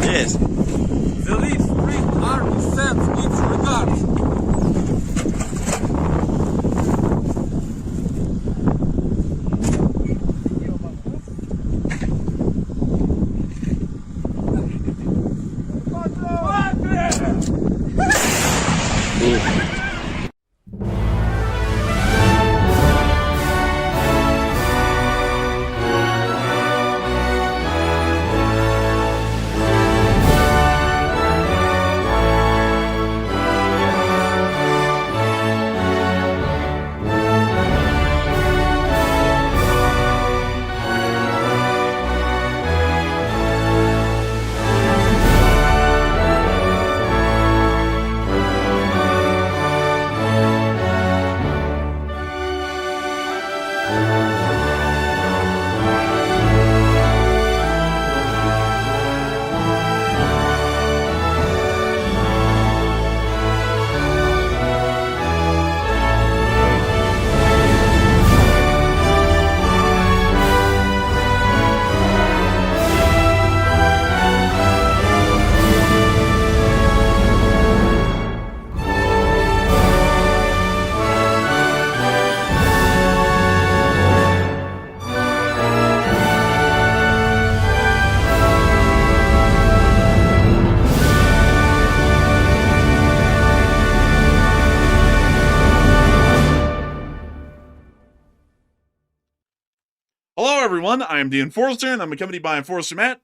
Yes. The Leaf Spring Army sends its regards. Hello, everyone. I am the Enforcer, and I'm accompanied by Enforcer Matt.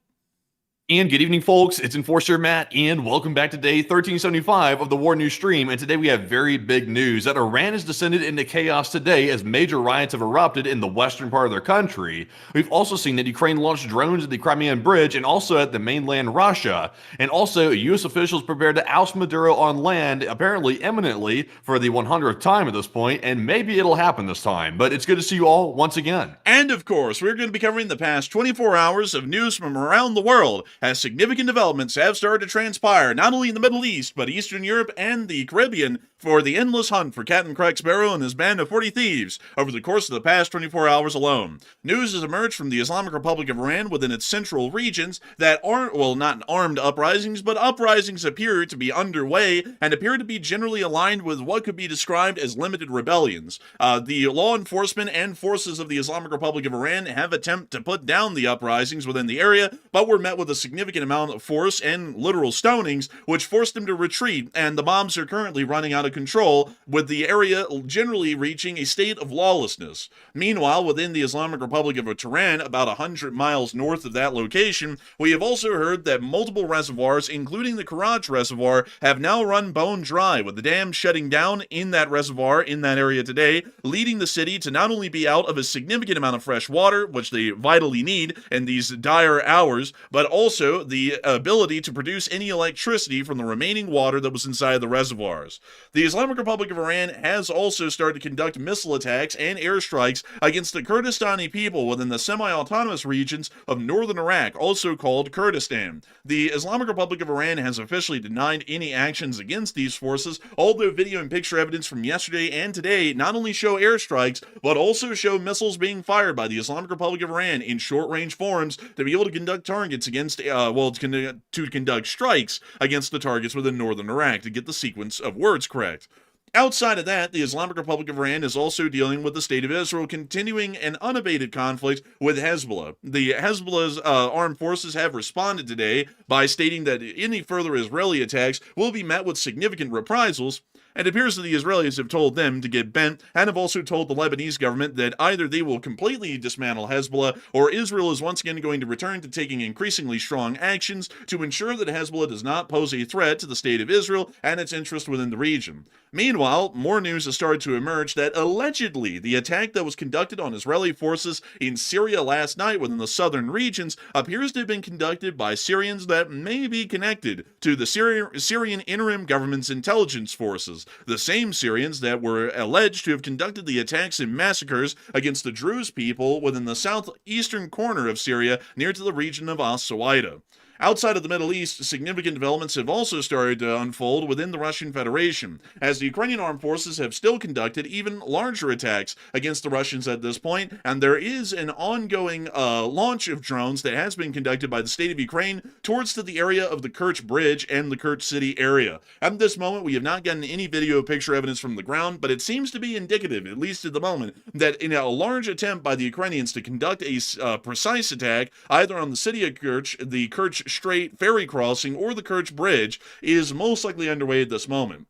And good evening, folks. It's Enforcer Matt, and welcome back to day 1375 of the War News stream. And today we have very big news that Iran has descended into chaos today as major riots have erupted in the western part of their country. We've also seen that Ukraine launched drones at the Crimean Bridge and also at the mainland Russia. And also, U.S. officials prepared to oust Maduro on land, apparently imminently, for the 100th time at this point, and maybe it'll happen this time. But it's good to see you all once again. And of course, we're going to be covering the past 24 hours of news from around the world, as significant developments have started to transpire not only in the Middle East, but Eastern Europe and the Caribbean for the endless hunt for Captain Craig Sparrow and his band of 40 thieves over the course of the past 24 hours alone. News has emerged from the Islamic Republic of Iran within its central regions that aren't, well, not armed uprisings, but uprisings appear to be underway and appear to be generally aligned with what could be described as limited rebellions. The law enforcement and forces of the Islamic Republic of Iran have attempted to put down the uprisings within the area, but were met with a significant amount of force and literal stonings, which forced them to retreat, and the mobs are currently running out of control, with the area generally reaching a state of lawlessness. Meanwhile, within the Islamic Republic of Tehran, about 100 miles north of that location, we have also heard that multiple reservoirs, including the Kerch Reservoir, have now run bone dry, with the dam shutting down in that reservoir in that area today, leading the city to not only be out of a significant amount of fresh water, which they vitally need in these dire hours, but also the ability to produce any electricity from the remaining water that was inside the reservoirs. The Islamic Republic of Iran has also started to conduct missile attacks and airstrikes against the Kurdistani people within the semi-autonomous regions of northern Iraq, also called Kurdistan. The Islamic Republic of Iran has officially denied any actions against these forces, although video and picture evidence from yesterday and today not only show airstrikes, but also show missiles being fired by the Islamic Republic of Iran in short-range forms to be able to conduct targets against, to conduct strikes against the targets within northern Iraq, to get the sequence of words correct. Outside of that, the Islamic Republic of Iran is also dealing with the state of Israel continuing an unabated conflict with Hezbollah. The Hezbollah's armed forces have responded today by stating that any further Israeli attacks will be met with significant reprisals, and it appears that the Israelis have told them to get bent and have also told the Lebanese government that either they will completely dismantle Hezbollah or Israel is once again going to return to taking increasingly strong actions to ensure that Hezbollah does not pose a threat to the state of Israel and its interest within the region. Meanwhile, more news has started to emerge that allegedly the attack that was conducted on Israeli forces in Syria last night within the southern regions appears to have been conducted by Syrians that may be connected to the Syrian interim government's intelligence forces, the same Syrians that were alleged to have conducted the attacks and massacres against the Druze people within the southeastern corner of Syria near to the region of As-Suwaida. Outside of the Middle East, significant developments have also started to unfold within the Russian Federation, as the Ukrainian armed forces have still conducted even larger attacks against the Russians at this point, and there is an ongoing launch of drones that has been conducted by the state of Ukraine towards to the area of the Kerch Bridge and the Kerch City area. At this moment, we have not gotten any video or picture evidence from the ground, but it seems to be indicative, at least at the moment, that in a large attempt by the Ukrainians to conduct a precise attack, either on the city of Kerch, the Kerch Strait ferry crossing, or the Kerch Bridge, is most likely underway at this moment.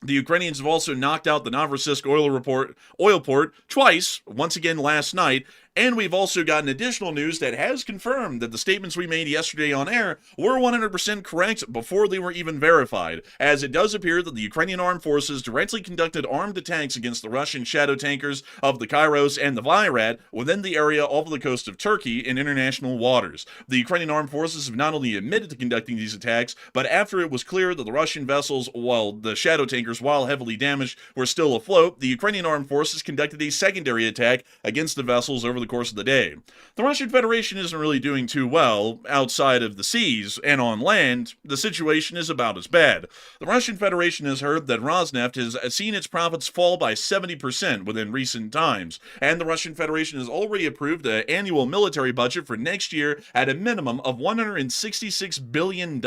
The Ukrainians have also knocked out the Novorossiysk oil port twice, once again last night, and we've also gotten additional news that has confirmed that the statements we made yesterday on air were 100% correct before they were even verified, as it does appear that the Ukrainian armed forces directly conducted armed attacks against the Russian shadow tankers of the Kairos and the Virat within the area off the coast of Turkey in international waters. The Ukrainian armed forces have not only admitted to conducting these attacks, but after it was clear that the Russian vessels, while the shadow tankers, while heavily damaged, were still afloat, the Ukrainian armed forces conducted a secondary attack against the vessels over the course of the day. The Russian Federation isn't really doing too well outside of the seas, and on land, the situation is about as bad. The Russian Federation has heard that Rosneft has seen its profits fall by 70% within recent times, and the Russian Federation has already approved an annual military budget for next year at a minimum of $166 billion,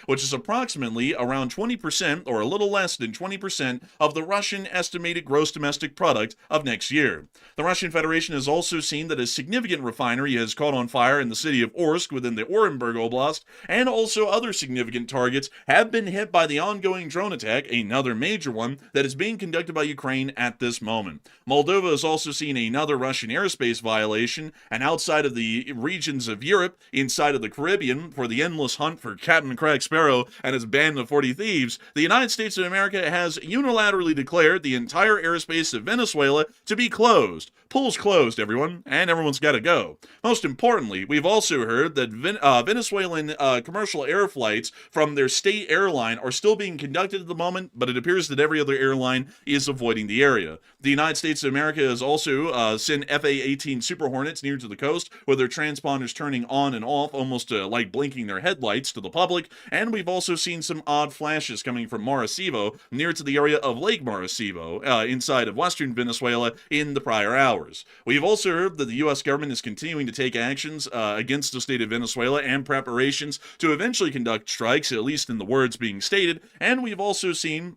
which is approximately around 20% or a little less than 20% of the Russian estimated gross domestic product of next year. The Russian Federation has also seen that a significant refinery has caught on fire in the city of Orsk within the Orenburg Oblast, and also other significant targets have been hit by the ongoing drone attack, another major one that is being conducted by Ukraine at this moment. Moldova has also seen another Russian airspace violation, and outside of the regions of Europe, inside of the Caribbean, for the endless hunt for Captain Craig Sparrow and his band of 40 thieves, the United States of America has unilaterally declared the entire airspace of Venezuela to be closed. Pool's closed, everyone, and everyone's got to go. Most importantly, we've also heard that Venezuelan commercial air flights from their state airline are still being conducted at the moment, but it appears that every other airline is avoiding the area. The United States of America has also sent FA-18 Super Hornets near to the coast, with their transponders turning on and off, almost like blinking their headlights to the public, and we've also seen some odd flashes coming from Maracaibo, near to the area of Lake Maracaibo, inside of western Venezuela in the prior hours. We've also heard that the U.S. government is continuing to take actions against the state of Venezuela and preparations to eventually conduct strikes, at least in the words being stated, and we've also seen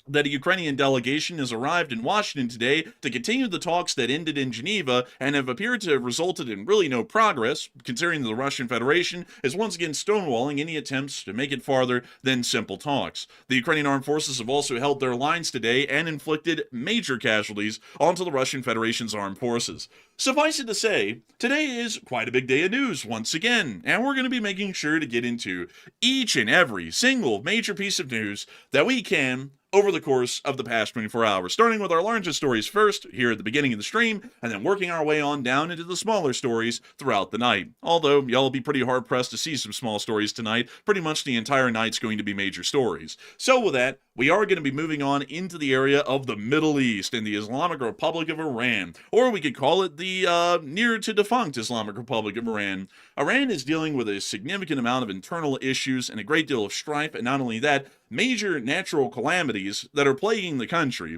that a Ukrainian delegation has arrived in Washington today to continue the talks that ended in Geneva and have appeared to have resulted in really no progress, considering the Russian Federation is once again stonewalling any attempts to make it farther than simple talks. The Ukrainian armed forces have also held their lines today and inflicted major casualties onto the Russian Federation's armed forces. Suffice it to say, today is quite a big day of news once again, and we're going to be making sure to get into each and every single major piece of news that we can over the course of the past 24 hours, starting with our largest stories first here at the beginning of the stream, and then working our way on down into the smaller stories throughout the night. Although, y'all will be pretty hard-pressed to see some small stories tonight. Pretty much the entire night's going to be major stories. So with that, we are going to be moving on into the area of the Middle East in the Islamic Republic of Iran, or we could call it the near-to-defunct Islamic Republic of Iran. Iran is dealing with a significant amount of internal issues and a great deal of strife, and not only that, major natural calamities that are plaguing the country.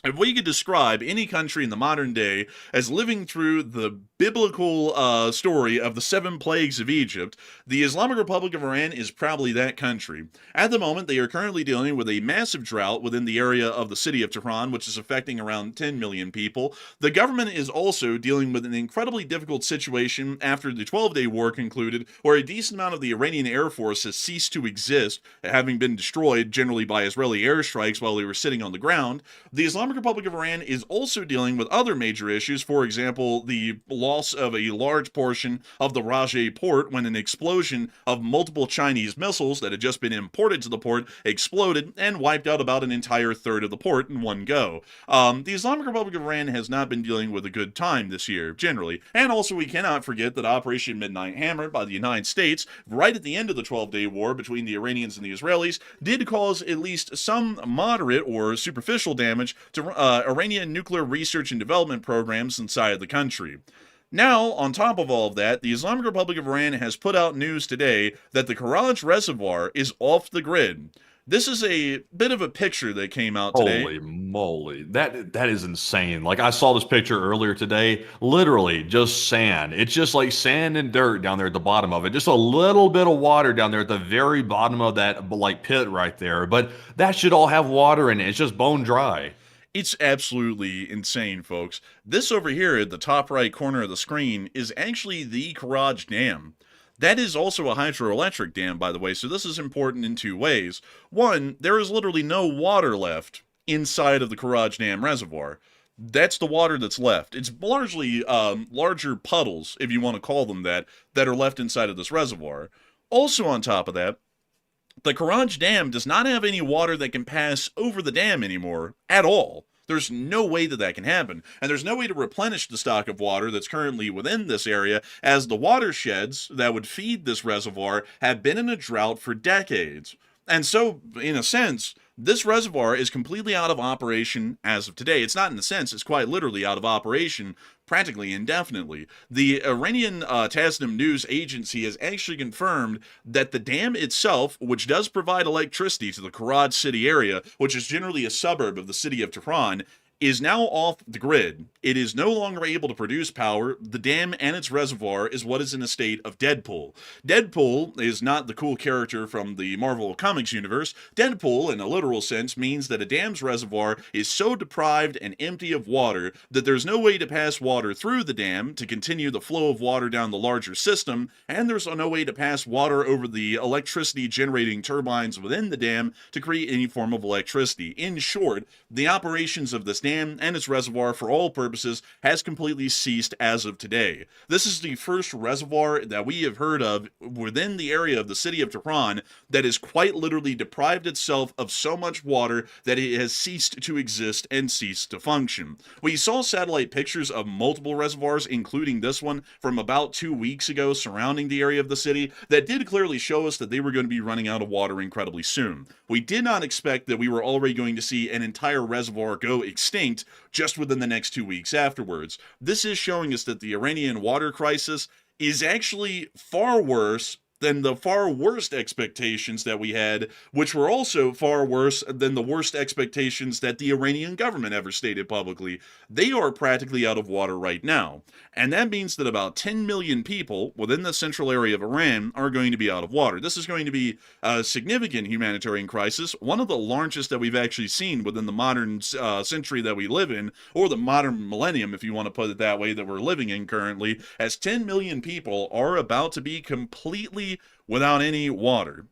If we could describe any country in the modern day as living through the biblical story of the 7 plagues of Egypt, the Islamic Republic of Iran is probably that country. At the moment, they are currently dealing with a massive drought within the area of the city of Tehran, which is affecting around 10 million people. The government is also dealing with an incredibly difficult situation after the 12-day war concluded, where a decent amount of the Iranian Air Force has ceased to exist, having been destroyed generally by Israeli airstrikes while they were sitting on the ground. The Islamic Republic of Iran is also dealing with other major issues, for example, the loss of a large portion of the Rajeh port when an explosion of multiple Chinese missiles that had just been imported to the port exploded and wiped out about an entire third of the port in one go. The Islamic Republic of Iran has not been dealing with a good time this year, generally. And also, we cannot forget that Operation Midnight Hammer by the United States, right at the end of the 12-day war between the Iranians and the Israelis, did cause at least some moderate or superficial damage to Iranian nuclear research and development programs inside the country. Now, on top of all of that, the Islamic Republic of Iran has put out news today that the Kerch Reservoir is off the grid. This is a bit of a picture that came out today. Holy moly. That is insane. Like, I saw this picture earlier today, literally just sand. It's just like sand and dirt down there at the bottom of it. Just a little bit of water down there at the very bottom of that like pit right there. But that should all have water in it. It's just bone dry. It's absolutely insane, folks. This over here at the top right corner of the screen is actually the Kerch Dam. That is also a hydroelectric dam, by the way, so this is important in 2 ways. One, there is literally no water left inside of the Kerch Dam reservoir. That's the water that's left. It's largely larger puddles, if you want to call them that are left inside of this reservoir. Also on top of that, the Kerch Dam does not have any water that can pass over the dam anymore at all. There's no way that that can happen, and there's no way to replenish the stock of water that's currently within this area, as the watersheds that would feed this reservoir have been in a drought for decades. And so, in a sense, this reservoir is completely out of operation as of today. It's not in a sense, it's quite literally out of operation practically indefinitely. The Iranian Tasnim news agency has actually confirmed that the dam itself, which does provide electricity to the Kerch city area, which is generally a suburb of the city of Tehran, is now off the grid. It is no longer able to produce power. The dam and its reservoir is what is in a state of Deadpool. Deadpool is not the cool character from the Marvel Comics universe. Deadpool, in a literal sense, means that a dam's reservoir is so deprived and empty of water that there's no way to pass water through the dam to continue the flow of water down the larger system, and there's no way to pass water over the electricity generating turbines within the dam to create any form of electricity. In short, the operations of this dam and its reservoir for all purposes has completely ceased as of today. This is the first reservoir that we have heard of within the area of the city of Tehran that has quite literally deprived itself of so much water that it has ceased to exist and ceased to function. We saw satellite pictures of multiple reservoirs, including this one, from about 2 weeks ago surrounding the area of the city that did clearly show us that they were going to be running out of water incredibly soon. We did not expect that we were already going to see an entire reservoir go extinct just within the next 2 weeks afterwards. This is showing us that the Iranian water crisis is actually far worse than the far worst expectations that we had, which were also far worse than the worst expectations that the Iranian government ever stated publicly. They are practically out of water right now. And that means that about 10 million people within the central area of Iran are going to be out of water. This is going to be a significant humanitarian crisis, one of the largest that we've actually seen within the modern century that we live in, or the modern millennium, if you want to put it that way, that we're living in currently, as 10 million people are about to be completely without any water.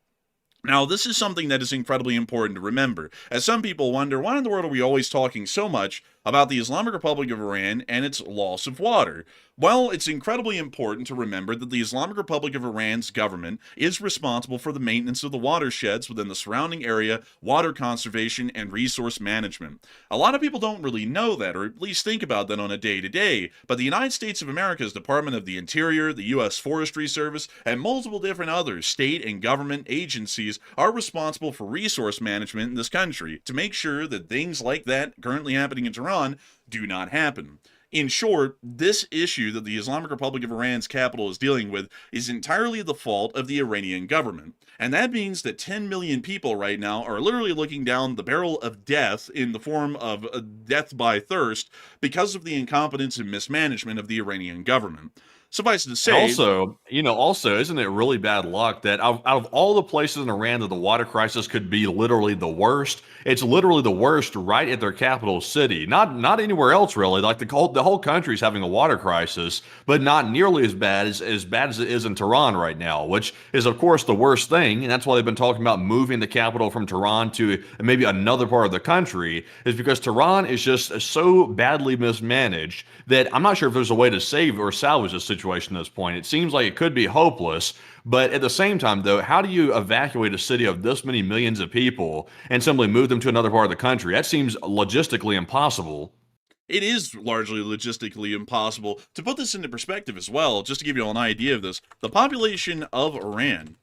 Now, this is something that is incredibly important to remember, as some people wonder, why in the world are we always talking so much about the Islamic Republic of Iran and its loss of water? Well, it's incredibly important to remember that the Islamic Republic of Iran's government is responsible for the maintenance of the watersheds within the surrounding area, water conservation, and resource management. A lot of people don't really know that, or at least think about that on a day-to-day, but the United States of America's Department of the Interior, the U.S. Forestry Service, and multiple different other state and government agencies are responsible for resource management in this country to make sure that things like that currently happening in Tehran do not happen. In short, this issue that the Islamic Republic of Iran's capital is dealing with is entirely the fault of the Iranian government. And that means that 10 million people right now are literally looking down the barrel of death in the form of death by thirst because of the incompetence and mismanagement of the Iranian government. Suffice it to And say, also, isn't it really bad luck that out of all the places in Iran that the water crisis could be literally the worst, it's literally the worst right at their capital city. Not anywhere else really. Like the whole country's having a water crisis, but not nearly as bad as it is in Tehran right now, which is of course the worst thing. And that's why they've been talking about moving the capital from Tehran to maybe another part of the country, is because Tehran is just so badly mismanaged that I'm not sure if there's a way to save or salvage this situation at this point. It seems like it could be hopeless, but at the same time, though, how do you evacuate a city of this many millions of people and simply move them to another part of the country? That seems logistically impossible. it is largely logistically impossible. To put this into perspective as well, just to give you all an idea of this, the population of Iran,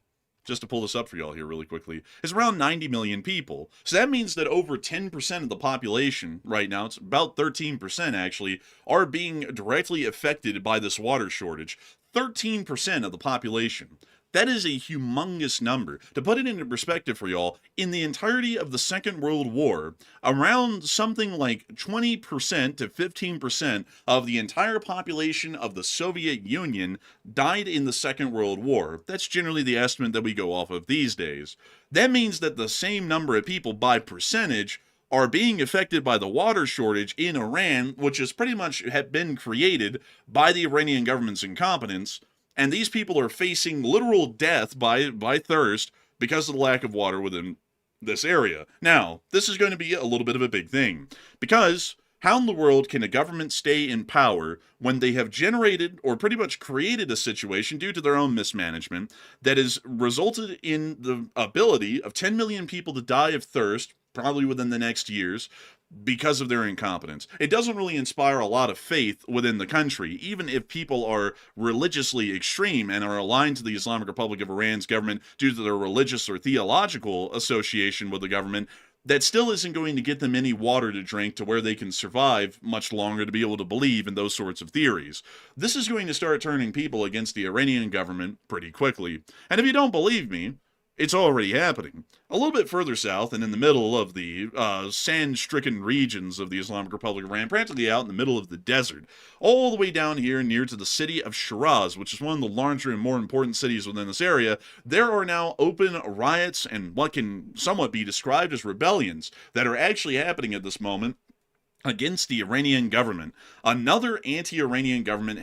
just to pull this up for y'all here really quickly, is around 90 million people. So that means that over 10% of the population right now, it's about 13% actually, are being directly affected by this water shortage. 13% of the population. That is a humongous number. To put it into perspective for y'all, in the entirety of the Second World War, around something like 20% to 15% of the entire population of the Soviet Union died in the Second World War. That's generally the estimate that we go off of these days. That means that the same number of people by percentage are being affected by the water shortage in Iran, which has pretty much been created by the Iranian government's incompetence. And these people are facing literal death by thirst because of the lack of water within this area. Now, this is going to be a little bit of a big thing, because how in the world can a government stay in power when they have generated or pretty much created a situation due to their own mismanagement that has resulted in the ability of 10 million people to die of thirst, probably within the next years, because of their incompetence? It doesn't really inspire a lot of faith within the country, even if people are religiously extreme and are aligned to the Islamic Republic of Iran's government due to their religious or theological association with the government. That still isn't going to get them any water to drink to where they can survive much longer to be able to believe in those sorts of theories. This is going to start turning people against the Iranian government pretty quickly. And if you don't believe me, it's already happening. A little bit further south and in the middle of the sand-stricken regions of the Islamic Republic of Iran, practically out in the middle of the desert, all the way down here near to the city of Shiraz, which is one of the larger and more important cities within this area, there are now open riots and what can somewhat be described as rebellions that are actually happening at this moment against the Iranian government. Another anti-Iranian government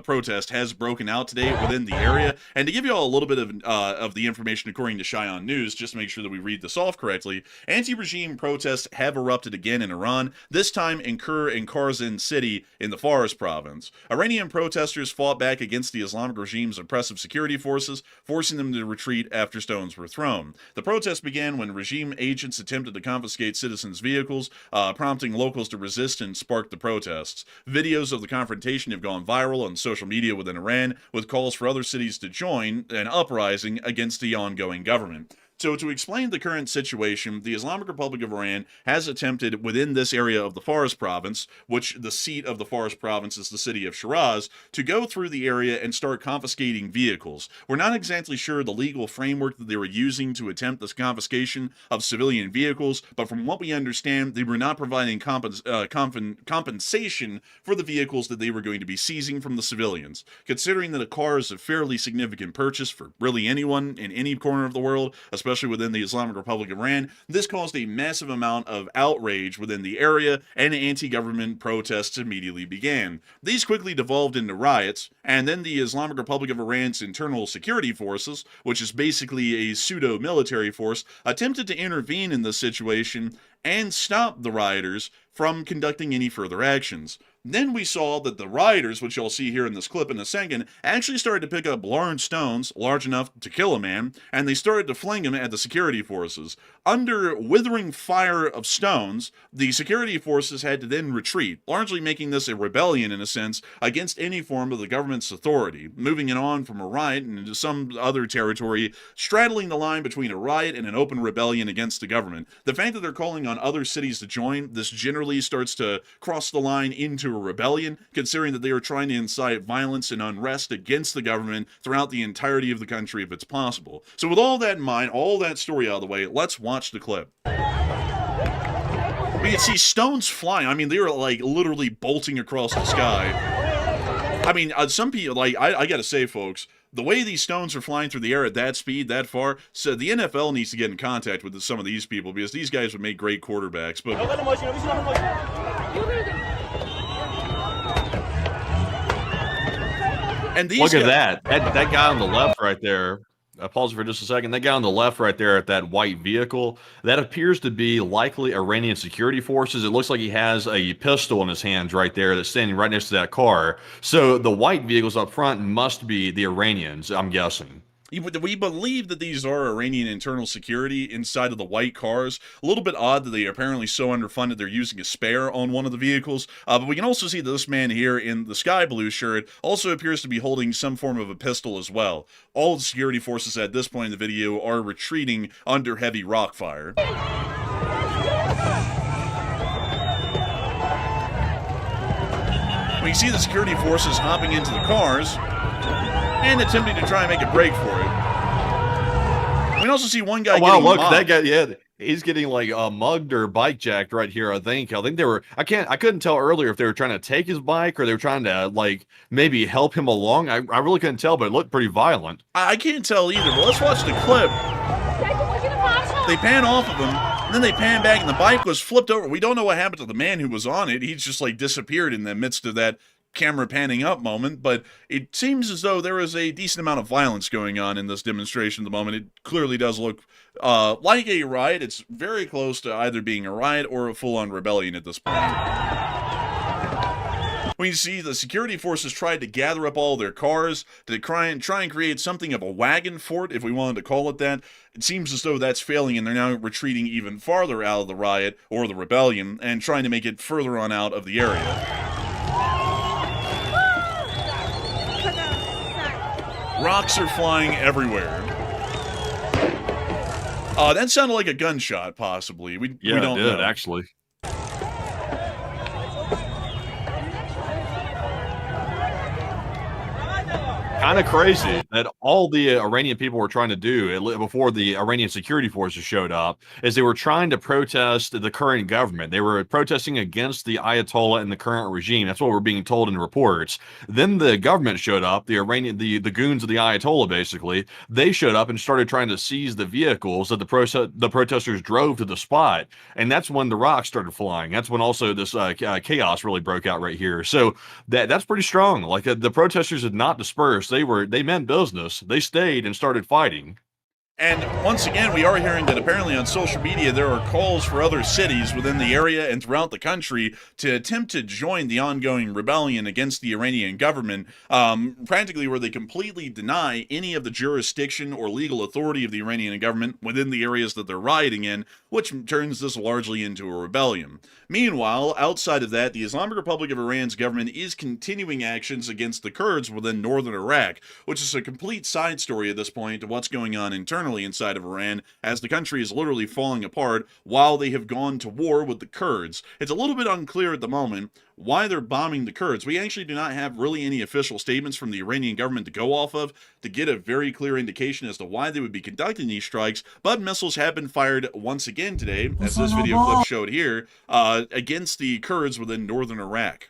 protest has broken out today within the area. And to give you all a little bit of the information according to Cheyenne News, just to make sure that we read this off correctly, anti-regime protests have erupted again in Iran, this time in Kurdistan city in the Fars province. Iranian protesters fought back against the Islamic regime's oppressive security forces, forcing them to retreat after stones were thrown. The protest began when regime agents attempted to confiscate citizens' vehicles, prompting locals to resist and sparked the protests. Videos of the confrontation have gone viral on social media within Iran, with calls for other cities to join an uprising against the ongoing government. So to explain the current situation, the Islamic Republic of Iran has attempted within this area of the Fars province, which the seat of the Fars province is the city of Shiraz, to go through the area and start confiscating vehicles. We're not exactly sure the legal framework that they were using to attempt this confiscation of civilian vehicles, but from what we understand, they were not providing compensation for the vehicles that they were going to be seizing from the civilians. Considering that a car is a fairly significant purchase for really anyone in any corner of the world, especially within the Islamic Republic of Iran, this caused a massive amount of outrage within the area, and anti-government protests immediately began. These quickly devolved into riots, and then the Islamic Republic of Iran's internal security forces, which is basically a pseudo-military force, attempted to intervene in this situation and stop the rioters from conducting any further actions. Then we saw that the rioters, which you'll see here in this clip in a second, actually started to pick up large stones, large enough to kill a man, and they started to fling them at the security forces. Under withering fire of stones, the security forces had to then retreat, largely making this a rebellion, in a sense, against any form of the government's authority, moving it on from a riot and into some other territory, straddling the line between a riot and an open rebellion against the government. The fact that they're calling on other cities to join, this generally literally starts to cross the line into a rebellion, considering that they are trying to incite violence and unrest against the government throughout the entirety of the country if it's possible. So with all that in mind, all that story out of the way, let's watch the clip. We can see stones flying. I mean, they were like literally bolting across the sky. I mean, some people, like, I gotta say, folks, the way these stones are flying through the air at that speed, that far, so the NFL needs to get in contact with some of these people, because these guys would make great quarterbacks. But and these Look at guys, that guy on the left right there. Pause for just a second. That guy on the left right there at that white vehicle, that appears to be likely Iranian security forces. It looks like he has a pistol in his hands right there that's standing right next to that car. So the white vehicles up front must be the Iranians, I'm guessing. We believe that these are Iranian internal security inside of the white cars. A little bit odd that they are apparently so underfunded they're using a spare on one of the vehicles. But we can also see that this man here in the sky blue shirt also appears to be holding some form of a pistol as well. All the security forces at this point in the video are retreating under heavy rock fire. We see the security forces hopping into the cars and attempting to try and make a break for it. We can also see one guy getting look, mobbed. that guy, yeah, he's getting like mugged or bike jacked right here. I think they were. I couldn't tell earlier if they were trying to take his bike or they were trying to like maybe help him along. I really couldn't tell, but it looked pretty violent. I can't tell either, but let's watch the clip. They pan off of him, and then they pan back, and the bike was flipped over. We don't know what happened to the man who was on it. He's just like disappeared in the midst of that camera panning up moment, but it seems as though there is a decent amount of violence going on in this demonstration at the moment. It clearly does look like a riot. It's very close to either being a riot or a full-on rebellion at this point. We see the security forces tried to gather up all their cars to try and create something of a wagon fort, if we wanted to call it that. It seems as though that's failing, and they're now retreating even farther out of the riot or the rebellion and trying to make it further on out of the area. Rocks are flying everywhere. That sounded like a gunshot, possibly. We don't know. Actually. Kind of crazy that all the Iranian people were trying to do before the Iranian security forces showed up is they were trying to protest the current government. They were protesting against the Ayatollah and the current regime. That's what we're being told in reports. Then the government showed up, the goons of the Ayatollah, basically. They showed up and started trying to seize the vehicles that the protesters drove to the spot. And that's when the rocks started flying. That's when also this chaos really broke out right here. So that's pretty strong. Like the protesters had not dispersed. They meant business. They stayed and started fighting. And once again, we are hearing that apparently on social media there are calls for other cities within the area and throughout the country to attempt to join the ongoing rebellion against the Iranian government, practically where they completely deny any of the jurisdiction or legal authority of the Iranian government within the areas that they're rioting in, which turns this largely into a rebellion. Meanwhile, outside of that, the Islamic Republic of Iran's government is continuing actions against the Kurds within northern Iraq, which is a complete side story at this point to what's going on internally inside of Iran, as the country is literally falling apart while they have gone to war with the Kurds. It's a little bit unclear at the moment why they're bombing the Kurds. We actually do not have really any official statements from the Iranian government to go off of to get a very clear indication as to why they would be conducting these strikes, but missiles have been fired once again today, as this video clip showed here, against the Kurds within northern Iraq.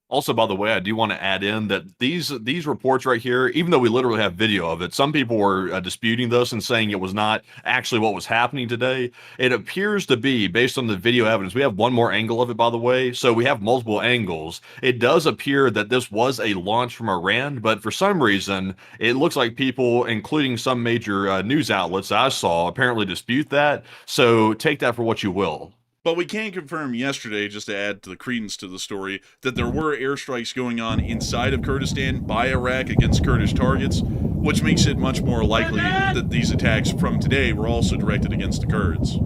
Also, by the way, I do want to add in that these reports right here, even though we literally have video of it, some people were disputing this and saying it was not actually what was happening today. It appears to be, based on the video evidence. We have one more angle of it, by the way, so we have multiple angles. It does appear that this was a launch from Iran, but for some reason, it looks like people, including some major news outlets I saw, apparently dispute that. So take that for what you will. But we can confirm yesterday, just to add to the credence to the story, that there were airstrikes going on inside of Kurdistan by Iraq against Kurdish targets, which makes it much more likely that these attacks from today were also directed against the Kurds.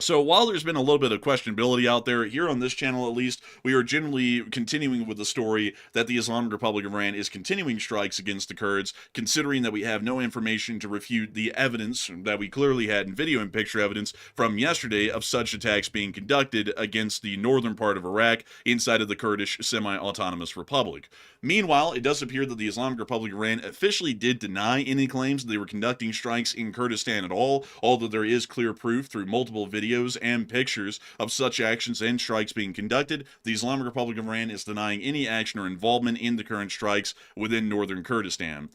So while there's been a little bit of questionability out there, here on this channel at least, we are generally continuing with the story that the Islamic Republic of Iran is continuing strikes against the Kurds, considering that we have no information to refute the evidence that we clearly had in video and picture evidence from yesterday of such attacks being conducted against the northern part of Iraq inside of the Kurdish semi-autonomous republic. Meanwhile, it does appear that the Islamic Republic of Iran officially did deny any claims that they were conducting strikes in Kurdistan at all, although there is clear proof through multiple videos and pictures of such actions and strikes being conducted. The Islamic Republic of Iran is denying any action or involvement in the current strikes within northern Kurdistan.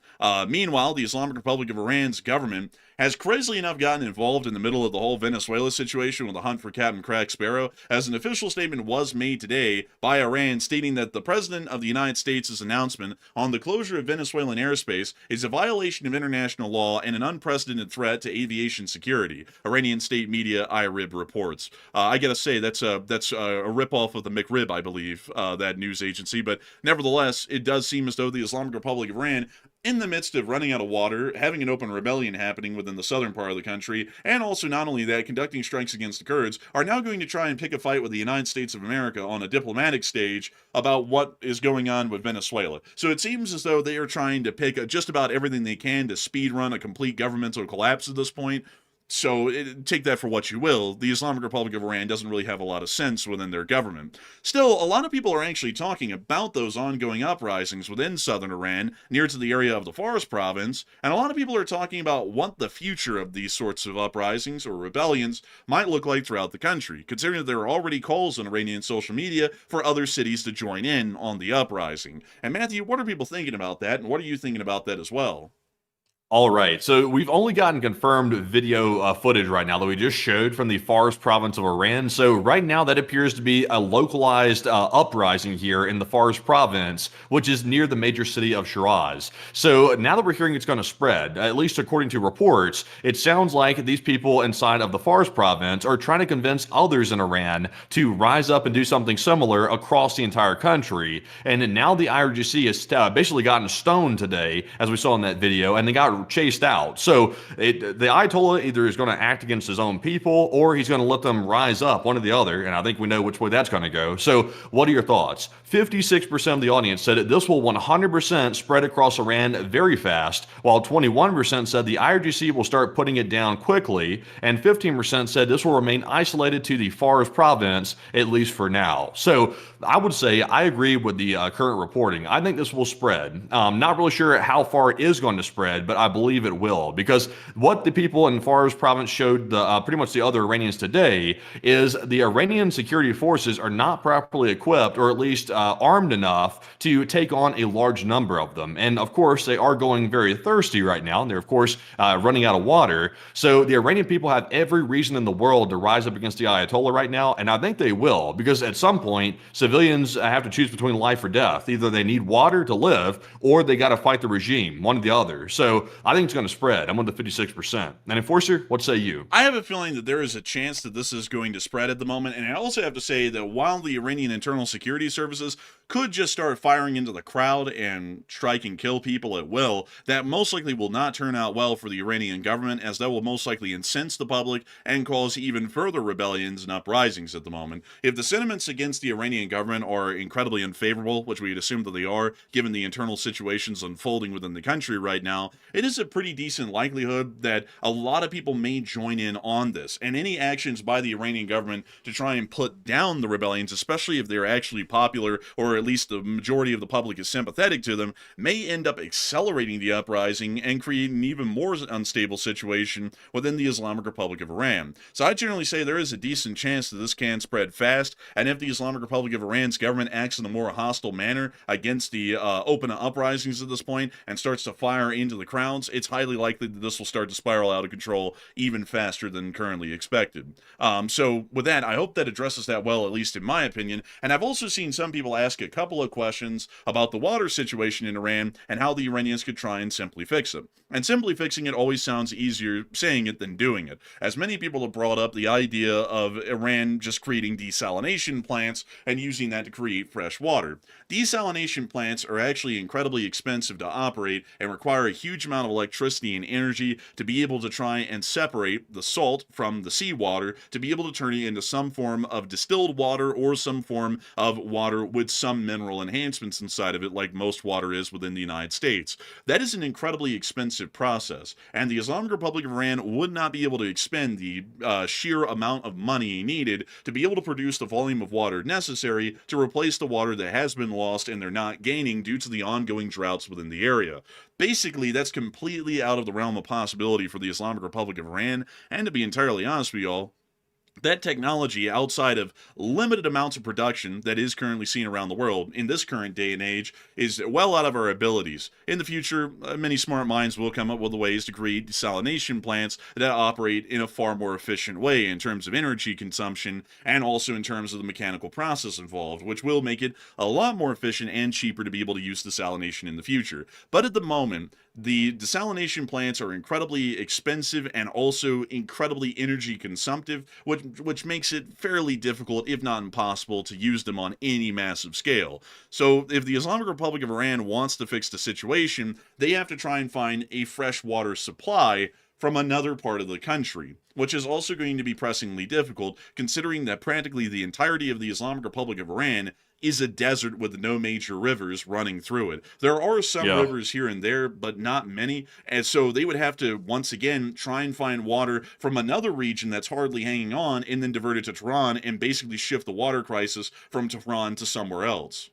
Meanwhile, the Islamic Republic of Iran's government has crazily enough gotten involved in the middle of the whole Venezuela situation with the hunt for Captain Crack Sparrow, as an official statement was made today by Iran stating that the President of the United States' announcement on the closure of Venezuelan airspace is a violation of international law and an unprecedented threat to aviation security. Iranian state media IRIB reports. I gotta say, that's a ripoff of the McRib, I believe, that news agency, but nevertheless, it does seem as though the Islamic Republic of Iran, in the midst of running out of water, having an open rebellion happening within the southern part of the country, and also not only that, conducting strikes against the Kurds, are now going to try and pick a fight with the United States of America on a diplomatic stage about what is going on with Venezuela. So it seems as though they are trying to pick just about everything they can to speed run a complete governmental collapse at this point. So take that for what you will. The Islamic Republic of Iran doesn't really have a lot of sense within their government. Still, a lot of people are actually talking about those ongoing uprisings within southern Iran, near to the area of the Fars province, and a lot of people are talking about what the future of these sorts of uprisings or rebellions might look like throughout the country, considering that there are already calls on Iranian social media for other cities to join in on the uprising. And Matthew, what are people thinking about that, and what are you thinking about that as well? All right, so we've only gotten confirmed video footage right now that we just showed from the Fars province of Iran. So right now that appears to be a localized uprising here in the Fars province, which is near the major city of Shiraz. So now that we're hearing it's going to spread, at least according to reports, it sounds like these people inside of the Fars province are trying to convince others in Iran to rise up and do something similar across the entire country. And now the IRGC has basically gotten stoned today, as we saw in that video, and they got chased out. So the Ayatollah either is going to act against his own people or he's going to let them rise up, one or the other. And I think we know which way that's going to go. So what are your thoughts? 56% of the audience said that this will 100% spread across Iran very fast, while 21% said the IRGC will start putting it down quickly, and 15% said this will remain isolated to the Fars province, at least for now. So I would say I agree with the current reporting. I think this will spread. Not really sure how far it is going to spread, but I believe it will, because what the people in Fars province showed pretty much the other Iranians today is the Iranian security forces are not properly equipped, or at least armed enough to take on a large number of them. And of course, they are going very thirsty right now, and they're of course running out of water. So the Iranian people have every reason in the world to rise up against the Ayatollah right now, and I think they will, because at some point, civilians have to choose between life or death. Either they need water to live, or they got to fight the regime, one or the other. So I think it's going to spread. I'm with the 56%. And Enforcer, what say you? I have a feeling that there is a chance that this is going to spread at the moment, and I also have to say that while the Iranian internal security services could just start firing into the crowd and strike and kill people at will, that most likely will not turn out well for the Iranian government, as that will most likely incense the public and cause even further rebellions and uprisings at the moment. If the sentiments against the Iranian government are incredibly unfavorable, which we'd assume that they are, given the internal situations unfolding within the country right now, it is a pretty decent likelihood that a lot of people may join in on this, and any actions by the Iranian government to try and put down the rebellions, especially if they're actually popular, or at least the majority of the public is sympathetic to them, may end up accelerating the uprising and creating an even more unstable situation within the Islamic Republic of Iran. So I generally say there is a decent chance that this can spread fast, and if the Islamic Republic of Iran's government acts in a more hostile manner against the open uprisings at this point and starts to fire into the crowds, it's highly likely that this will start to spiral out of control even faster than currently expected. So with that, I hope that addresses that well, at least in my opinion. And I've also seen some people ask a couple of questions about the water situation in Iran and how the Iranians could try and simply fix it. And simply fixing it always sounds easier saying it than doing it, as many people have brought up the idea of Iran just creating desalination plants and using that to create fresh water. Desalination plants are actually incredibly expensive to operate and require a huge amount amount of electricity and energy to be able to try and separate the salt from the seawater to be able to turn it into some form of distilled water or some form of water with some mineral enhancements inside of it, like most water is within the United States. That is an incredibly expensive process, and the Islamic Republic of Iran would not be able to expend the sheer amount of money needed to be able to produce the volume of water necessary to replace the water that has been lost and they're not gaining due to the ongoing droughts within the area. Basically, that's completely out of the realm of possibility for the Islamic Republic of Iran, and to be entirely honest with y'all, that technology, outside of limited amounts of production that is currently seen around the world in this current day and age, is well out of our abilities. In the future, many smart minds will come up with ways to create desalination plants that operate in a far more efficient way in terms of energy consumption and also in terms of the mechanical process involved, which will make it a lot more efficient and cheaper to be able to use desalination in the future. But at the moment, the desalination plants are incredibly expensive and also incredibly energy consumptive, which makes it fairly difficult, if not impossible, to use them on any massive scale. So if the Islamic Republic of Iran wants to fix the situation, they have to try and find a fresh water supply from another part of the country, which is also going to be pressingly difficult considering that practically the entirety of the Islamic Republic of Iran is a desert with no major rivers running through it. There are some rivers here and there, but not many, and so they would have to, once again, try and find water from another region that's hardly hanging on and then divert it to Tehran and basically shift the water crisis from Tehran to somewhere else.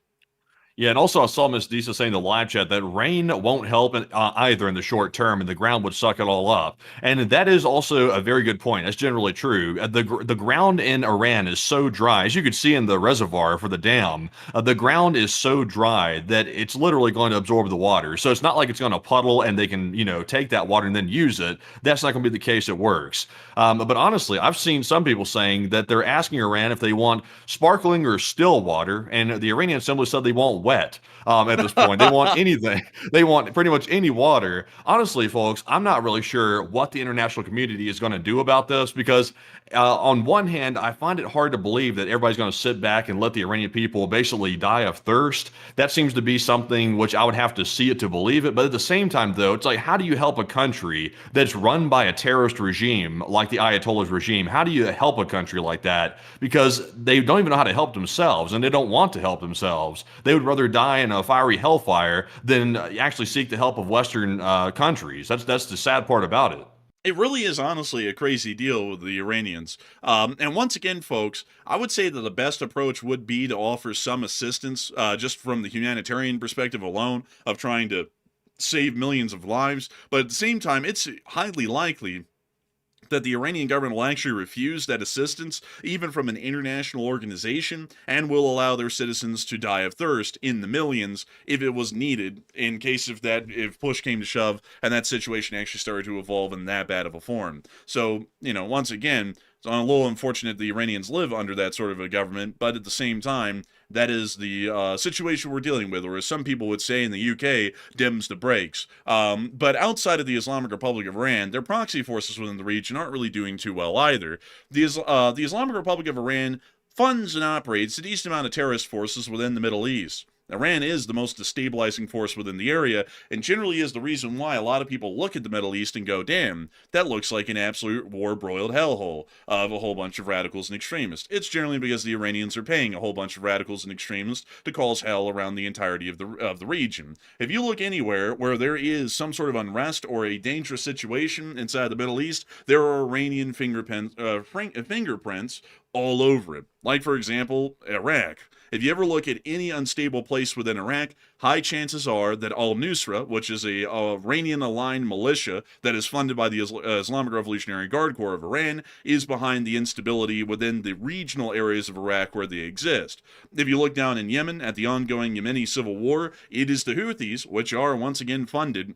Yeah, and also I saw Miss Disa saying in the live chat that rain won't help either in the short term, and the ground would suck it all up. And that is also a very good point. That's generally true. The ground in Iran is so dry, as you could see in the reservoir for the dam. The ground is so dry that it's literally going to absorb the water. So it's not like it's going to puddle and they can, take that water and then use it. That's not going to be the case. It works. But honestly, I've seen some people saying that they're asking Iran if they want sparkling or still water, and the Iranian simply said they want wet at this point. They want anything. They want pretty much any water. Honestly, folks, I'm not really sure what the international community is going to do about this because on one hand, I find it hard to believe that everybody's going to sit back and let the Iranian people basically die of thirst. That seems to be something which I would have to see it to believe it. But at the same time, though, it's like, how do you help a country that's run by a terrorist regime like the Ayatollah's regime? How do you help a country like that? Because they don't even know how to help themselves, and they don't want to help themselves. They would rather die in a fiery hellfire than actually seek the help of Western countries. That's the sad part about it. It really is honestly a crazy deal with the Iranians. And once again, folks, I would say that the best approach would be to offer some assistance just from the humanitarian perspective alone of trying to save millions of lives. But at the same time, it's highly likely that the Iranian government will actually refuse that assistance, even from an international organization, and will allow their citizens to die of thirst in the millions if it was needed, in case if push came to shove and that situation actually started to evolve in that bad of a form. So, once again, it's a little unfortunate the Iranians live under that sort of a government, but at the same time, that is the situation we're dealing with, or as some people would say in the UK, dims the brakes. But outside of the Islamic Republic of Iran, their proxy forces within the region aren't really doing too well either. The Islamic Republic of Iran funds and operates a decent amount of terrorist forces within the Middle East. Iran is the most destabilizing force within the area, and generally is the reason why a lot of people look at the Middle East and go, damn, that looks like an absolute war-broiled hellhole of a whole bunch of radicals and extremists. It's generally because the Iranians are paying a whole bunch of radicals and extremists to cause hell around the entirety of the region. If you look anywhere where there is some sort of unrest or a dangerous situation inside the Middle East, there are Iranian fingerprints all over it. Like, for example, Iraq. If you ever look at any unstable place within Iraq, high chances are that al-Nusra, which is a Iranian-aligned militia that is funded by the Islamic Revolutionary Guard Corps of Iran, is behind the instability within the regional areas of Iraq where they exist. If you look down in Yemen at the ongoing Yemeni civil war, it is the Houthis, which are once again funded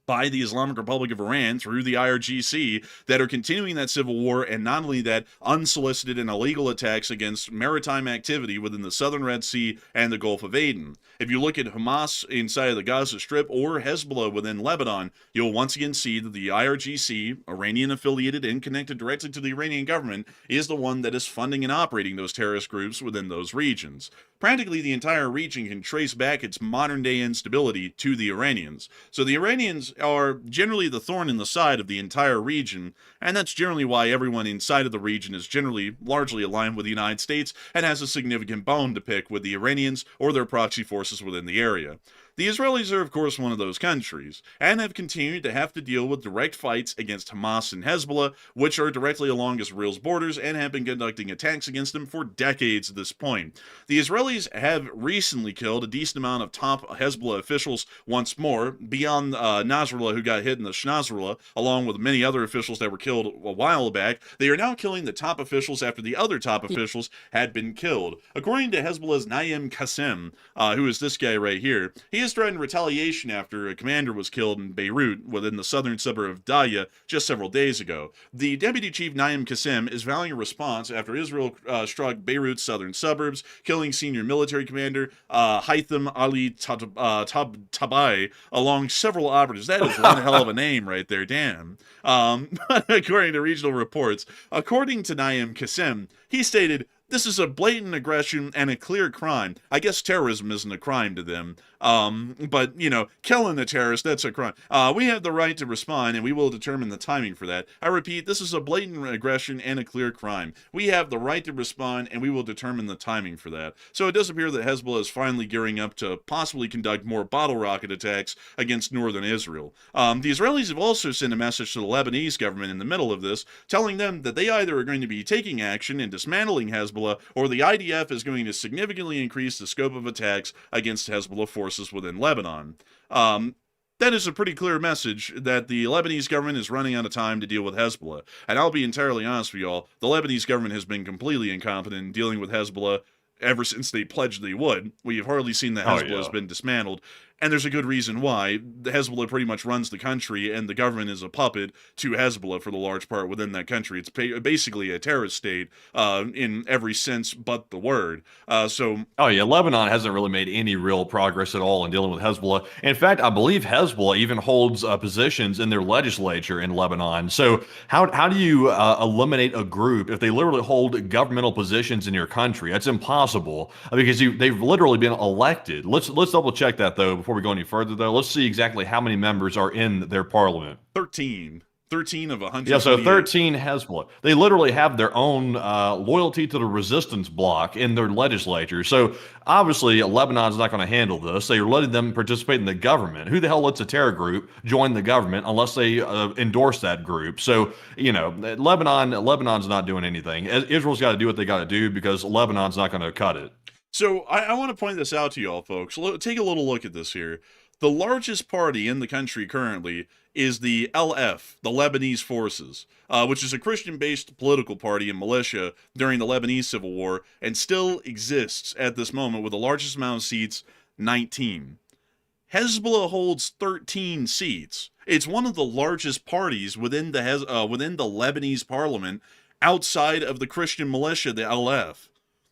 by the Islamic Republic of Iran through the IRGC, that are continuing that civil war, and not only that, unsolicited and illegal attacks against maritime activity within the southern Red Sea and the Gulf of Aden. If you look at Hamas inside of the Gaza Strip or Hezbollah within Lebanon, you'll once again see that the IRGC, Iranian affiliated and connected directly to the Iranian government, is the one that is funding and operating those terrorist groups within those regions. Practically the entire region can trace back its modern-day instability to the Iranians. So the Iranians are generally the thorn in the side of the entire region, and that's generally why everyone inside of the region is generally largely aligned with the United States and has a significant bone to pick with the Iranians or their proxy forces within the area. The Israelis are, of course, one of those countries, and have continued to have to deal with direct fights against Hamas and Hezbollah, which are directly along Israel's borders and have been conducting attacks against them for decades at this point. The Israelis have recently killed a decent amount of top Hezbollah officials once more, beyond Nasrallah, who got hit in the Nasrallah, along with many other officials that were killed a while back. They are now killing the top officials after the other top officials had been killed. According to Hezbollah's Naim Qassem, who is this guy right here, he has threatened retaliation after a commander was killed in Beirut, within the southern suburb of Daya, just several days ago. The deputy chief Naim Qassem is vowing a response after Israel struck Beirut's southern suburbs, killing senior military commander Haitham Ali Tabai along several operatives. That is one hell of a name right there, damn. According to regional reports, according to Naim Qassem, he stated, "This is a blatant aggression and a clear crime." I guess terrorism isn't a crime to them. But, you know, killing a terrorist, that's a crime. We have the right to respond, and we will determine the timing for that. I repeat, this is a blatant aggression and a clear crime. We have the right to respond, and we will determine the timing for that. So it does appear that Hezbollah is finally gearing up to possibly conduct more bottle rocket attacks against northern Israel. The Israelis have also sent a message to the Lebanese government in the middle of this, telling them that they either are going to be taking action and dismantling Hezbollah, or the IDF is going to significantly increase the scope of attacks against Hezbollah forces within Lebanon. That is a pretty clear message that the Lebanese government is running out of time to deal with Hezbollah. And I'll be entirely honest with y'all, the Lebanese government has been completely incompetent in dealing with Hezbollah ever since they pledged they would. We have hardly seen that Hezbollah has been dismantled. And there's a good reason why. The Hezbollah pretty much runs the country, and the government is a puppet to Hezbollah for the large part within that country. It's basically a terrorist state in every sense but the word. Oh, yeah, Lebanon hasn't really made any real progress at all in dealing with Hezbollah. In fact, I believe Hezbollah even holds positions in their legislature in Lebanon. So how do you eliminate a group if they literally hold governmental positions in your country? That's impossible because they've literally been elected. Let's double check that, though, before we go any further, though. Let's see exactly how many members are in their parliament. 13 of 100. Yeah, so 13 Hezbollah. They literally have their own loyalty to the resistance bloc in their legislature. So obviously, Lebanon's not going to handle this. They're letting them participate in the government. Who the hell lets a terror group join the government unless they endorse that group? So, you know, Lebanon's not doing anything. Israel's got to do what they got to do because Lebanon's not going to cut it. So I want to point this out to y'all, folks. Take a little look at this here. The largest party in the country currently is the LF, the Lebanese Forces, which is a Christian-based political party and militia during the Lebanese Civil War and still exists at this moment with the largest amount of seats, 19. Hezbollah holds 13 seats. It's one of the largest parties within the Lebanese parliament outside of the Christian militia, the LF.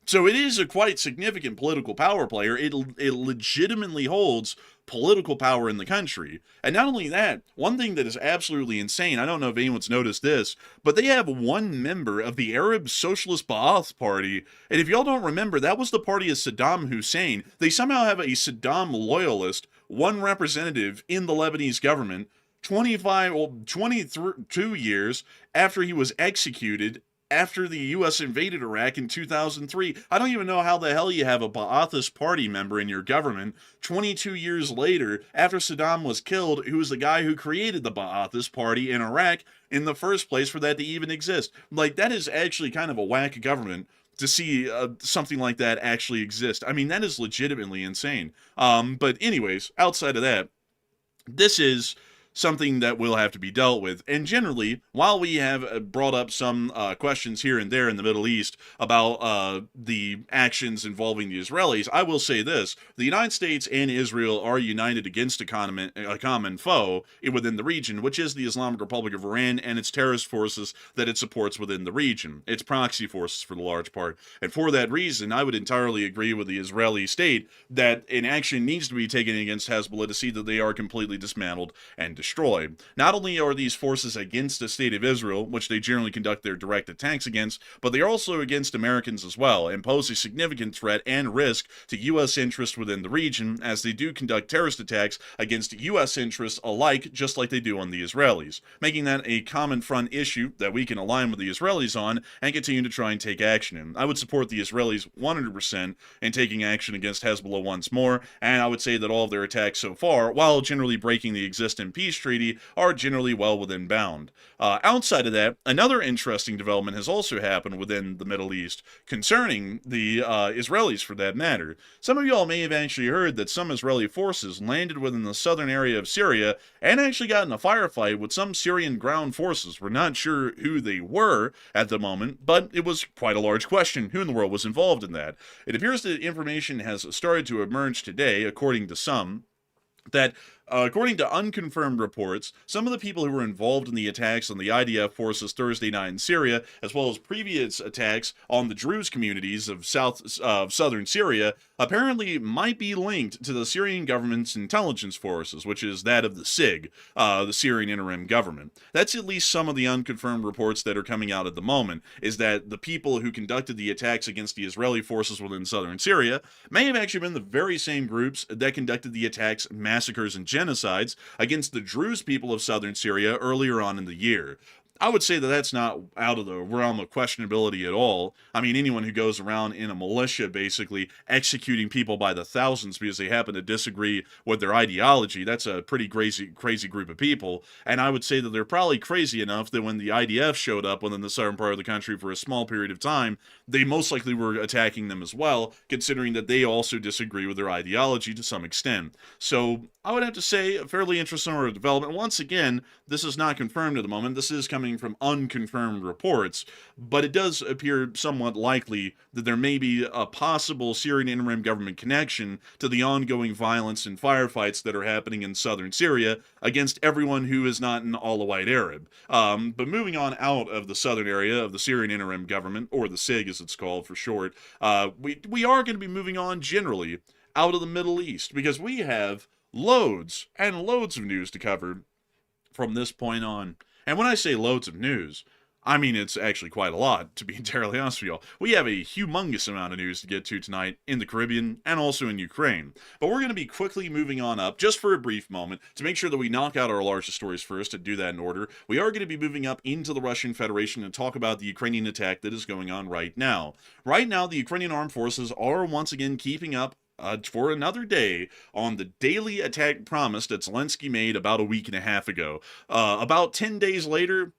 So it is a quite significant political power player. It legitimately holds political power in the country. And not only that, one thing that is absolutely insane, I don't know if anyone's noticed this, but they have one member of the Arab Socialist Ba'ath Party. And if y'all don't remember, that was the party of Saddam Hussein. They somehow have a Saddam loyalist, one representative in the Lebanese government, 22 years after he was executed after the U.S. invaded Iraq in 2003. I don't even know how the hell you have a Ba'athist party member in your government 22 years later after Saddam was killed, who was the guy who created the Ba'athist party in Iraq in the first place for that to even exist. Like, that is actually kind of a whack government to see something like that actually exist. I mean, that is legitimately insane. But anyways, outside of that, this is something that will have to be dealt with. And generally, while we have brought up some questions here and there in the Middle East about the actions involving the Israelis, I will say this. The United States and Israel are united against a common foe within the region, which is the Islamic Republic of Iran and its terrorist forces that it supports within the region. Its proxy forces for the large part. And for that reason, I would entirely agree with the Israeli state that an action needs to be taken against Hezbollah to see that they are completely dismantled and destroyed. destroy. Not only are these forces against the state of Israel, which they generally conduct their direct attacks against, but they are also against Americans as well, and pose a significant threat and risk to U.S. interests within the region, as they do conduct terrorist attacks against U.S. interests alike, just like they do on the Israelis, making that a common front issue that we can align with the Israelis on and continue to try and take action in. I would support the Israelis 100% in taking action against Hezbollah once more, and I would say that all of their attacks so far, while generally breaking the existing peace treaty, are generally well within bound. Outside of that, another interesting development has also happened within the Middle East concerning the Israelis, for that matter. Some of y'all may have actually heard that some Israeli forces landed within the southern area of Syria and actually got in a firefight with some Syrian ground forces. We're not sure who they were at the moment, but it was quite a large question who in the world was involved in that. It appears that information has started to emerge today, according to some, that according to unconfirmed reports, some of the people who were involved in the attacks on the IDF forces Thursday night in Syria, as well as previous attacks on the Druze communities of southern Syria, apparently might be linked to the Syrian government's intelligence forces, which is that of the SIG, the Syrian interim government. That's at least some of the unconfirmed reports that are coming out at the moment, is that the people who conducted the attacks against the Israeli forces within southern Syria may have actually been the very same groups that conducted the attacks, massacres, and genocides against the Druze people of southern Syria earlier on in the year. I would say that that's not out of the realm of questionability at all. I mean, anyone who goes around in a militia basically executing people by the thousands because they happen to disagree with their ideology, that's a pretty crazy group of people. And I would say that they're probably crazy enough that when the IDF showed up within the southern part of the country for a small period of time, they most likely were attacking them as well, considering that they also disagree with their ideology to some extent. So I would have to say a fairly interesting sort of development. Once again, this is not confirmed at the moment. This is coming from unconfirmed reports, but it does appear somewhat likely that there may be a possible Syrian interim government connection to the ongoing violence and firefights that are happening in southern Syria against everyone who is not an Alawite Arab. But moving on out of the southern area of the Syrian interim government, or the SIG as it's called for short, we are going to be moving on generally out of the Middle East, because we have loads and loads of news to cover from this point on. And when I say loads of news, I mean it's actually quite a lot, to be entirely honest with y'all. We have a humongous amount of news to get to tonight in the Caribbean and also in Ukraine. But we're going to be quickly moving on up, just for a brief moment, to make sure that we knock out our largest stories first, to do that in order. We are going to be moving up into the Russian Federation and talk about the Ukrainian attack that is going on right now. Right now, the Ukrainian armed forces are once again keeping up for another day on the daily attack promise that Zelensky made about a week and a half ago. About 10 days later,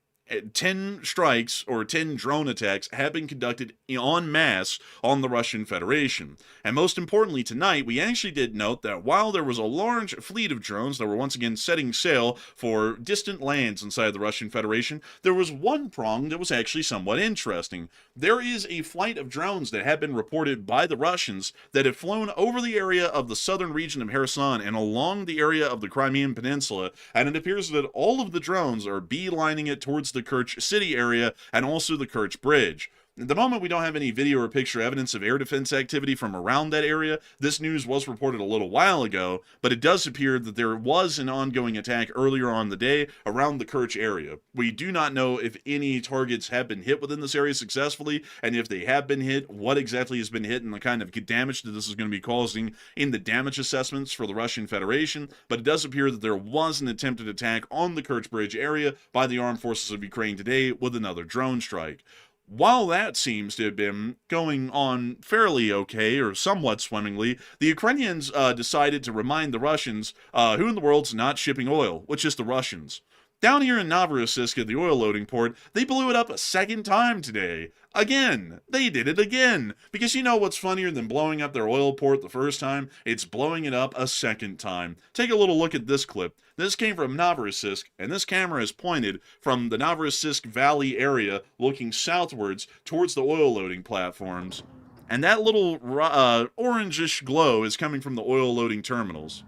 10 strikes or 10 drone attacks have been conducted en masse on the Russian Federation. And most importantly, tonight, we actually did note that while there was a large fleet of drones that were once again setting sail for distant lands inside the Russian Federation, there was one prong that was actually somewhat interesting. There is a flight of drones that have been reported by the Russians that have flown over the area of the southern region of Kherson and along the area of the Crimean Peninsula, and it appears that all of the drones are beelining it towards the Kerch City area and also the Kerch Bridge. At the moment, we don't have any video or picture evidence of air defense activity from around that area. This news was reported a little while ago, but it does appear that there was an ongoing attack earlier on the day around the Kerch area. We do not know if any targets have been hit within this area successfully, and if they have been hit, what exactly has been hit and the kind of damage that this is going to be causing in the damage assessments for the Russian Federation. But it does appear that there was an attempted attack on the Kerch Bridge area by the armed forces of Ukraine today with another drone strike. While that seems to have been going on fairly okay or somewhat swimmingly, the Ukrainians decided to remind the Russians who in the world's not shipping oil, which is the Russians. Down here in Novorossiysk at the oil loading port, they blew it up a second time today. Again, they did it again. Because you know what's funnier than blowing up their oil port the first time? It's blowing it up a second time. Take a little look at this clip. This came from Novorossiysk, and this camera is pointed from the Novorossiysk Valley area looking southwards towards the oil loading platforms. And that little orangish glow is coming from the oil loading terminals.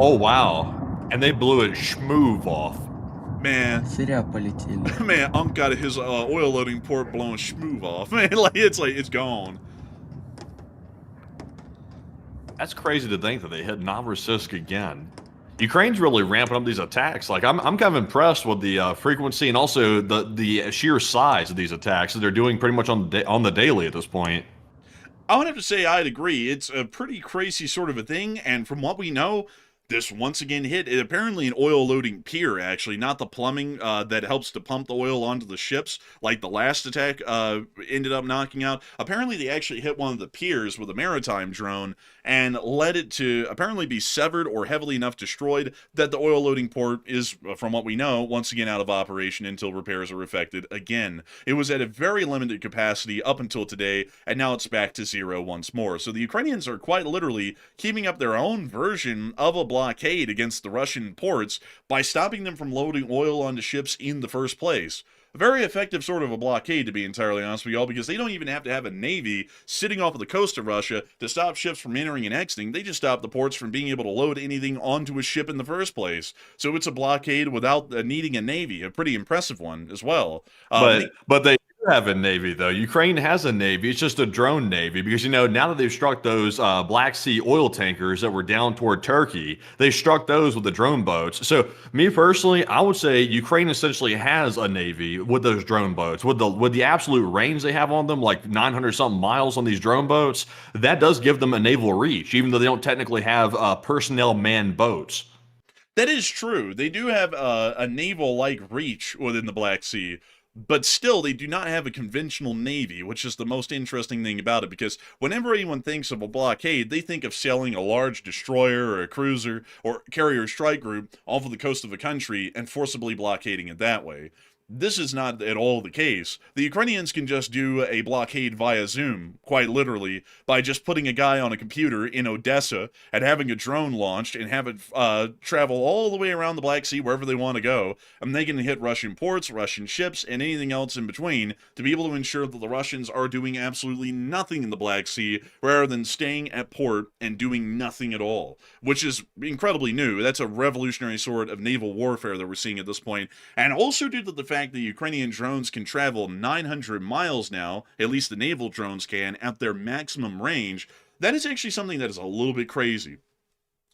Oh, wow. And they blew it schmoove off. Man, man, Unc got his oil loading port blown schmoove off. Man, it's gone. That's crazy to think that they hit Novorossiysk again. Ukraine's really ramping up these attacks. Like I'm kind of impressed with the frequency and also the sheer size of these attacks that they're doing pretty much on the daily at this point. I would have to say I'd agree. It's a pretty crazy sort of a thing, and from what we know, this once again hit apparently an oil loading pier, actually, not the plumbing that helps to pump the oil onto the ships, like the last attack ended up knocking out. Apparently, they actually hit one of the piers with a maritime drone and led it to apparently be severed or heavily enough destroyed that the oil loading port is, from what we know, once again out of operation until repairs are effected again. It was at a very limited capacity up until today, and now it's back to zero once more. So the Ukrainians are quite literally keeping up their own version of a blockade against the Russian ports by stopping them from loading oil onto ships in the first place. A very effective sort of a blockade, to be entirely honest with y'all, because they don't even have to have a navy sitting off of the coast of Russia to stop ships from entering and exiting. They just stop the ports from being able to load anything onto a ship in the first place. So it's a blockade without needing a navy, a pretty impressive one as well. But they do have a navy, though. Ukraine has a navy. It's just a drone navy because, now that they've struck those Black Sea oil tankers that were down toward Turkey, they struck those with the drone boats. So me personally, I would say Ukraine essentially has a navy with those drone boats. With the absolute range they have on them, like 900 something miles on these drone boats, that does give them a naval reach, even though they don't technically have personnel manned boats. That is true. They do have a naval-like reach within the Black Sea, but still, they do not have a conventional navy, which is the most interesting thing about it, because whenever anyone thinks of a blockade, they think of sailing a large destroyer or a cruiser or carrier strike group off of the coast of a country and forcibly blockading it that way. This is not at all the case. The Ukrainians can just do a blockade via Zoom, quite literally, by just putting a guy on a computer in Odessa and having a drone launched and have it travel all the way around the Black Sea wherever they want to go, and they can hit Russian ports, Russian ships, and anything else in between to be able to ensure that the Russians are doing absolutely nothing in the Black Sea rather than staying at port and doing nothing at all, which is incredibly new. That's a revolutionary sort of naval warfare that we're seeing at this point, and also due to the fact the Ukrainian drones can travel 900 miles now, at least the naval drones can, at their maximum range. That is actually something that is a little bit crazy.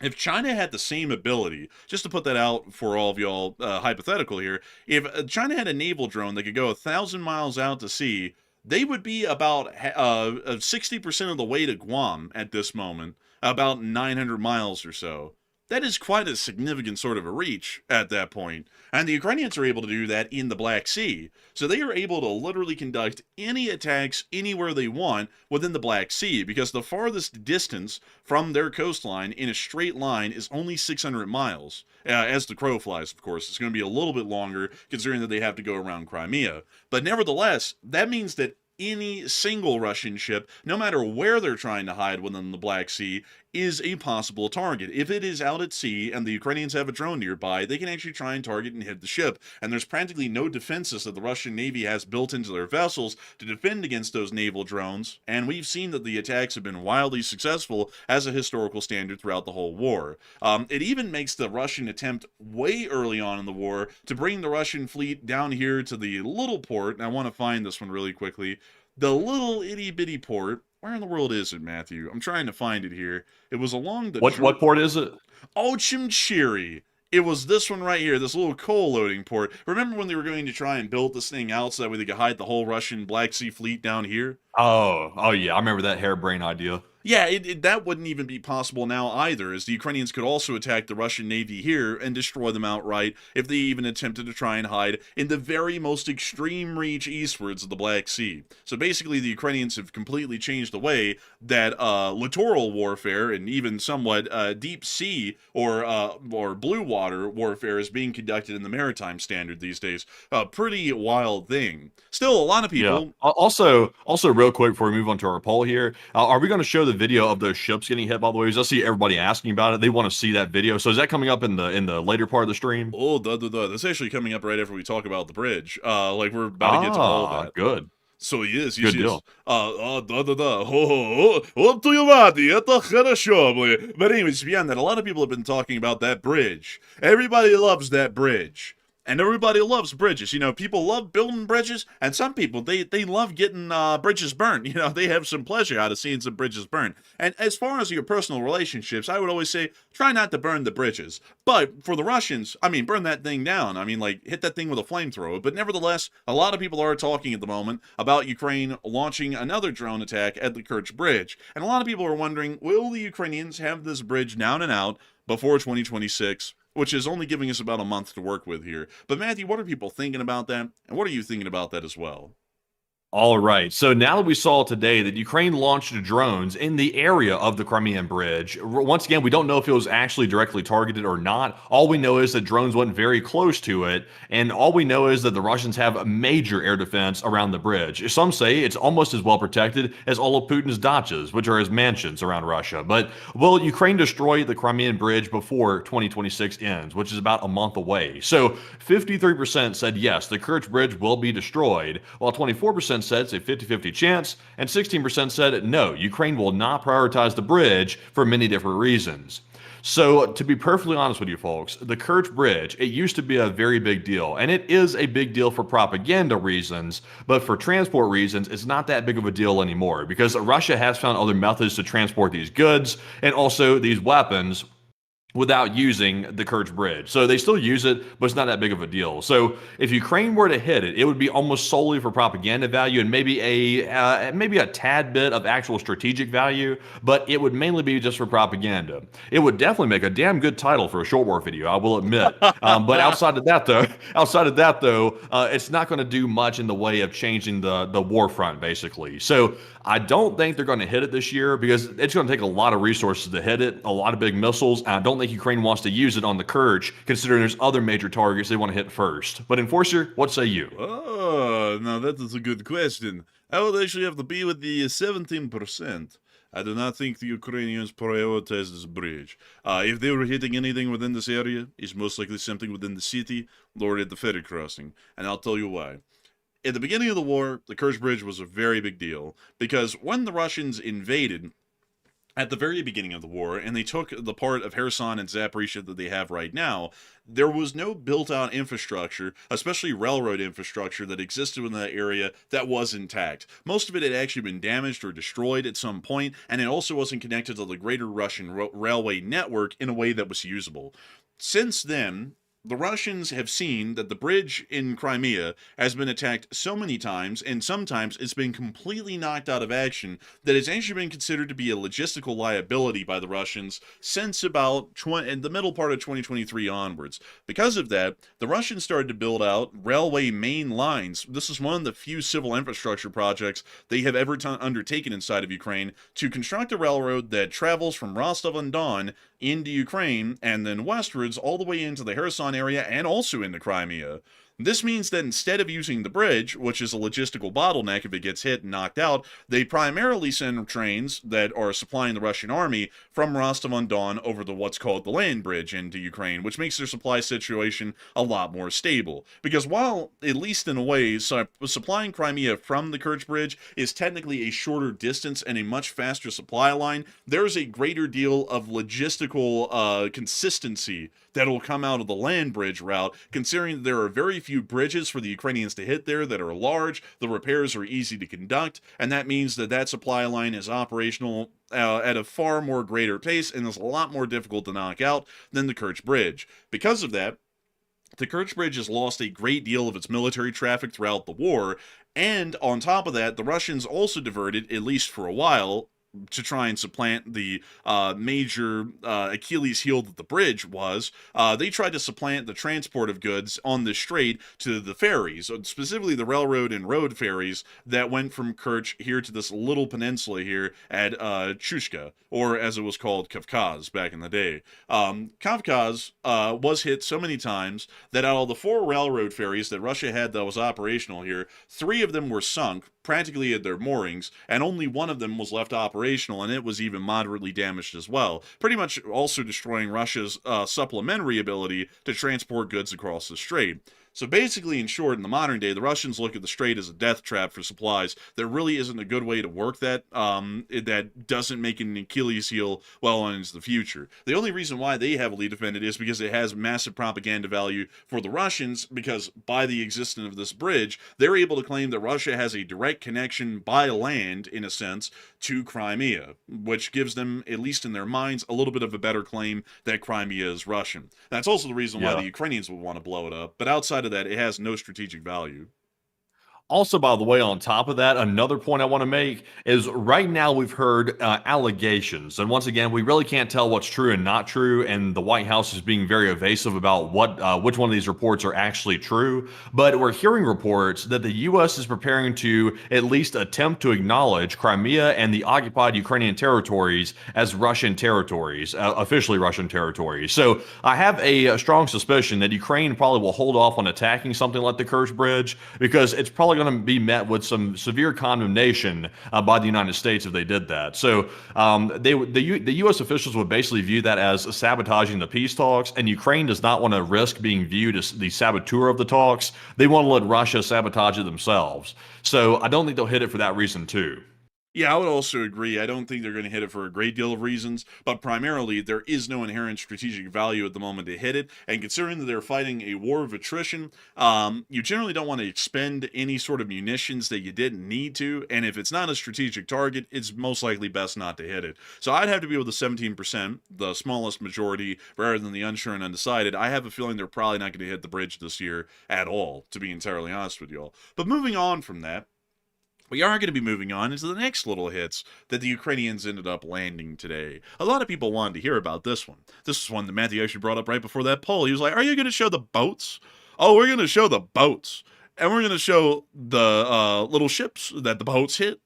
If China had the same ability, just to put that out for all of y'all hypothetical here, if China had a naval drone that could go 1,000 miles out to sea, they would be about 60% of the way to Guam at this moment, about 900 miles or so. That is quite a significant sort of a reach at that point. And the Ukrainians are able to do that in the Black Sea. So they are able to literally conduct any attacks anywhere they want within the Black Sea, because the farthest distance from their coastline in a straight line is only 600 miles. As the crow flies, of course. It's going to be a little bit longer considering that they have to go around Crimea. But nevertheless, that means that any single Russian ship, no matter where they're trying to hide within the Black Sea, is a possible target. If it is out at sea and the Ukrainians have a drone nearby, they can actually try and target and hit the ship. And there's practically no defenses that the Russian Navy has built into their vessels to defend against those naval drones. And we've seen that the attacks have been wildly successful as a historical standard throughout the whole war. It even makes the Russian attempt way early on in the war to bring the Russian fleet down here to the little port, and I want to find this one really quickly, the little itty-bitty port. Where in the world is it, Matthew? I'm trying to find it here. It was along the... What port is it? Oh, Chimchiri. It was this one right here, this little coal loading port. Remember when they were going to try and build this thing out so that way they could hide the whole Russian Black Sea fleet down here? Oh yeah, I remember that harebrained idea. Yeah, that wouldn't even be possible now either, as the Ukrainians could also attack the Russian Navy here and destroy them outright if they even attempted to try and hide in the very most extreme reach eastwards of the Black Sea. So basically, the Ukrainians have completely changed the way that littoral warfare and even somewhat deep sea or blue water warfare is being conducted in the maritime standard these days. A pretty wild thing. Still, a lot of people... Yeah. Also, real quick before we move on to our poll here, are we going to show the video of those ships getting hit by the waves? I see everybody asking about it. They want to see that video. So is that coming up in the later part of the stream? Oh, that's actually coming up right after we talk about the bridge. Like we're about to get to all of that. Good. So yes, Good deal. Это хорошо, But anyways, beyond that, a lot of people have been talking about that bridge. Everybody loves that bridge. And everybody loves bridges. You know, people love building bridges, and some people, they love getting bridges burned. You know, they have some pleasure out of seeing some bridges burned. And as far as your personal relationships, I would always say, try not to burn the bridges. But for the Russians, I mean, burn that thing down. I mean, like, hit that thing with a flamethrower. But nevertheless, a lot of people are talking at the moment about Ukraine launching another drone attack at the Kerch Bridge. And a lot of people are wondering, will the Ukrainians have this bridge down and out before 2026? Which is only giving us about a month to work with here. But Matthew, what are people thinking about that? And what are you thinking about that as well? All right. So now that we saw today that Ukraine launched drones in the area of the Crimean Bridge, once again, we don't know if it was actually directly targeted or not. All we know is that drones went very close to it. And all we know is that the Russians have a major air defense around the bridge. Some say it's almost as well protected as all of Putin's dachas, which are his mansions around Russia. But will Ukraine destroy the Crimean Bridge before 2026 ends, which is about a month away? So 53% said yes, the Kerch Bridge will be destroyed, while 24% said it's a 50-50 chance, and 16% said no, Ukraine will not prioritize the bridge for many different reasons. So to be perfectly honest with you folks, the Kerch Bridge, it used to be a very big deal, and it is a big deal for propaganda reasons, but for transport reasons, it's not that big of a deal anymore, because Russia has found other methods to transport these goods and also these weapons without using the Kerch Bridge. So they still use it, but it's not that big of a deal. So if Ukraine were to hit it, it would be almost solely for propaganda value and maybe a tad bit of actual strategic value, but it would mainly be just for propaganda. It would definitely make a damn good title for a short war video, I will admit. But outside of that though, it's not going to do much in the way of changing the war front, basically. So I don't think they're going to hit it this year because it's going to take a lot of resources to hit it, a lot of big missiles, and I don't think Ukraine wants to use it on the Kerch, considering there's other major targets they want to hit first. But Enforcer, what say you? Oh, now that is a good question. I would actually have to be with the 17%. I do not think the Ukrainians prioritize this bridge. If they were hitting anything within this area, it's most likely something within the city or at the ferry crossing. And I'll tell you why. At the beginning of the war, the Kerch Bridge was a very big deal, because when the Russians invaded at the very beginning of the war, and they took the part of Kherson and Zaporizhia that they have right now, there was no built-out infrastructure, especially railroad infrastructure, that existed in that area that was intact. Most of it had actually been damaged or destroyed at some point, and it also wasn't connected to the greater Russian railway network in a way that was usable. Since then, the Russians have seen that the bridge in Crimea has been attacked so many times, and sometimes it's been completely knocked out of action, that it's actually been considered to be a logistical liability by the Russians since about in the middle part of 2023 onwards. Because of that, the Russians started to build out railway main lines. This is one of the few civil infrastructure projects they have ever undertaken inside of Ukraine, to construct a railroad that travels from Rostov-on-Don into Ukraine and then westwards all the way into the Kherson area and also into Crimea. This means that instead of using the bridge, which is a logistical bottleneck if it gets hit and knocked out, they primarily send trains that are supplying the Russian army from Rostov-on-Don over the what's called the land bridge into Ukraine, which makes their supply situation a lot more stable. Because while, at least in a way, supplying Crimea from the Kerch Bridge is technically a shorter distance and a much faster supply line, there's a greater deal of logistical consistency that will come out of the land bridge route, considering there are very few bridges for the Ukrainians to hit there that are large, the repairs are easy to conduct, and that means that that supply line is operational at a far more greater pace and is a lot more difficult to knock out than the Kerch Bridge. Because of that, the Kerch Bridge has lost a great deal of its military traffic throughout the war, and on top of that, the Russians also diverted, at least for a while, to try and supplant the major Achilles heel that the bridge was. They tried to supplant the transport of goods on the strait to the ferries, specifically the railroad and road ferries that went from Kerch here to this little peninsula here at Chushka, or as it was called, Kavkaz back in the day. Kavkaz was hit so many times that out of the 4 railroad ferries that Russia had that was operational here, 3 of them were sunk, practically at their moorings, and only one of them was left operational, and it was even moderately damaged as well, pretty much also destroying Russia's supplementary ability to transport goods across the strait. So basically, in short, in the modern day, the Russians look at the strait as a death trap for supplies. There really isn't a good way to work that that doesn't make an Achilles heel well on into the future. The only reason why they heavily defend it is because it has massive propaganda value for the Russians, because by the existence of this bridge, they're able to claim that Russia has a direct connection by land, in a sense, to Crimea, which gives them, at least in their minds, a little bit of a better claim that Crimea is Russian. That's also the reason why the Ukrainians would want to blow it up, but outside of that, it has no strategic value. Also, by the way, on top of that, another point I want to make is right now we've heard allegations. And once again, we really can't tell what's true and not true. And the White House is being very evasive about which one of these reports are actually true. But we're hearing reports that the U.S. is preparing to at least attempt to acknowledge Crimea and the occupied Ukrainian territories as Russian territories, officially Russian territories. So I have a strong suspicion that Ukraine probably will hold off on attacking something like the Kerch Bridge, because it's probably going to be met with some severe condemnation by the United States if they did that. So the U.S. officials would basically view that as sabotaging the peace talks, and Ukraine does not want to risk being viewed as the saboteur of the talks. They want to let Russia sabotage it themselves. So I don't think they'll hit it for that reason too. Yeah, I would also agree. I don't think they're going to hit it for a great deal of reasons, but primarily there is no inherent strategic value at the moment to hit it. And considering that they're fighting a war of attrition, you generally don't want to expend any sort of munitions that you didn't need to. And if it's not a strategic target, it's most likely best not to hit it. So I'd have to be with the 17%, the smallest majority, rather than the unsure and undecided. I have a feeling they're probably not going to hit the bridge this year at all, to be entirely honest with y'all. But moving on from that, we are going to be moving on into the next little hits that the Ukrainians ended up landing today. A lot of people wanted to hear about this one. This is one that Matthew actually brought up right before that poll. He was like, are you going to show the boats? Oh, we're going to show the boats. And we're going to show the little ships that the boats hit.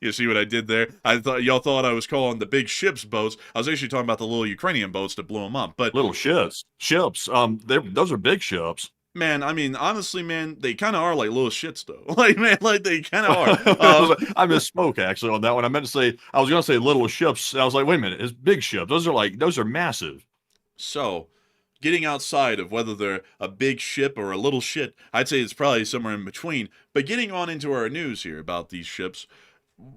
You see what I did there? I thought y'all thought I was calling the big ships boats. I was actually talking about the little Ukrainian boats that blew them up. But little ships. Those are big ships. Man, I mean, honestly, man, they kind of are like little shits, though. Like, man, like they kind of are. I misspoke actually on that one. I meant to say, I was going to say little ships. I was like, wait a minute, it's big ships. Those are massive. So, getting outside of whether they're a big ship or a little shit, I'd say it's probably somewhere in between. But getting on into our news here about these ships.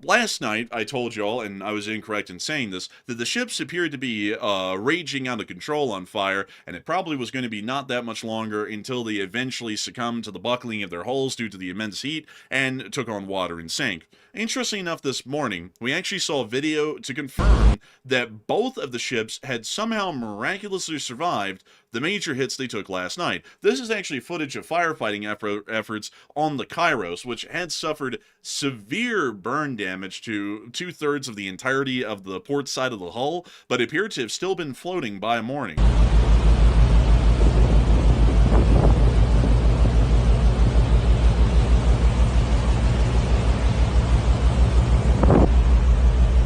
Last night, I told y'all, and I was incorrect in saying this, that the ships appeared to be raging out of control on fire, and it probably was going to be not that much longer until they eventually succumbed to the buckling of their hulls due to the immense heat, and took on water and sank. Interestingly enough, this morning, we actually saw a video to confirm that both of the ships had somehow miraculously survived the major hits they took last night. This is actually footage of firefighting efforts on the Kairos, which had suffered severe burn damage to 2/3 of the entirety of the port side of the hull, but appeared to have still been floating by morning.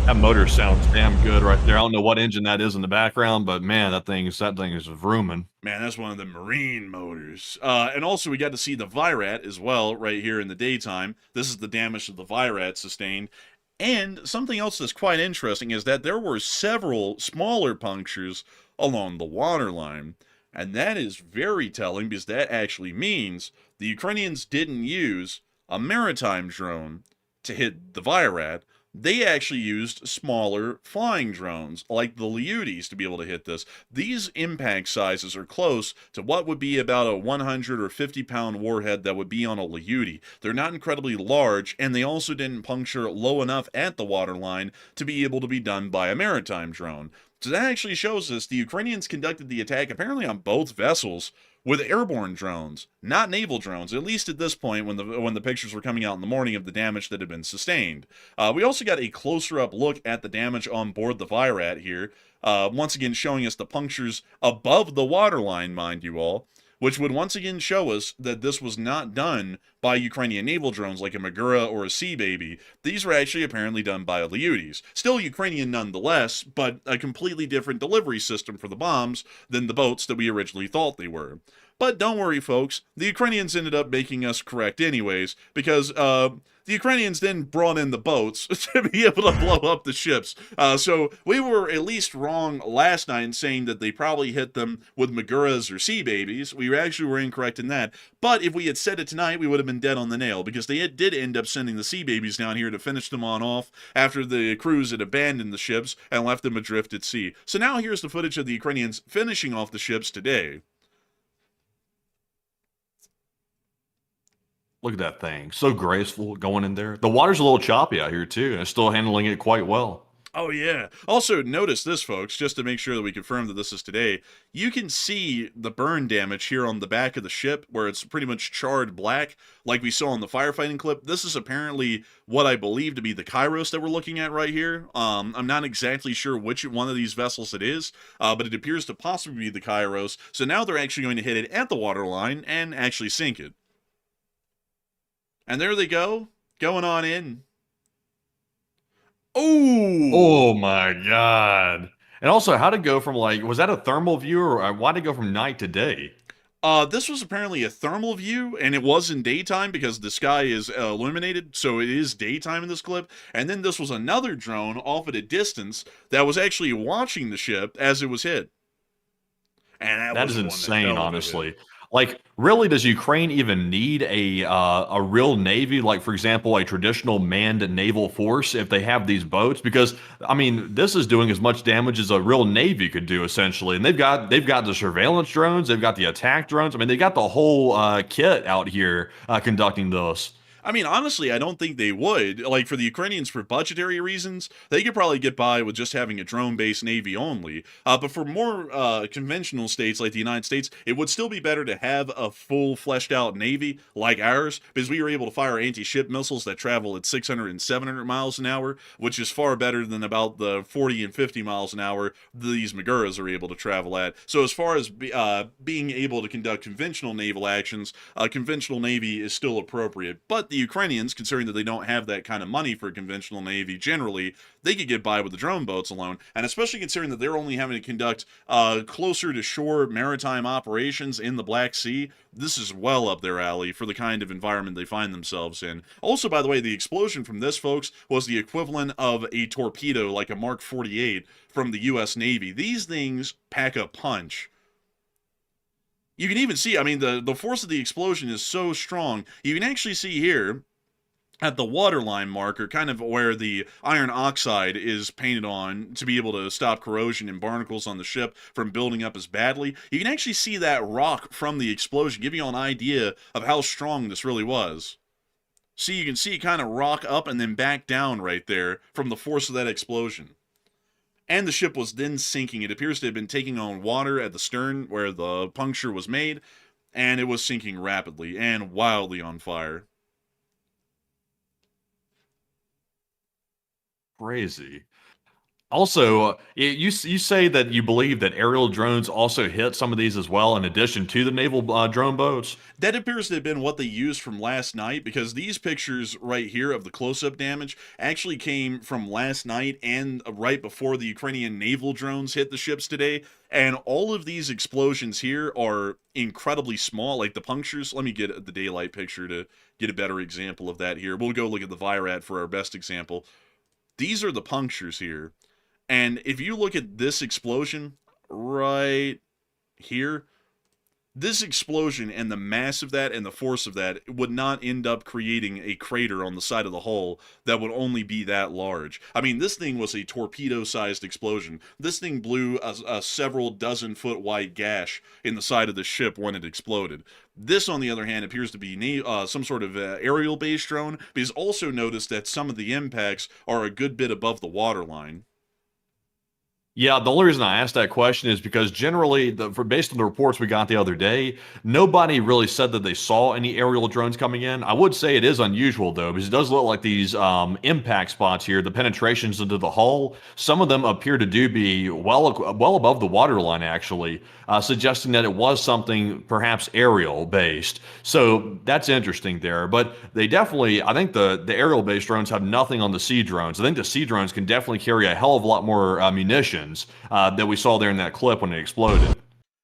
That motor sounds damn good right there. I don't know what engine that is in the background, but man, that thing is vrooming. Man, that's one of the marine motors. And also we got to see the Virat as well right here in the daytime. This is the damage that the Virat sustained. And something else that's quite interesting is that there were several smaller punctures along the waterline. And that is very telling, because that actually means the Ukrainians didn't use a maritime drone to hit the Virat. They actually used smaller flying drones, like the ERUPTS, to be able to hit this. These impact sizes are close to what would be about a 100 or 50-pound warhead that would be on a ERUPTS. They're not incredibly large, and they also didn't puncture low enough at the waterline to be able to be done by a maritime drone. So that actually shows us the Ukrainians conducted the attack apparently on both vessels with airborne drones, not naval drones, at least at this point when the pictures were coming out in the morning of the damage that had been sustained. We also got a closer up look at the damage on board the Virat here, once again showing us the punctures above the waterline, mind you all, which would once again show us that this was not done by Ukrainian naval drones like a Magura or a Sea Baby. These were actually apparently done by ERUPTS. Still Ukrainian nonetheless, but a completely different delivery system for the bombs than the boats that we originally thought they were. But don't worry, folks. The Ukrainians ended up making us correct anyways, because the Ukrainians then brought in the boats to be able to blow up the ships. So we were at least wrong last night in saying that they probably hit them with Maguras or sea babies. We actually were incorrect in that. But if we had said it tonight, we would have been dead on the nail, because they did end up sending the sea babies down here to finish them on off after the crews had abandoned the ships and left them adrift at sea. So now here's the footage of the Ukrainians finishing off the ships today. Look at that thing. So graceful going in there. The water's a little choppy out here, too, and it's still handling it quite well. Oh, yeah. Also, notice this, folks, just to make sure that we confirm that this is today. You can see the burn damage here on the back of the ship, where it's pretty much charred black, like we saw in the firefighting clip. This is apparently what I believe to be the Kairos that we're looking at right here. I'm not exactly sure which one of these vessels it is, but it appears to possibly be the Kairos. So now they're actually going to hit it at the waterline and actually sink it. And there they go, going on in. Oh my God. And also, how'd it go from, like, was that a thermal view, or why'd it go from night to day? This was apparently a thermal view, and it was in daytime because the sky is illuminated, so it is daytime in this clip. And then this was another drone off at a distance that was actually watching the ship as it was hit. And that is insane, honestly. Like, really, does Ukraine even need a real navy? Like, for example, a traditional manned naval force if they have these boats? Because, I mean, this is doing as much damage as a real navy could do, essentially. And they've got the surveillance drones, they've got the attack drones. I mean, they got the whole kit out here conducting this. I mean, honestly, I don't think they would. Like, for the Ukrainians, for budgetary reasons, they could probably get by with just having a drone-based navy only. But for more conventional states like the United States, it would still be better to have a full, fleshed-out navy like ours, because we were able to fire anti-ship missiles that travel at 600 and 700 miles an hour, which is far better than about the 40 and 50 miles an hour these Maguras are able to travel at. So as far as being able to conduct conventional naval actions, a conventional navy is still appropriate. But the Ukrainians, considering that they don't have that kind of money for a conventional navy generally, they could get by with the drone boats alone, and especially considering that they're only having to conduct closer to shore maritime operations in the Black Sea, this is well up their alley for the kind of environment they find themselves in. Also, by the way, the explosion from this, folks, was the equivalent of a torpedo, like a Mark 48 from the U.S. Navy. These things pack a punch. You can even see, I mean, the force of the explosion is so strong. You can actually see here at the waterline marker, kind of where the iron oxide is painted on to be able to stop corrosion and barnacles on the ship from building up as badly. You can actually see that rock from the explosion, giving you an idea of how strong this really was. See, you can see it kind of rock up and then back down right there from the force of that explosion. And the ship was then sinking. It appears to have been taking on water at the stern where the puncture was made, and it was sinking rapidly and wildly on fire. Crazy. Also, you say that you believe that aerial drones also hit some of these as well, in addition to the naval drone boats? That appears to have been what they used from last night, because these pictures right here of the close-up damage actually came from last night and right before the Ukrainian naval drones hit the ships today. And all of these explosions here are incredibly small, like the punctures. Let me get the daylight picture to get a better example of that here. We'll go look at the Virat for our best example. These are the punctures here. And if you look at this explosion right here, this explosion and the mass of that and the force of that would not end up creating a crater on the side of the hull that would only be that large. I mean, this thing was a torpedo-sized explosion. This thing blew a several dozen foot wide gash in the side of the ship when it exploded. This, on the other hand, appears to be some sort of aerial-based drone, because also notice that some of the impacts are a good bit above the waterline. Yeah, the only reason I asked that question is because generally, based on the reports we got the other day, nobody really said that they saw any aerial drones coming in. I would say it is unusual, though, because it does look like these impact spots here, the penetrations into the hull, some of them appear to be well above the waterline, actually, suggesting that it was something perhaps aerial-based. So that's interesting there. But they definitely, I think the aerial-based drones have nothing on the sea drones. I think the sea drones can definitely carry a hell of a lot more munitions that we saw there in that clip when it exploded.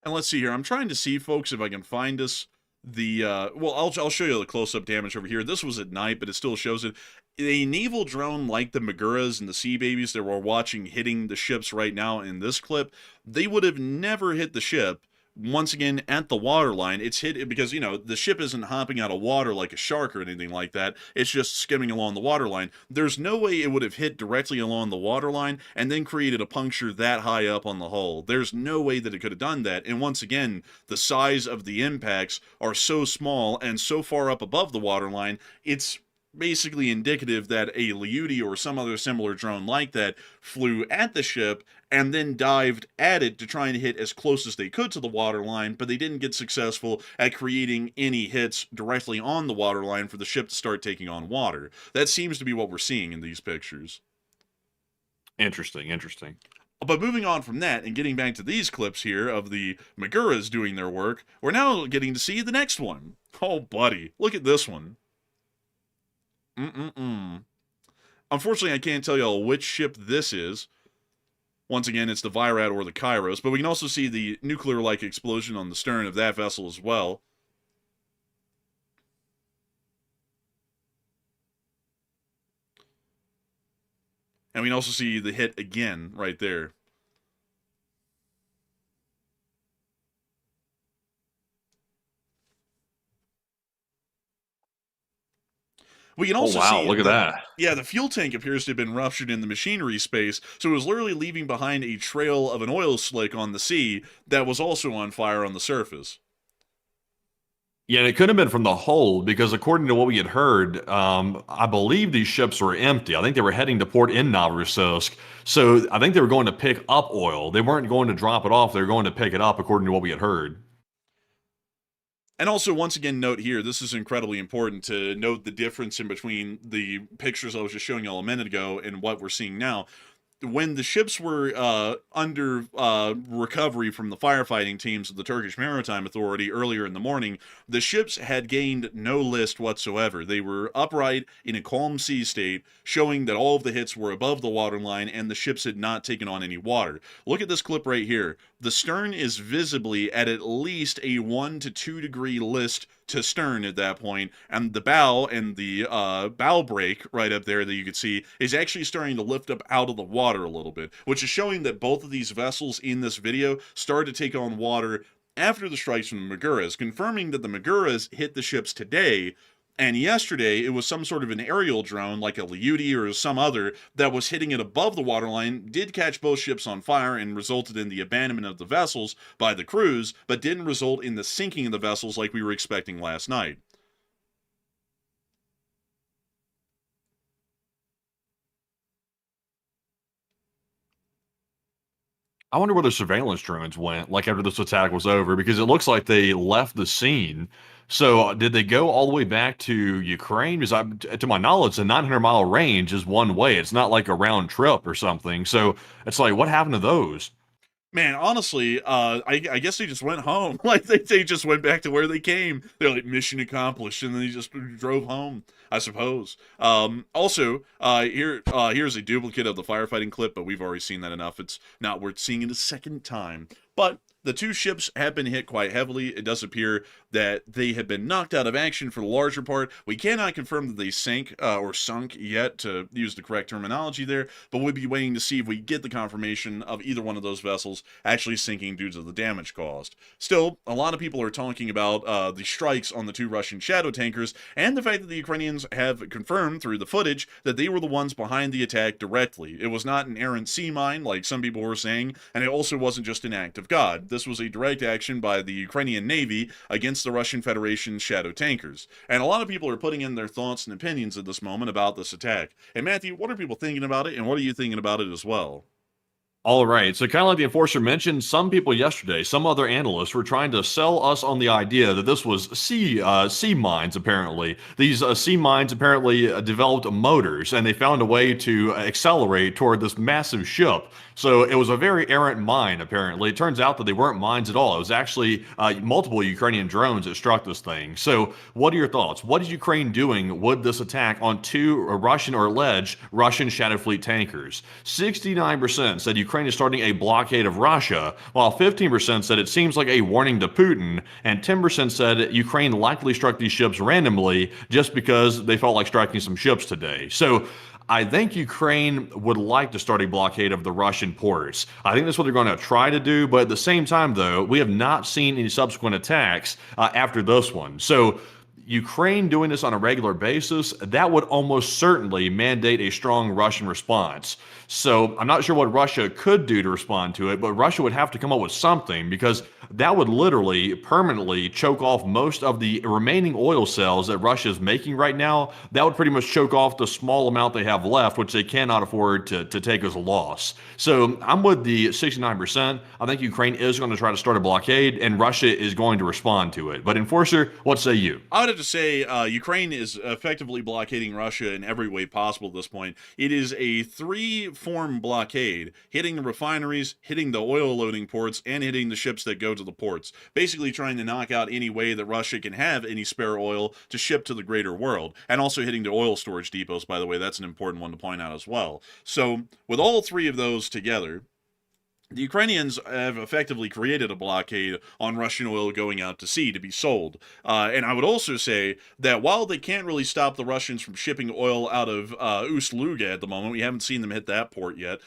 And let's see here. I'm trying to see, folks, if I can find us the well, I'll show you the close-up damage over here. This was at night, but it still shows it. A naval drone like the Maguras and the Sea Babies that we're watching hitting the ships right now in this clip, they would have never hit the ship. Once again, at the waterline, it's hit because, you know, the ship isn't hopping out of water like a shark or anything like that. It's just skimming along the waterline. There's no way it would have hit directly along the waterline and then created a puncture that high up on the hull. There's no way that it could have done that. And once again, the size of the impacts are so small and so far up above the waterline, it's basically indicative that a Liudi or some other similar drone like that flew at the ship and then dived at it to try and hit as close as they could to the waterline, but they didn't get successful at creating any hits directly on the waterline for the ship to start taking on water. That seems to be what we're seeing in these pictures. Interesting, interesting. But moving on from that and getting back to these clips here of the Maguras doing their work, we're now getting to see the next one. Oh, buddy, look at this one. Unfortunately, I can't tell y'all which ship this is. Once again, it's the Virat or the Kairos, but we can also see the nuclear-like explosion on the stern of that vessel as well. And we can also see the hit again right there. We can also see look at that. Yeah, the fuel tank appears to have been ruptured in the machinery space, so it was literally leaving behind a trail of an oil slick on the sea that was also on fire on the surface. Yeah, and it could have been from the hold because according to what we had heard, I believe these ships were empty. I think they were heading to port in Novorossiysk. So I think they were going to pick up oil. They weren't going to drop it off. They were going to pick it up according to what we had heard. And also, once again, note here, this is incredibly important to note the difference in between the pictures I was just showing you a minute ago and what we're seeing now. When the ships were under recovery from the firefighting teams of the Turkish Maritime Authority earlier in the morning, the ships had gained no list whatsoever. They were upright in a calm sea state, showing that all of the hits were above the waterline and the ships had not taken on any water. Look at this clip right here. The stern is visibly at least a 1 to 2 degree list to stern at that point, and the bow and the bow brake right up there that you can see is actually starting to lift up out of the water a little bit, which is showing that both of these vessels in this video started to take on water after the strikes from the Maguras, confirming that the Maguras hit the ships today, and yesterday it was some sort of an aerial drone like a Liudi or some other that was hitting it above the waterline, did catch both ships on fire and resulted in the abandonment of the vessels by the crews, but didn't result in the sinking of the vessels like we were expecting last night. I wonder where the surveillance drones went, like after this attack was over, because it looks like they left the scene. So did they go all the way back to Ukraine? Because to my knowledge, a 900-mile range is one way. It's not like a round trip or something. So it's like, what happened to those? Man, honestly, I guess they just went home. Like, they just went back to where they came. They're like, mission accomplished, and then they just drove home, I suppose. Also, here's a duplicate of the firefighting clip, but we've already seen that enough. It's not worth seeing it a second time. But the two ships have been hit quite heavily. It does appear that they have been knocked out of action for the larger part. We cannot confirm that they sank or sunk yet, to use the correct terminology there, but we'll be waiting to see if we get the confirmation of either one of those vessels actually sinking due to the damage caused. Still, a lot of people are talking about the strikes on the two Russian shadow tankers and the fact that the Ukrainians have confirmed through the footage that they were the ones behind the attack directly. It was not an errant sea mine like some people were saying, and it also wasn't just an act of God. This was a direct action by the Ukrainian Navy against the Russian Federation's shadow tankers. And a lot of people are putting in their thoughts and opinions at this moment about this attack. And Matthew, what are people thinking about it, and what are you thinking about it as well? All right. So kind of like the enforcer mentioned, some people yesterday, some other analysts were trying to sell us on the idea that this was sea mines, apparently. These sea mines apparently developed motors, and they found a way to accelerate toward this massive ship. So it was a very errant mine, apparently. It turns out that they weren't mines at all. It was actually multiple Ukrainian drones that struck this thing. So what are your thoughts? What is Ukraine doing with this attack on two Russian or alleged Russian Shadow Fleet tankers? 69% said Ukraine Ukraine is starting a blockade of Russia, while 15% said it seems like a warning to Putin, and 10% said Ukraine likely struck these ships randomly just because they felt like striking some ships today. So I think Ukraine would like to start a blockade of the Russian ports. I think that's what they're going to try to do, but at the same time, though, we have not seen any subsequent attacks after this one. So Ukraine doing this on a regular basis, that would almost certainly mandate a strong Russian response. So I'm not sure what Russia could do to respond to it, but Russia would have to come up with something, because that would literally permanently choke off most of the remaining oil sales that Russia is making right now. That would pretty much choke off the small amount they have left, which they cannot afford to take as a loss. So I'm with the 69%. I think Ukraine is going to try to start a blockade, and Russia is going to respond to it. But Enforcer, what say you? I would have to say Ukraine is effectively blockading Russia in every way possible at this point. It is a three-form blockade, hitting the refineries, hitting the oil loading ports, and hitting the ships that go to the ports. Basically trying to knock out any way that Russia can have any spare oil to ship to the greater world. And also hitting the oil storage depots, by the way. That's an important one to point out as well. So with all three of those together, the Ukrainians have effectively created a blockade on Russian oil going out to sea to be sold. And I would also say that while they can't really stop the Russians from shipping oil out of Ust-Luga at the moment, we haven't seen them hit that port yet,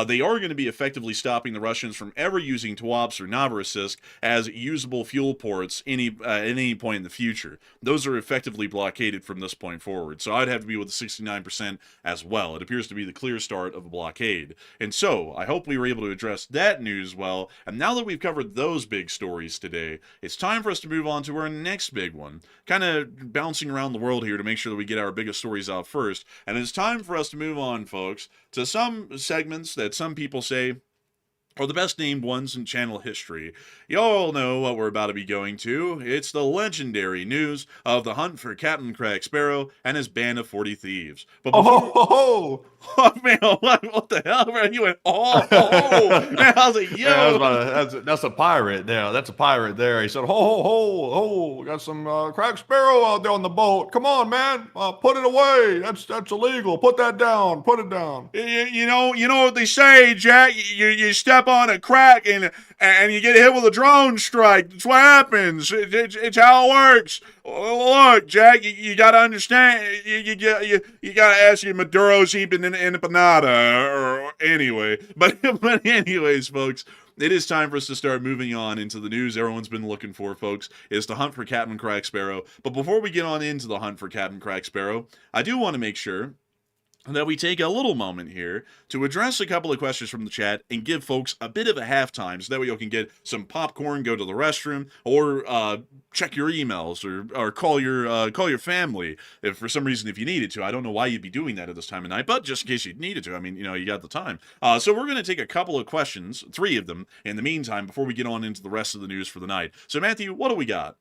they are going to be effectively stopping the Russians from ever using Tuapse or Novorossiysk as usable fuel ports at any point in the future. Those are effectively blockaded from this point forward. So I'd have to be with the 69% as well. It appears to be the clear start of a blockade. And so I hope we were able to address that news well. And now that we've covered those big stories today, it's time for us to move on to our next big one. Kind of bouncing around the world here to make sure that we get our biggest stories out first. And it's time for us to move on, folks, to some segments that some people say are the best named ones in channel history. You all know what we're about to be going to. It's the legendary news of the hunt for Captain Crack Sparrow and his band of 40 thieves. But before... Oh, man, what the hell, man? You went, man, I was like, yo. Yeah, that's a pirate there. That's a pirate there. He said, ho, we got some Crack Sparrow out there on the boat. Come on, man, put it away. That's illegal. Put that down. Put it down. You know what they say, Jack? You step on a crack and you get hit with a drone strike. That's what happens. It's how it works. Look, Jack, you got to understand. You got to ask your Maduro's heaping in empanada, or anyway. But anyways, folks, it is time for us to start moving on into the news everyone's been looking for, folks. It's the hunt for Captain Crack Sparrow. But before we get on into the hunt for Captain Crack Sparrow, I do want to make sure that we take a little moment here to address a couple of questions from the chat and give folks a bit of a halftime, so that way you can get some popcorn, go to the restroom, or check your emails, or call your family if for some reason if you needed to. I don't know why you'd be doing that at this time of night, but just in case you needed to, I mean, you got the time. So we're going to take a couple of questions, 3 of them, in the meantime, before we get on into the rest of the news for the night. So Matthew, what do we got?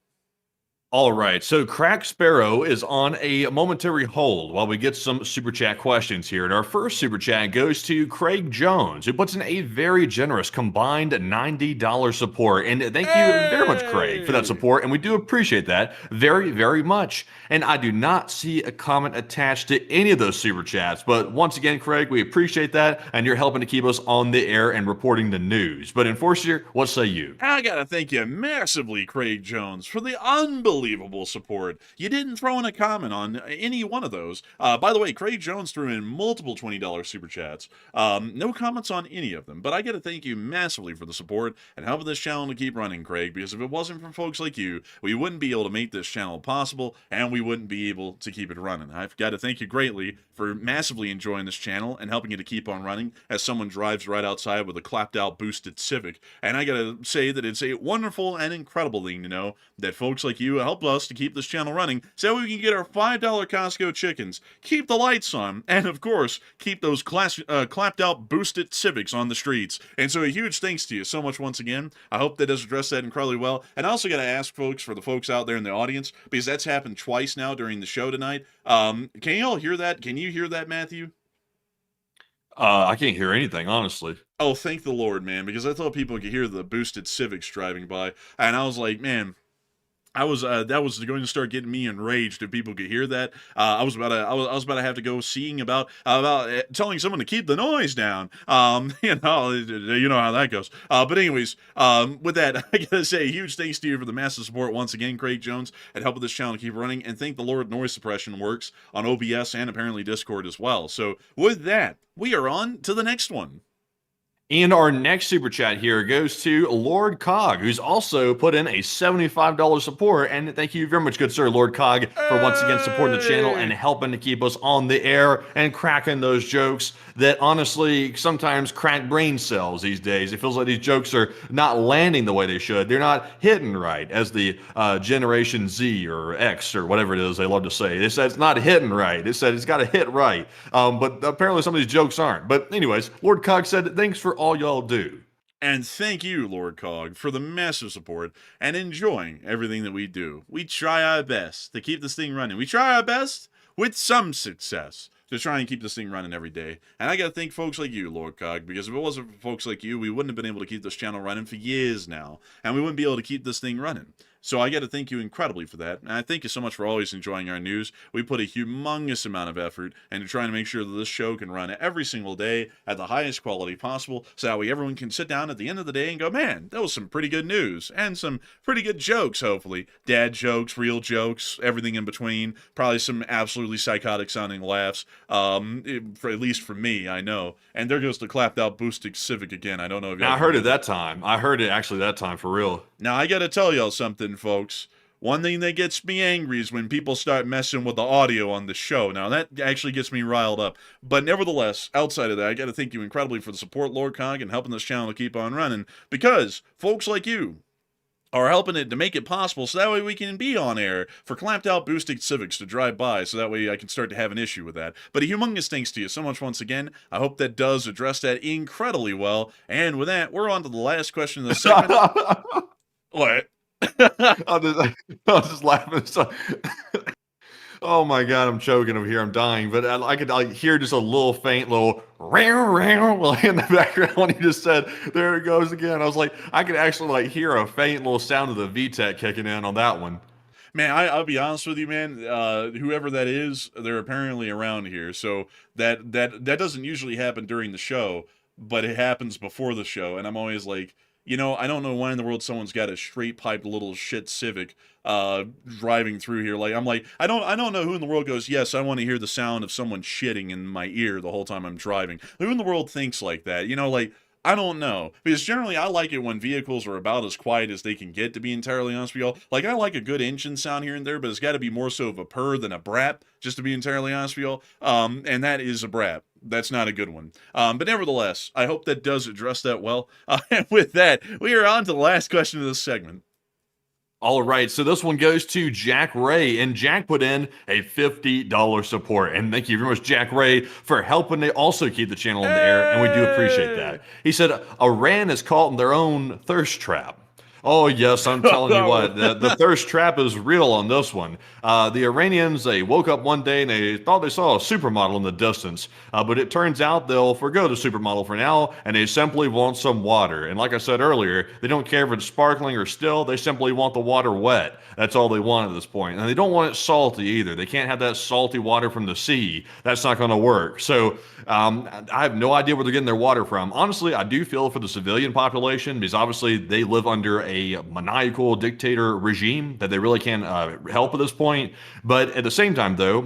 All right, so Crack Sparrow is on a momentary hold while we get some Super Chat questions here. And our first Super Chat goes to Craig Jones, who puts in a very generous combined $90 support. And thank you very much, Craig, for that support. And we do appreciate that very, very much. And I do not see a comment attached to any of those Super Chats. But once again, Craig, we appreciate that. And you're helping to keep us on the air and reporting the news. But Enforcer, what say you? I gotta thank you massively, Craig Jones, for the unbelievable support. You didn't throw in a comment on any one of those. By the way, Craig Jones threw in multiple $20 super chats. No comments on any of them, but I gotta thank you massively for the support and helping this channel to keep running, Craig, because if it wasn't for folks like you, we wouldn't be able to make this channel possible, and we wouldn't be able to keep it running. I've got to thank you greatly for massively enjoying this channel and helping it to keep on running as someone drives right outside with a clapped out boosted Civic. And I gotta say that it's a wonderful and incredible thing to know that folks like you help us to keep this channel running so we can get our $5 Costco chickens, keep the lights on, and of course keep those clapped out boosted Civics on the streets. And so a huge thanks to you so much once again. I hope that does address that incredibly well. And I also got to ask folks, for the folks out there in the audience, because that's happened twice now during the show tonight, can you all hear that? Can you hear that, Matthew? I can't hear anything, honestly. Oh, thank the Lord, man, because I thought people could hear the boosted Civics driving by, and I was like, man, that was going to start getting me enraged if people could hear that. I was about to have to go seeing about telling someone to keep the noise down. You know how that goes. But anyways, with that, I gotta say a huge thanks to you for the massive support once again, Craig Jones, and helping this channel to keep running. And thank the Lord noise suppression works on OBS and apparently Discord as well. So with that, we are on to the next one. And our next super chat here goes to Lord Cog, who's also put in a $75 support. And thank you very much, good sir, Lord Cog, for once again supporting the channel and helping to keep us on the air and cracking those jokes that honestly sometimes crack brain cells these days. It feels like these jokes are not landing the way they should. They're not hitting right, as the Generation Z or X or whatever it is they love to say. They said it's not hitting right. They said it's got to hit right. But apparently some of these jokes aren't. But anyways, Lord Cog said, thanks for all y'all do. And thank you, Lord Cog, for the massive support and enjoying everything that we do. We try our best to keep this thing running. We try our best with some success to try and keep this thing running every day. And I got to thank folks like you, Lord Cog, because if it wasn't for folks like you, we wouldn't have been able to keep this channel running for years now. And we wouldn't be able to keep this thing running. So I got to thank you incredibly for that. And I thank you so much for always enjoying our news. We put a humongous amount of effort into trying to make sure that this show can run every single day at the highest quality possible, so that way everyone can sit down at the end of the day and go, man, that was some pretty good news and some pretty good jokes, hopefully. Dad jokes, real jokes, everything in between. Probably some absolutely psychotic sounding laughs, for at least for me, I know. And there goes the clapped out boosted Civic again. I don't know if I heard it that time. I heard it actually that time for real. Now, I got to tell y'all something, folks. One thing that gets me angry is when people start messing with the audio on the show. Now, that actually gets me riled up. But nevertheless, outside of that, I got to thank you incredibly for the support, Lord Cog, and helping this channel to keep on running. Because folks like you are helping it to make it possible, so that way we can be on air for clamped out boosted Civics to drive by, so that way I can start to have an issue with that. But a humongous thanks to you so much once again. I hope that does address that incredibly well. And with that, we're on to the last question of the segment. What? I'm just laughing. So, oh my god, I'm choking over here. I'm dying. But I could hear just a little faint little in the background when he just said, "There it goes again." I was like, I could actually hear a faint little sound of the VTEC kicking in on that one. Man, I'll be honest with you, man. Whoever that is, they're apparently around here. So that doesn't usually happen during the show, but it happens before the show, and I'm always like, you know, I don't know why in the world someone's got a straight piped little shit Civic driving through here. I'm like, I don't know who in the world goes, yes, I want to hear the sound of someone shitting in my ear the whole time I'm driving. Who in the world thinks like that? You know, I don't know. Because generally I like it when vehicles are about as quiet as they can get, to be entirely honest with y'all. I like a good engine sound here and there, but it's got to be more so of a purr than a brap, just to be entirely honest with y'all. And that is a brap. That's not a good one. But nevertheless, I hope that does address that well. And with that, we are on to the last question of this segment. All right, so this one goes to Jack Ray, and Jack put in a $50 support. And thank you very much, Jack Ray, for helping to also keep the channel in the air, and we do appreciate that. He said, Iran is caught in their own thirst trap. Oh, yes, I'm telling you what, the thirst trap is real on this one. The Iranians, they woke up one day and they thought they saw a supermodel in the distance, but it turns out they'll forgo the supermodel for now, and they simply want some water. And like I said earlier, they don't care if it's sparkling or still, they simply want the water wet. That's all they want at this point. And they don't want it salty either. They can't have that salty water from the sea. That's not going to work. So I have no idea where they're getting their water from. Honestly, I do feel for the civilian population, because obviously they live under a maniacal dictator regime that they really can't help at this point. But at the same time, though,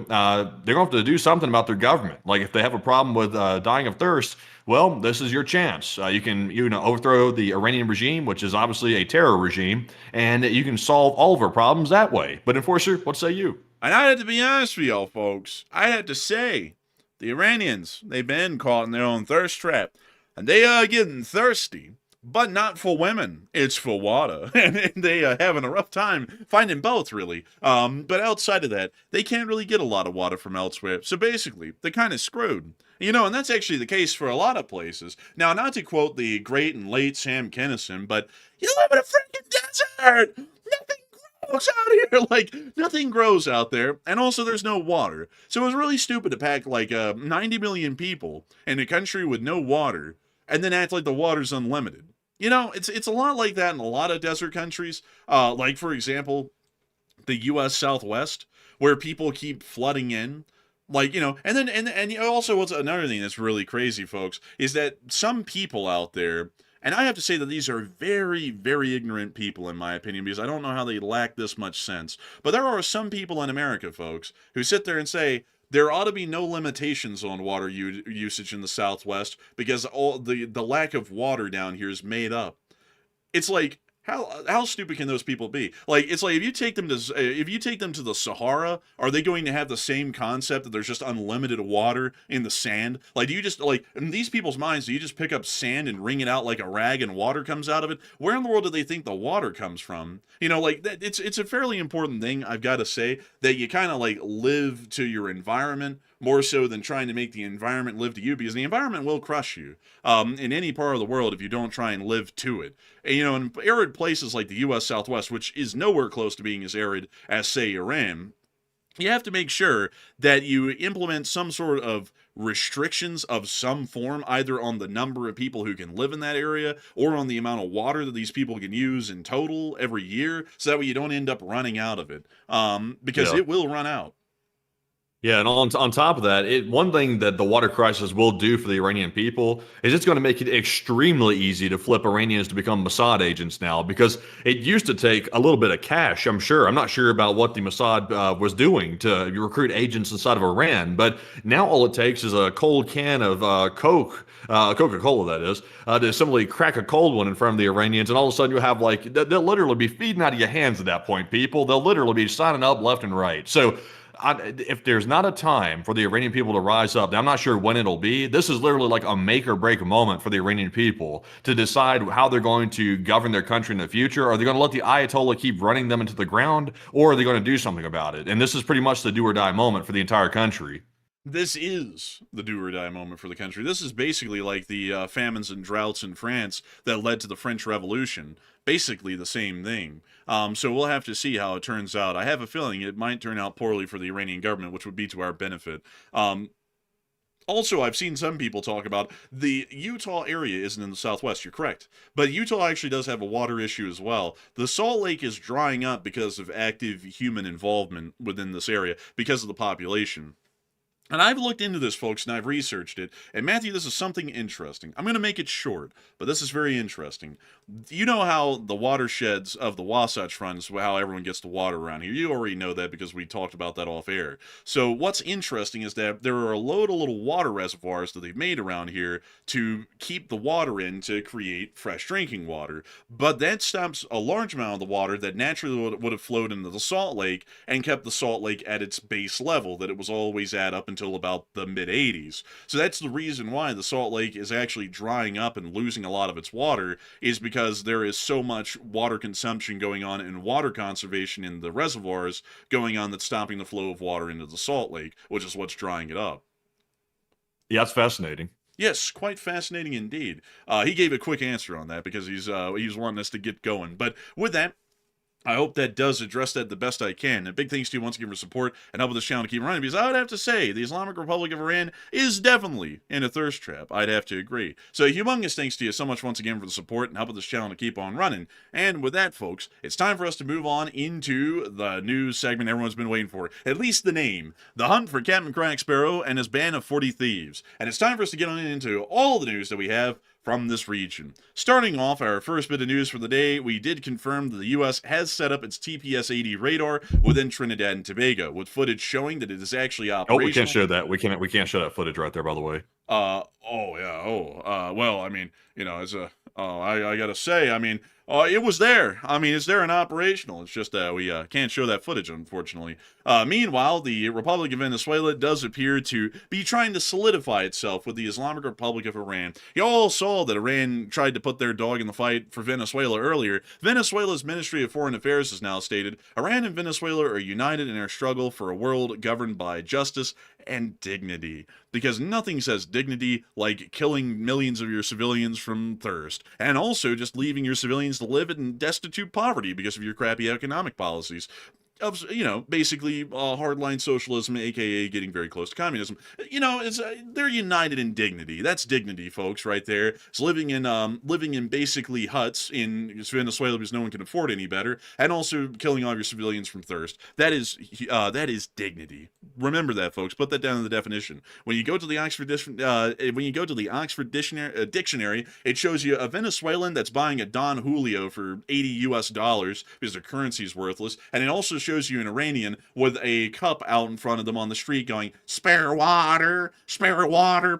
they're going to have to do something about their government. Like if they have a problem with dying of thirst, well, this is your chance. You can overthrow the Iranian regime, which is obviously a terror regime, and you can solve all of our problems that way. But Enforcer, what say you? And I had to be honest with y'all, folks. I had to say, the Iranians, they've been caught in their own thirst trap, and they are getting thirsty. But not for women. It's for water. And they are having a rough time finding both, really. But outside of that, they can't really get a lot of water from elsewhere. So basically, they're kind of screwed. You know, and that's actually the case for a lot of places. Now, not to quote the great and late Sam Kinison, but you live in a freaking desert! Nothing grows out here! Nothing grows out there. And also, there's no water. So it was really stupid to pack, 90 million people in a country with no water, and then act like the water's unlimited. You know, it's a lot like that in a lot of desert countries. For example, the U.S. Southwest, where people keep flooding in. Like, and then, and also what's another thing that's really crazy, folks, is that some people out there, and I have to say that these are very, very ignorant people, in my opinion, because I don't know how they lack this much sense. But there are some people in America, folks, who sit there and say, there ought to be no limitations on water usage in the Southwest because all the lack of water down here is made up. It's like, how stupid can those people be? Like, it's like if you take them to the Sahara, are they going to have the same concept that there's just unlimited water in the sand? Like, do you just, like, in these people's minds, do you just pick up sand and wring it out like a rag and water comes out of it? Where in the world do they think the water comes from? Like, it's a fairly important thing, I've got to say, that you kind of like live to your environment more so than trying to make the environment live to you, because the environment will crush you in any part of the world if you don't try and live to it. And, in arid places like the U.S. Southwest, which is nowhere close to being as arid as, say, Iran, you have to make sure that you implement some sort of restrictions of some form, either on the number of people who can live in that area or on the amount of water that these people can use in total every year, so that way you don't end up running out of it, because it will run out. Yeah, and on top of that, one thing that the water crisis will do for the Iranian people is it's going to make it extremely easy to flip Iranians to become Mossad agents now, because it used to take a little bit of cash, I'm sure. I'm not sure about what the Mossad was doing to recruit agents inside of Iran, but now all it takes is a cold can of Coca-Cola, that is, to simply crack a cold one in front of the Iranians, and all of a sudden you'll have, like, they'll literally be feeding out of your hands at that point, people. They'll literally be signing up left and right. So if there's not a time for the Iranian people to rise up, now I'm not sure when it'll be. This is literally like a make or break moment for the Iranian people to decide how they're going to govern their country in the future. Are they going to let the Ayatollah keep running them into the ground, or are they going to do something about it? And this is pretty much the do or die moment for the entire country. This is the do or die moment for the country. This is basically like the famines and droughts in France that led to the French Revolution. Basically the same thing. So we'll have to see how it turns out. I have a feeling it might turn out poorly for the Iranian government, which would be to our benefit. Also, I've seen some people talk about the Utah area isn't in the Southwest. You're correct. But Utah actually does have a water issue as well. The Salt Lake is drying up because of active human involvement within this area because of the population. And I've looked into this, folks, and I've researched it. And Matthew, this is something interesting. I'm going to make it short, but this is very interesting. You know how the watersheds of the Wasatch Front is how everyone gets the water around here. You already know that because we talked about that off air. So what's interesting is that there are a load of little water reservoirs that they've made around here to keep the water in to create fresh drinking water. But that stops a large amount of the water that naturally would have flowed into the Salt Lake and kept the Salt Lake at its base level that it was always at up until about the mid-80s. So that's the reason why the Salt Lake is actually drying up and losing a lot of its water, is because there is so much water consumption going on and water conservation in the reservoirs going on that's stopping the flow of water into the Salt Lake, which is what's drying it up. Yeah, that's fascinating. Yes, quite fascinating indeed. He gave a quick answer on that because he's wanting us to get going. But with that, I hope that does address that the best I can. And big thanks to you once again for support and help with this channel to keep running, because I would have to say the Islamic Republic of Iran is definitely in a thirst trap. I'd have to agree. So humongous thanks to you so much once again for the support and help with this channel to keep on running. And with that, folks, it's time for us to move on into the news segment everyone's been waiting for. At least the name. The hunt for Captain Crack Sparrow and his band of 40 thieves. And it's time for us to get on into all the news that we have from this region. Starting off, our first bit of news for the day, we did confirm that the U.S. has set up its TPS-80 radar within Trinidad and Tobago, with footage showing that it is actually operational. Oh, we can't show that. We can't show that footage right there, by the way. Well, I mean, I gotta say, I mean, it was there. I mean, it's there and operational. It's just that we can't show that footage, unfortunately. Meanwhile, the Republic of Venezuela does appear to be trying to solidify itself with the Islamic Republic of Iran. You all saw that Iran tried to put their dog in the fight for Venezuela earlier. Venezuela's Ministry of Foreign Affairs has now stated, Iran and Venezuela are united in their struggle for a world governed by justice and dignity. Because nothing says dignity like killing millions of your civilians from thirst, and also just leaving your civilians to live in destitute poverty because of your crappy economic policies. basically hardline socialism, aka getting very close to communism. It's they're united in dignity. That's dignity, folks, right there. It's living in basically huts in Venezuela because no one can afford any better, and also killing all your civilians from thirst. That is dignity. Remember that, folks. Put that down in the definition. When you go to the Oxford dictionary, it shows you a Venezuelan that's buying a Don Julio for $80 because their currency is worthless, and it also shows you an Iranian with a cup out in front of them on the street going, spare water,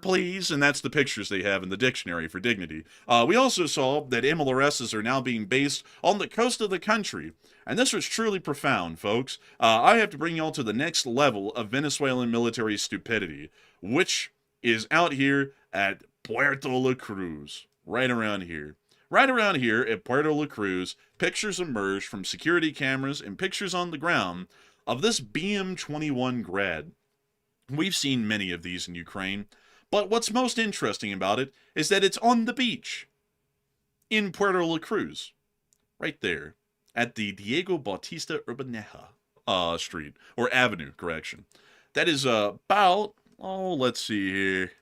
please. And that's the pictures they have in the dictionary for dignity. We also saw that MLRSs are now being based on the coast of the country. And this was truly profound, folks. I have to bring y'all to the next level of Venezuelan military stupidity, which is out here at Puerto La Cruz, right around here. Right around here at Puerto La Cruz, pictures emerged from security cameras and pictures on the ground of this BM-21 Grad. We've seen many of these in Ukraine, but what's most interesting about it is that it's on the beach in Puerto La Cruz, right there at the Diego Bautista Urbaneja Street, or Avenue, correction. That is about, let's see here.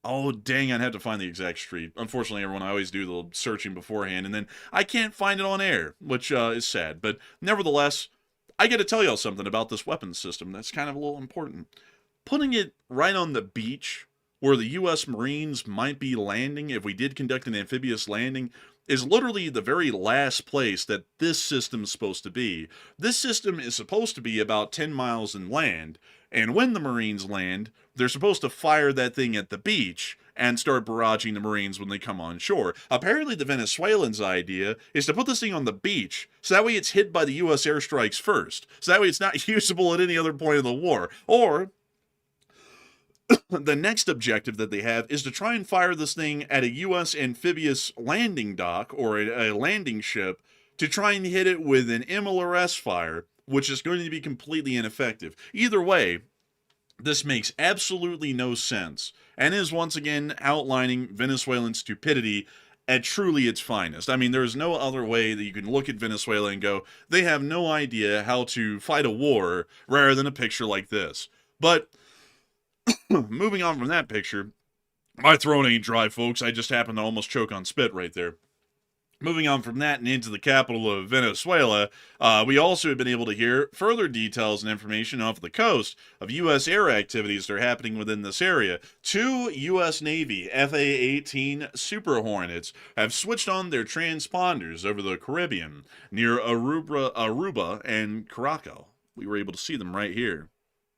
Oh, dang, I'd have to find the exact street. Unfortunately, everyone, I always do the searching beforehand, and then I can't find it on air, which is sad. But nevertheless, I got to tell y'all something about this weapons system that's kind of a little important. Putting it right on the beach where the U.S. Marines might be landing if we did conduct an amphibious landing is literally the very last place that this system is supposed to be. This system is supposed to be about 10 miles inland, and when the Marines land, they're supposed to fire that thing at the beach and start barraging the Marines when they come on shore. Apparently the Venezuelans' idea is to put this thing on the beach, so that way it's hit by the U.S. airstrikes first. So that way it's not usable at any other point of the war. Or the next objective that they have is to try and fire this thing at a U.S. amphibious landing dock or a landing ship to try and hit it with an MLRS fire, which is going to be completely ineffective. Either way, this makes absolutely no sense, and is once again outlining Venezuelan stupidity at truly its finest. I mean, there's no other way that you can look at Venezuela and go, they have no idea how to fight a war, rather than a picture like this. But moving on from that picture, my throat ain't dry, folks. I just happened to almost choke on spit right there. Moving on from that and into the capital of Venezuela, we also have been able to hear further details and information off the coast of U.S. air activities that are happening within this area. 2 U.S. Navy FA-18 Super Hornets have switched on their transponders over the Caribbean near Aruba and Curacao. We were able to see them right here.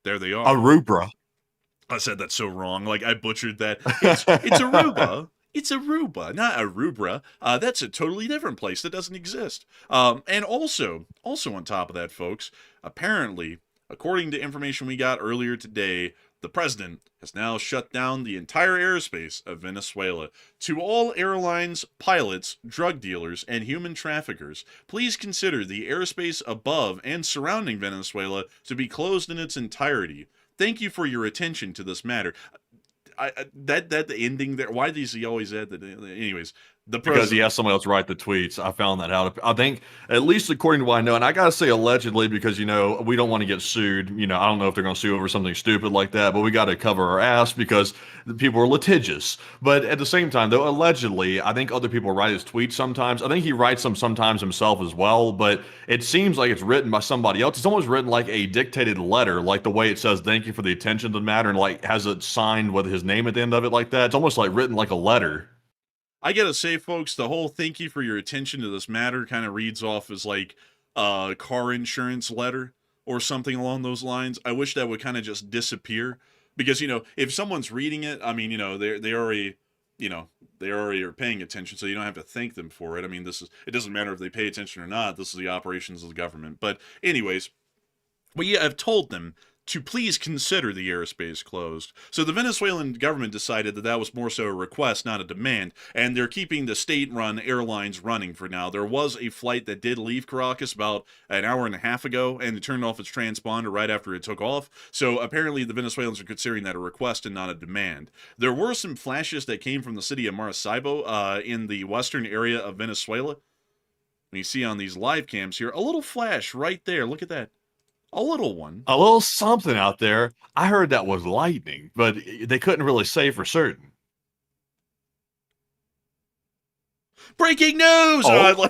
There they are. Aruba. I said that so wrong. Like, I butchered that. It's Aruba. It's Aruba, not Arubra. That's a totally different place that doesn't exist. And also on top of that, folks, apparently, according to information we got earlier today, the president has now shut down the entire airspace of Venezuela. To all airlines, pilots, drug dealers, and human traffickers, please consider the airspace above and surrounding Venezuela to be closed in its entirety. Thank you for your attention to this matter. That ending there. Why does he always add that? Anyways, because he has someone else write the tweets. I found that out. I think, at least according to what I know, and I gotta say allegedly because we don't want to get sued. I don't know if they're gonna sue over something stupid like that, but we got to cover our ass because the people are litigious. But at the same time, though, allegedly, I think other people write his tweets sometimes. I think he writes them sometimes himself as well. But it seems like it's written by somebody else. It's almost written like a dictated letter, like the way it says "Thank you for the attention to the matter" and like has it signed with his name at the end of it like that. It's almost like written like a letter. I gotta say, folks, the whole "thank you for your attention to this matter" kind of reads off as like a car insurance letter or something along those lines. I wish that would kind of just disappear because, if someone's reading it, I mean, they already are paying attention, so you don't have to thank them for it. I mean, it doesn't matter if they pay attention or not. This is the operations of the government. But anyways, we have told them to please consider the airspace closed. So the Venezuelan government decided that that was more so a request, not a demand, and they're keeping the state-run airlines running for now. There was a flight that did leave Caracas about an hour and a half ago, and it turned off its transponder right after it took off. So apparently the Venezuelans are considering that a request and not a demand. There were some flashes that came from the city of Maracaibo in the western area of Venezuela. when you see on these live cams here, a little flash right there. Look at that. A little one. A little something out there. I heard that was lightning, but they couldn't really say for certain. Breaking news! Oh.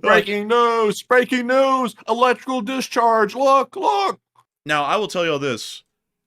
Breaking news! Breaking news! Electrical discharge! Look! Now, I will tell you all this.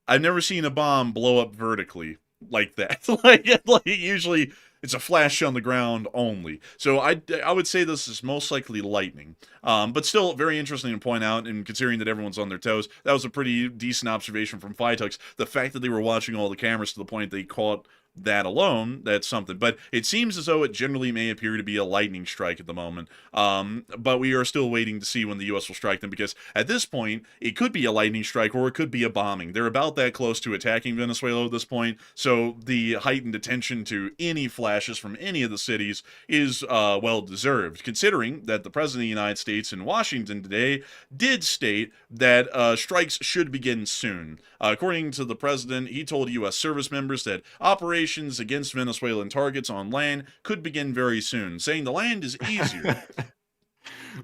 I've never seen a bomb blow up vertically like that. like usually it's a flash on the ground only. So I would say this is most likely lightning. But still very interesting to point out, and considering that everyone's on their toes, that was a pretty decent observation from Phytux. The fact that they were watching all the cameras to the point they caught that alone, that's something. But it seems as though it generally may appear to be a lightning strike at the moment. But we are still waiting to see when the U.S. will strike them, because at this point, it could be a lightning strike or it could be a bombing. They're about that close to attacking Venezuela at this point, so the heightened attention to any flashes from any of the cities is well-deserved, considering that the President of the United States in Washington today did state that strikes should begin soon. According to the President, he told U.S. service members that operations against Venezuelan targets on land could begin very soon, saying the land is easier.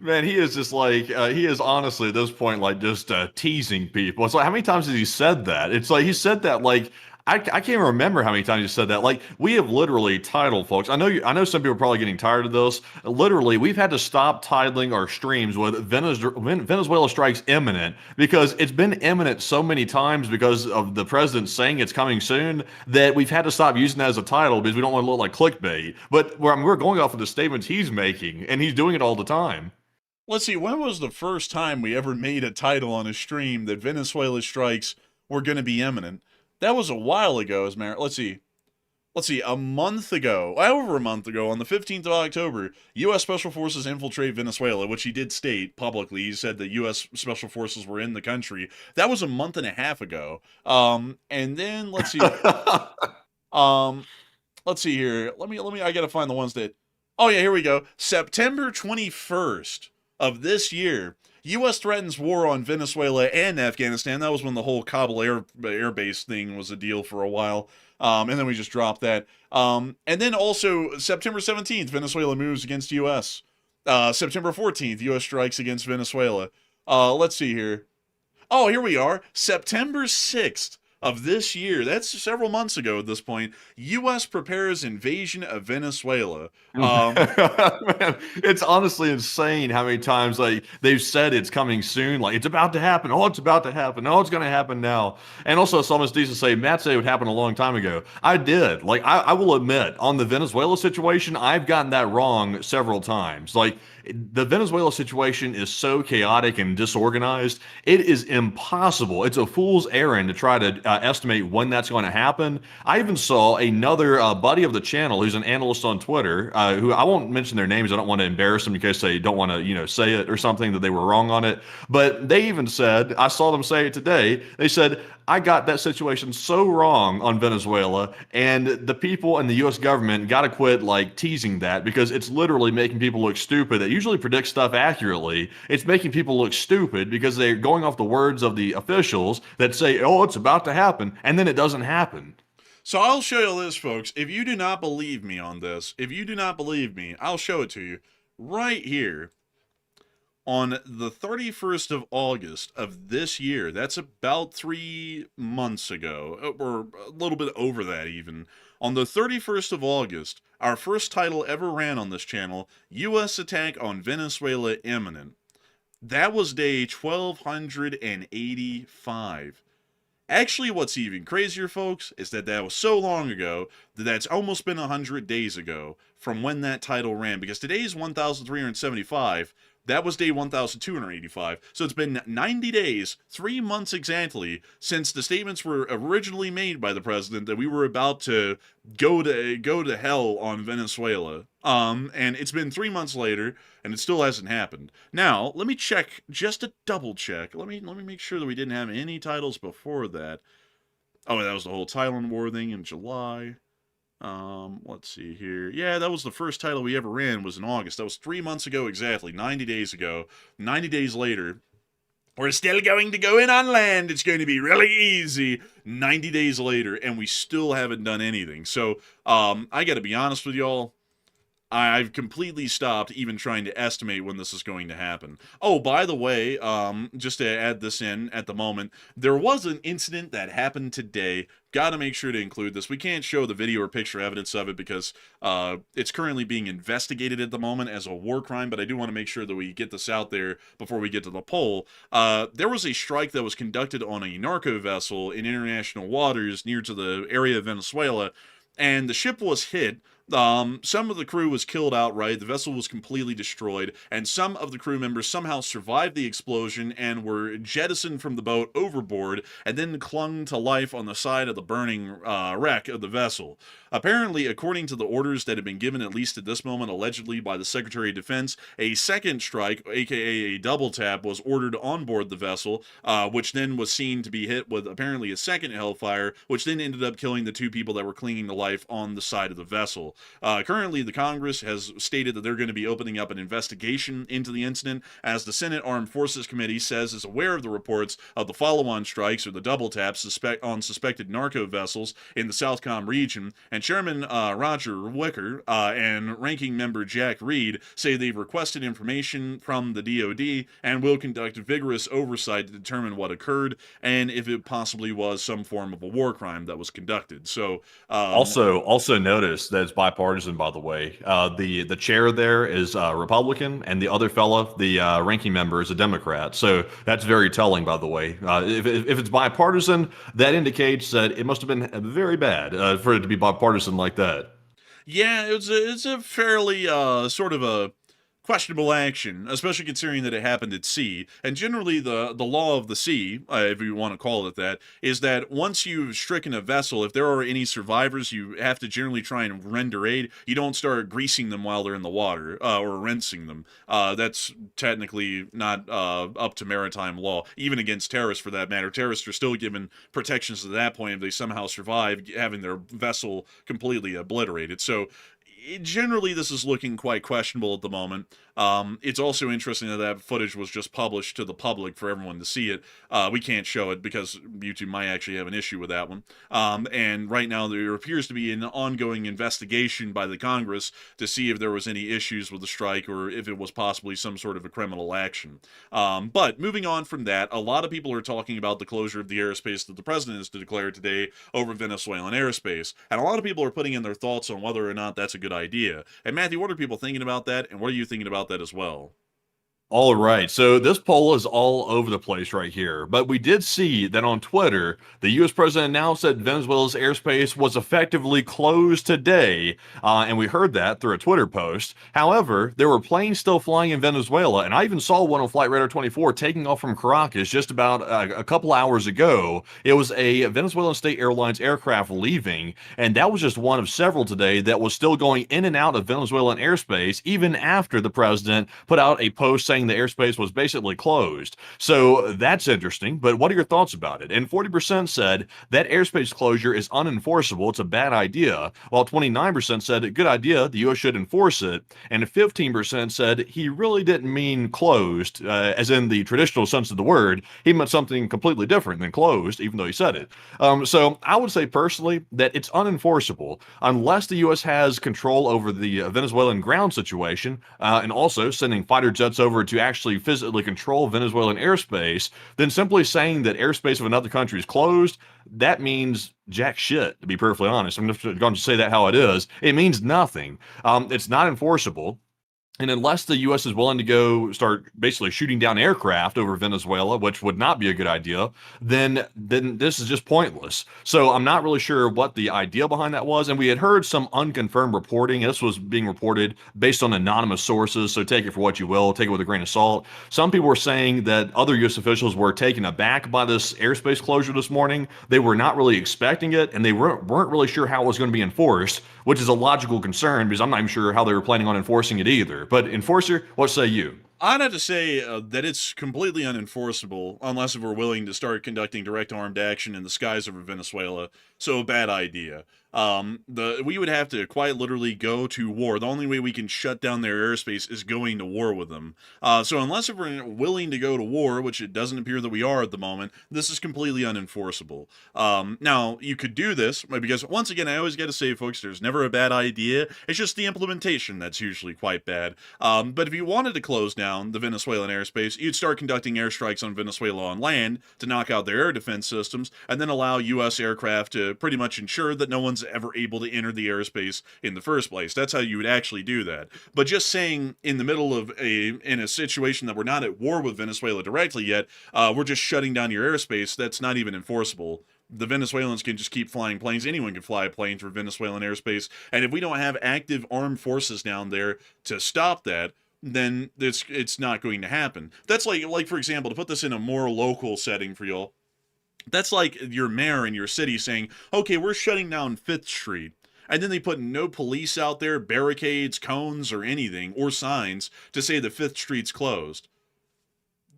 Man, he is just like, he is honestly at this point, like, just teasing people. It's like, how many times has he said that? It's like, he said that, like, I can't even remember how many times he said that. Like, we have literally titled, folks. I know some people are probably getting tired of this. Literally, we've had to stop titling our streams with Venezuela strikes imminent, because it's been imminent so many times because of the president saying it's coming soon that we've had to stop using that as a title because we don't want to look like clickbait. But we're going off of the statements he's making, and he's doing it all the time. Let's see, when was the first time we ever made a title on a stream that Venezuela strikes were going to be imminent? That was a while ago, as Let's see, a month ago, over a month ago, on the 15th of October, U.S. Special Forces infiltrate Venezuela, which he did state publicly. He said that U.S. Special Forces were in the country. That was a month and a half ago. And then, let's see, let's see here. Let me, I gotta find the ones that, oh yeah, here we go. September 21st of this year, U.S. threatens war on Venezuela and Afghanistan. That was when the whole Kabul air base thing was a deal for a while. And then we just dropped that. And then also September 17th, Venezuela moves against U.S. September 14th, U.S. strikes against Venezuela. Let's see here. Oh, here we are. September 6th of this year, that's several months ago at this point, U.S. prepares invasion of Venezuela. Man, it's honestly insane how many times like they've said it's coming soon, like it's about to happen. Oh, it's about to happen. Oh, it's going to happen now. And also, it's almost decent to say Matt said it would happen a long time ago. I did. Like I will admit, on the Venezuela situation, I've gotten that wrong several times. Like the Venezuela situation is so chaotic and disorganized, it is impossible. It's a fool's errand to try to estimate when that's going to happen. I even saw another buddy of the channel who's an analyst on Twitter, who I won't mention their names. I don't want to embarrass them in case they don't want to, say it or something that they were wrong on it. But they even said, I saw them say it today, they said, I got that situation so wrong on Venezuela, and the people and the U.S. government got to quit like teasing that, because it's literally making people look stupid. That usually predicts stuff accurately. It's making people look stupid because they're going off the words of the officials that say, oh, it's about to happen, and then it doesn't happen. So I'll show you this, folks. If you do not believe me on this, I'll show it to you right here. On the 31st of August of this year, that's about 3 months ago, or a little bit over that even. On the 31st of August, our first title ever ran on this channel, U.S. attack on Venezuela imminent. That was day 1285. Actually, what's even crazier, folks, is that was so long ago that that's almost been 100 days ago from when that title ran, because today's 1,375. That was day 1,285. So it's been 90 days, 3 months exactly, since the statements were originally made by the president that we were about to go to hell on Venezuela. And it's been 3 months later, and it still hasn't happened. Now, let me check, just to double check. Let me make sure that we didn't have any titles before that. Oh, that was the whole Thailand war thing in July. Let's see here. Yeah, that was the first title we ever ran, was in August. That was 3 months ago exactly, 90 days ago. 90 days later, we're still going to go in on land. It's going to be really easy. 90 days later, and we still haven't done anything. So, I gotta be honest with y'all. I've completely stopped even trying to estimate when this is going to happen. Oh, by the way, just to add this in at the moment, there was an incident that happened today. Gotta make sure to include this. We can't show the video or picture evidence of it because it's currently being investigated at the moment as a war crime, but I do want to make sure that we get this out there before we get to the poll. There was a strike that was conducted on a narco vessel in international waters near to the area of Venezuela, and the ship was hit. Some of the crew was killed outright, the vessel was completely destroyed, and some of the crew members somehow survived the explosion and were jettisoned from the boat overboard and then clung to life on the side of the burning wreck of the vessel. Apparently, according to the orders that have been given, at least at this moment, allegedly by the Secretary of Defense, a second strike, aka a double tap, was ordered on board the vessel, which then was seen to be hit with apparently a second hellfire, which then ended up killing the two people that were clinging to life on the side of the vessel. Currently, the Congress has stated that they're going to be opening up an investigation into the incident, as the Senate Armed Forces Committee says is aware of the reports of the follow-on strikes or the double taps on suspected narco vessels in the Southcom region, and Chairman Roger Wicker and Ranking Member Jack Reed say they've requested information from the DoD and will conduct vigorous oversight to determine what occurred and if it possibly was some form of a war crime that was conducted. So, also notice that it's bipartisan, by the way. The chair there is Republican, and the other fella, the ranking member, is a Democrat. So that's very telling, by the way. If it's bipartisan, that indicates that it must have been very bad for it to be bipartisan like that. yeah, it's a fairly sort of a questionable action, especially considering that it happened at sea. And generally, the law of the sea, if you want to call it that, is that once you've stricken a vessel, if there are any survivors, you have to generally try and render aid. You don't start greasing them while they're in the water or rinsing them. That's technically not up to maritime law, even against terrorists for that matter. Terrorists are still given protections at that point if they somehow survive having their vessel completely obliterated. So generally, this is looking quite questionable at the moment. It's also interesting that footage was just published to the public for everyone to see it. We can't show it because YouTube might actually have an issue with that one. And right now, there appears to be an ongoing investigation by the Congress to see if there was any issues with the strike or if it was possibly some sort of a criminal action. But moving on from that, a lot of people are talking about the closure of the airspace that the president has declared today over Venezuelan airspace. And a lot of people are putting in their thoughts on whether or not that's a good idea. And Matthew, what are people thinking about that? And what are you thinking about that as well? All right. So this poll is all over the place right here. But we did see that on Twitter, the U.S. president announced that Venezuela's airspace was effectively closed today. And we heard that through a Twitter post. However, there were planes still flying in Venezuela. And I even saw one on Flight Radar 24 taking off from Caracas just about a couple hours ago. It was a Venezuelan State Airlines aircraft leaving. And that was just one of several today that was still going in and out of Venezuelan airspace, even after the president put out a post saying the airspace was basically closed. So that's interesting, but what are your thoughts about it? And 40% said that airspace closure is unenforceable, it's a bad idea, while 29% said good idea, the U.S. should enforce it, and 15% said he really didn't mean closed, as in the traditional sense of the word. He meant something completely different than closed, even though he said it. So I would say personally that it's unenforceable unless the U.S. has control over the Venezuelan ground situation, and also sending fighter jets over to actually physically control Venezuelan airspace. Then simply saying that airspace of another country is closed, that means jack shit, to be perfectly honest. I'm just going to say that how it is. It means nothing. It's not enforceable. And unless the U.S. is willing to go start basically shooting down aircraft over Venezuela, which would not be a good idea, then this is just pointless. So I'm not really sure what the idea behind that was. And we had heard some unconfirmed reporting. This was being reported based on anonymous sources, so take it for what you will, take it with a grain of salt. Some people were saying that other U.S. officials were taken aback by this airspace closure this morning. They were not really expecting it, and they weren't really sure how it was going to be enforced, which is a logical concern because I'm not even sure how they were planning on enforcing it either. But enforcer, what say you? I'd have to say that it's completely unenforceable unless if we're willing to start conducting direct armed action in the skies over Venezuela. So a bad idea. We would have to quite literally go to war. The only way we can shut down their airspace is going to war with them. So unless if we're willing to go to war, which it doesn't appear that we are at the moment, this is completely unenforceable. Now, you could do this, because once again, I always got to say, folks, there's never a bad idea. It's just the implementation that's usually quite bad. But if you wanted to close down the Venezuelan airspace, you'd start conducting airstrikes on Venezuela on land to knock out their air defense systems, and then allow U.S. aircraft to pretty much ensure that no one's ever able to enter the airspace in the first place. That's how you would actually do that. But just saying in the middle of in a situation that we're not at war with Venezuela directly yet, we're just shutting down your airspace, that's not even enforceable. The Venezuelans can just keep flying planes. Anyone can fly a plane through Venezuelan airspace. And if we don't have active armed forces down there to stop that, then it's not going to happen. That's like for example, to put this in a more local setting for y'all, that's like your mayor in your city saying, okay, we're shutting down 5th Street. And then they put no police out there, barricades, cones, or anything, or signs to say that 5th Street's closed.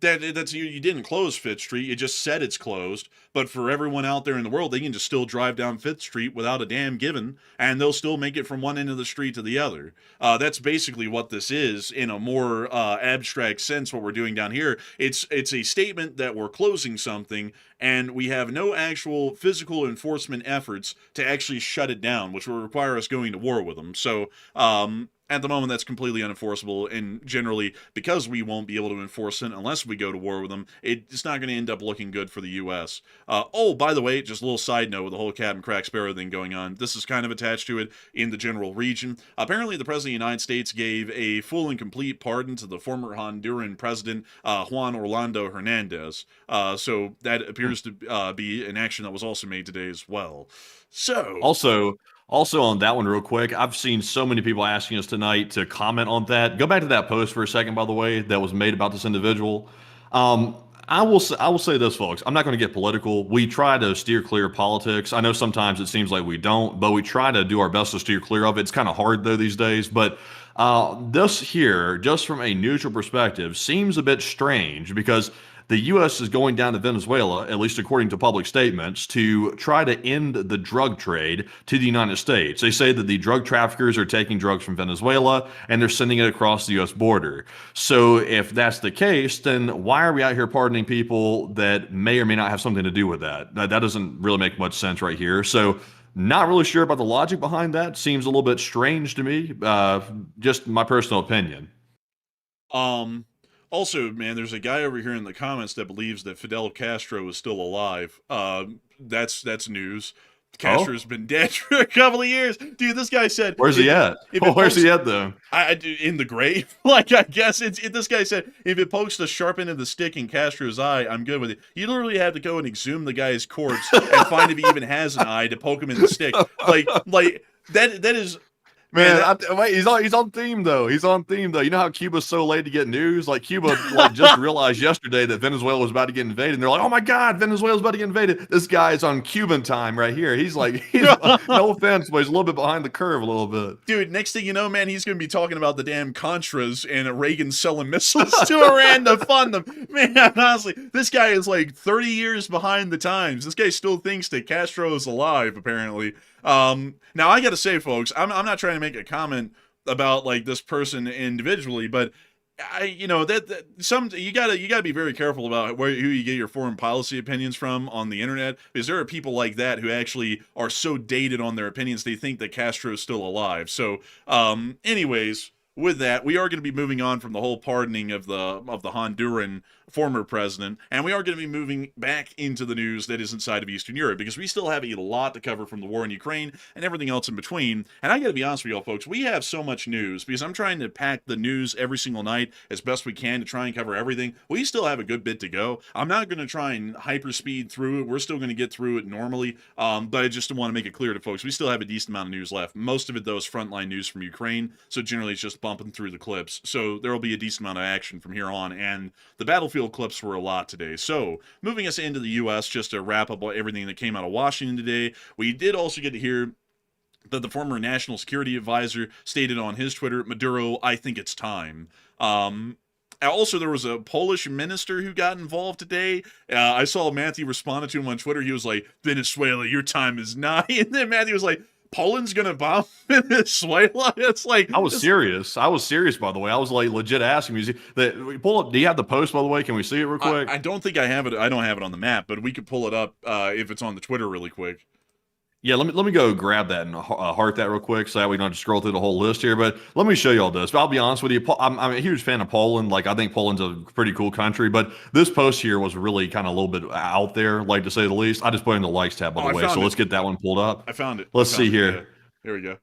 That's you didn't close 5th Street, you just said it's closed, but for everyone out there in the world, they can just still drive down 5th Street without a damn given, and they'll still make it from one end of the street to the other. That's basically what this is in a more abstract sense, what we're doing down here. It's a statement that we're closing something, and we have no actual physical enforcement efforts to actually shut it down, which will require us going to war with them. So, at the moment, that's completely unenforceable, and generally, because we won't be able to enforce it unless we go to war with them, it's not going to end up looking good for the U.S. Oh, by the way, just a little side note with the whole Captain Crack Sparrow thing going on. This is kind of attached to it in the general region. Apparently, the President of the United States gave a full and complete pardon to the former Honduran President, Juan Orlando Hernandez. So that appears to be an action that was also made today as well. So... Also on that one real quick, I've seen so many people asking us tonight to comment on that. Go back to that post for a second, by the way, that was made about this individual. I will say this, folks. I'm not going to get political. We try to steer clear of politics. I know sometimes it seems like we don't, but we try to do our best to steer clear of it. It's kind of hard, though, these days. But this here, just from a neutral perspective, seems a bit strange because the U.S. is going down to Venezuela, at least according to public statements, to try to end the drug trade to the United States. They say that the drug traffickers are taking drugs from Venezuela and they're sending it across the U.S. border. So if that's the case, then why are we out here pardoning people that may or may not have something to do with that? That doesn't really make much sense right here. So not really sure about the logic behind that. Seems a little bit strange to me. Just my personal opinion. Also, man, there's a guy over here in the comments that believes that Fidel Castro is still alive. That's news. Castro's been dead for a couple of years. Dude, this guy said... Where's he at? Where's he at, though? In the grave. Like, I guess this guy said, if it pokes the sharp end of the stick in Castro's eye, I'm good with it. You literally have to go and exhume the guy's corpse and find if he even has an eye to poke him in the stick. Like that is... Man, wait, he's on theme though. He's on theme though. You know how Cuba's so late to get news? Like Cuba just realized yesterday that Venezuela was about to get invaded. And they're like, "Oh my God, Venezuela's about to get invaded." This guy is on Cuban time right here. He's no offense, but he's a little bit behind the curve a little bit. Dude, next thing you know, man, he's going to be talking about the damn Contras and Reagan selling missiles to Iran to fund them. Man, honestly, this guy is like 30 years behind the times. This guy still thinks that Castro is alive, apparently. Now I gotta say, folks, I'm not trying to make a comment about like this person individually, but you gotta be very careful about who you get your foreign policy opinions from on the internet, because there are people like that who actually are so dated on their opinions they think that Castro is still alive. So, anyways, with that, we are going to be moving on from the whole pardoning of the Honduran former president, and we are going to be moving back into the news that is inside of Eastern Europe, because we still have a lot to cover from the war in Ukraine and everything else in between. And I got to be honest with y'all, folks, we have so much news, because I'm trying to pack the news every single night as best we can to try and cover everything. We still have a good bit to go. I'm not going to try and hyperspeed through it. We're still going to get through it normally, but I just want to make it clear to folks, we still have a decent amount of news left. Most of it, though, is frontline news from Ukraine, so generally it's just bumping through the clips. So there will be a decent amount of action from here on, and the battlefield clips were a lot today. So moving us into the U.S., just to wrap up everything that came out of Washington today, we did also get to hear that the former National Security Advisor stated on his Twitter, "Maduro, I think it's time." Also, there was a Polish minister who got involved today. I saw Matthew responded to him on Twitter. He was like, "Venezuela, your time is nigh." And then Matthew was like, Poland's gonna bomb Venezuela? It's like, I was serious. I was serious, by the way. I was like legit asking you. Pull up. Do you have the post, by the way? Can we see it real quick? I don't think I have it. I don't have it on the map, but we could pull it up if it's on the Twitter really quick. Yeah, let me go grab that and heart that real quick so that we don't have to scroll through the whole list here. But let me show you all this. But I'll be honest with you, I'm a huge fan of Poland. Like, I think Poland's a pretty cool country. But this post here was really kind of a little bit out there, like to say the least. I just put it in the likes tab, by the way. So let's get that one pulled up. I found it. Let's see here. Yeah. Here we go.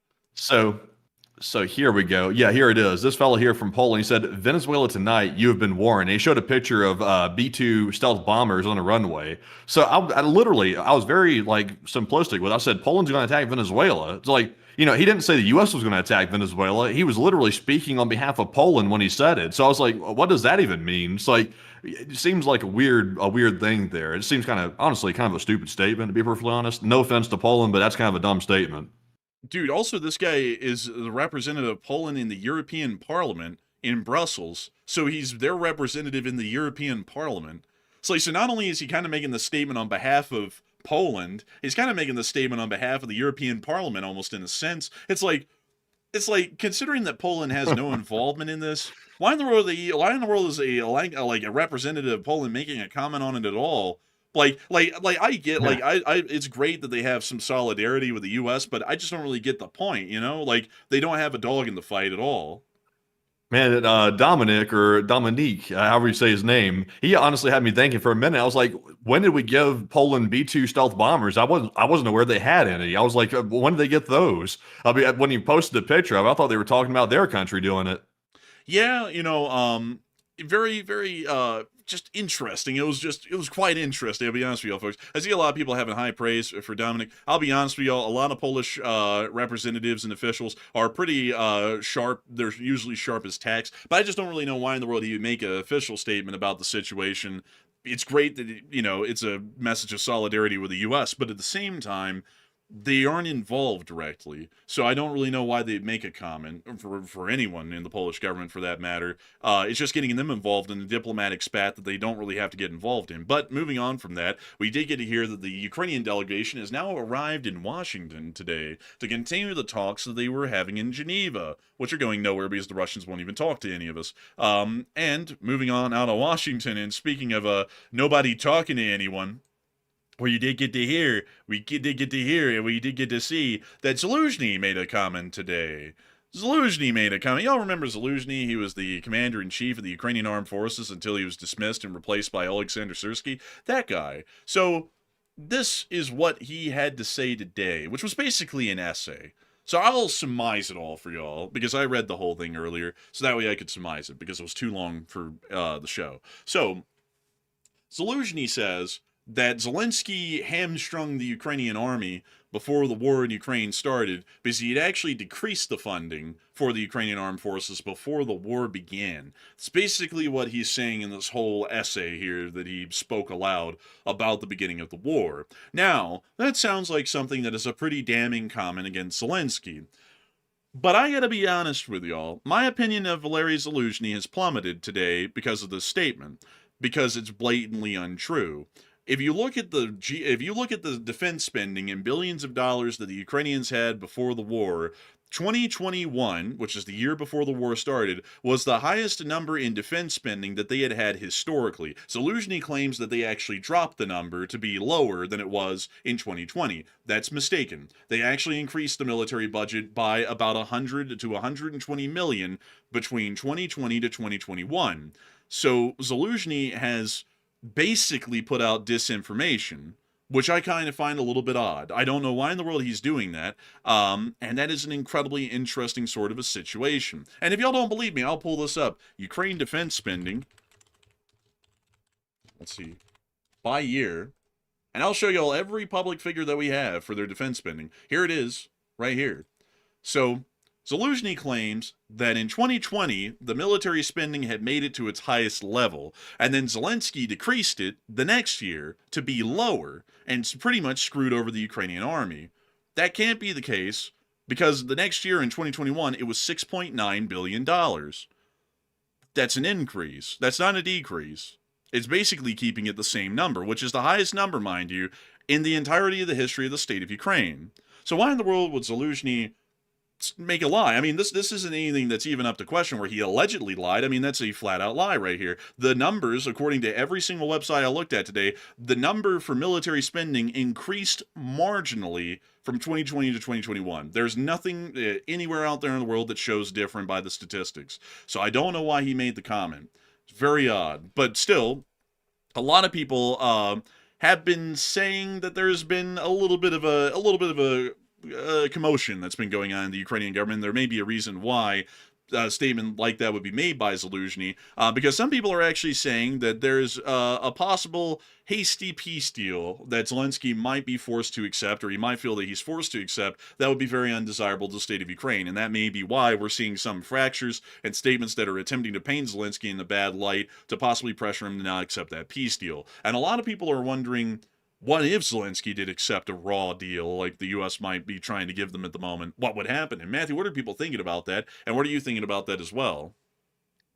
So here we go. Yeah, here it is. This fellow here from Poland, he said, Venezuela tonight, you have been warned. And he showed a picture of B-2 stealth bombers on a runway. So I was very like simplistic with it. I said, Poland's going to attack Venezuela. It's like, he didn't say the U.S. was going to attack Venezuela. He was literally speaking on behalf of Poland when he said it. So I was like, what does that even mean? It's like, it seems like a weird thing there. It seems honestly, kind of a stupid statement, to be perfectly honest. No offense to Poland, but that's kind of a dumb statement. Dude, also, this guy is the representative of Poland in the European Parliament in Brussels. So he's their representative in the European Parliament. So not only is he kind of making the statement on behalf of Poland, he's kind of making the statement on behalf of the European Parliament, almost in a sense. It's like considering that Poland has no involvement in this, why in the world is a representative of Poland making a comment on it at all? I get, it's great that they have some solidarity with the U.S., but I just don't really get the point, Like, they don't have a dog in the fight at all. Man, Dominique, however you say his name, he honestly had me thinking for a minute. I was like, when did we give Poland B-2 stealth bombers? I wasn't aware they had any. I was like, when did they get those? I mean, when you posted the picture of it, I thought they were talking about their country doing it. Yeah, very, very, just interesting. It was quite interesting, I'll be honest with y'all, folks. I see a lot of people having high praise for Dominic. I'll be honest with y'all, a lot of Polish representatives and officials are pretty sharp. They're usually sharp as tacks, but I just don't really know why in the world he would make an official statement about the situation. It's great that, it's a message of solidarity with the U.S., but at the same time, they aren't involved directly, so I don't really know why they'd make a comment for anyone in the Polish government, for that matter. It's just getting them involved in a diplomatic spat that they don't really have to get involved in. But moving on from that, we did get to hear that the Ukrainian delegation has now arrived in Washington today to continue the talks that they were having in Geneva, which are going nowhere because the Russians won't even talk to any of us. And moving on out of Washington, and speaking of nobody talking to anyone, we did get to hear, and we did get to see that Zaluzhny made a comment today. Zaluzhny made a comment. Y'all remember Zaluzhny? He was the commander-in-chief of the Ukrainian Armed Forces until he was dismissed and replaced by Alexander Syrsky. That guy. So, this is what he had to say today, which was basically an essay. So I'll surmise it all for y'all, because I read the whole thing earlier, so that way I could surmise it, because it was too long for the show. So, Zaluzhny says that Zelensky hamstrung the Ukrainian army before the war in Ukraine started because he had actually decreased the funding for the Ukrainian armed forces before the war began. It's basically what he's saying in this whole essay here that he spoke aloud about the beginning of the war. Now, that sounds like something that is a pretty damning comment against Zelensky. But I gotta be honest with y'all, my opinion of Valery Zaluzhny has plummeted today because of this statement, because it's blatantly untrue. If you look at the defense spending in billions of dollars that the Ukrainians had before the war, 2021, which is the year before the war started, was the highest number in defense spending that they had had historically. Zaluzhny claims that they actually dropped the number to be lower than it was in 2020. That's mistaken. They actually increased the military budget by about 100 to 120 million between 2020 to 2021. So Zaluzhny has basically put out disinformation, which I kind of find a little bit odd. I don't know why in the world he's doing that, and that is an incredibly interesting sort of a situation. And if y'all don't believe me, I'll pull this up. Ukraine defense spending, let's see, by year, and I'll show y'all every public figure that we have for their defense spending. Here it is, right here. So, Zaluzhny claims that in 2020, the military spending had made it to its highest level, and then Zelensky decreased it the next year to be lower, and pretty much screwed over the Ukrainian army. That can't be the case, because the next year in 2021, it was $6.9 billion. That's an increase. That's not a decrease. It's basically keeping it the same number, which is the highest number, mind you, in the entirety of the history of the state of Ukraine. So why in the world would Zelensky make a lie? I mean, this isn't anything that's even up to question where he allegedly lied. I mean, that's a flat out lie right here. The numbers, according to every single website I looked at today, the number for military spending increased marginally from 2020 to 2021. There's nothing anywhere out there in the world that shows different by the statistics. So I don't know why he made the comment. It's very odd, but still, a lot of people have been saying that there's been a little bit of a commotion that's been going on in the Ukrainian government. There may be a reason why a statement like that would be made by Zelensky, because some people are actually saying that there's a possible hasty peace deal that Zelensky might be forced to accept, or he might feel that he's forced to accept, that would be very undesirable to the state of Ukraine. And that may be why we're seeing some fractures and statements that are attempting to paint Zelensky in a bad light to possibly pressure him to not accept that peace deal. And a lot of people are wondering, what if Zelensky did accept a raw deal like the U.S. might be trying to give them at the moment? What would happen? And Matthew, what are people thinking about that? And what are you thinking about that as well?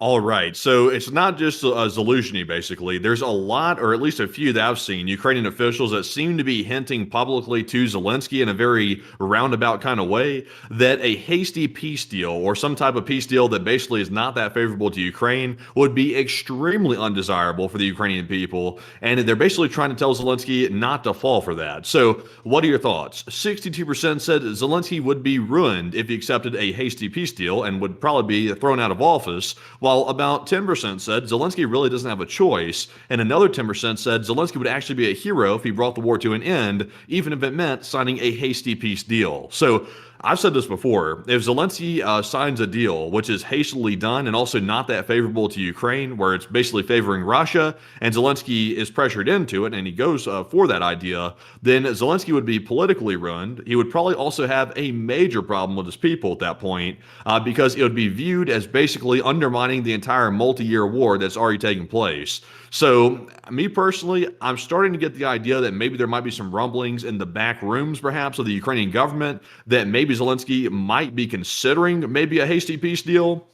All right. So it's not just Zelensky, basically. There's a lot, or at least a few that I've seen, Ukrainian officials that seem to be hinting publicly to Zelensky in a very roundabout kind of way that a hasty peace deal or some type of peace deal that basically is not that favorable to Ukraine would be extremely undesirable for the Ukrainian people. And they're basically trying to tell Zelensky not to fall for that. So what are your thoughts? 62% said Zelensky would be ruined if he accepted a hasty peace deal and would probably be thrown out of office, while about 10% said Zelensky really doesn't have a choice, and another 10% said Zelensky would actually be a hero if he brought the war to an end, even if it meant signing a hasty peace deal. So I've said this before. If Zelensky signs a deal which is hastily done and also not that favorable to Ukraine, where it's basically favoring Russia, and Zelensky is pressured into it and he goes for that idea, then Zelensky would be politically ruined. He would probably also have a major problem with his people at that point, because it would be viewed as basically undermining the entire multi-year war that's already taken place. So, me personally, I'm starting to get the idea that maybe there might be some rumblings in the back rooms, perhaps, of the Ukrainian government, that maybe Zelensky might be considering maybe a hasty peace deal,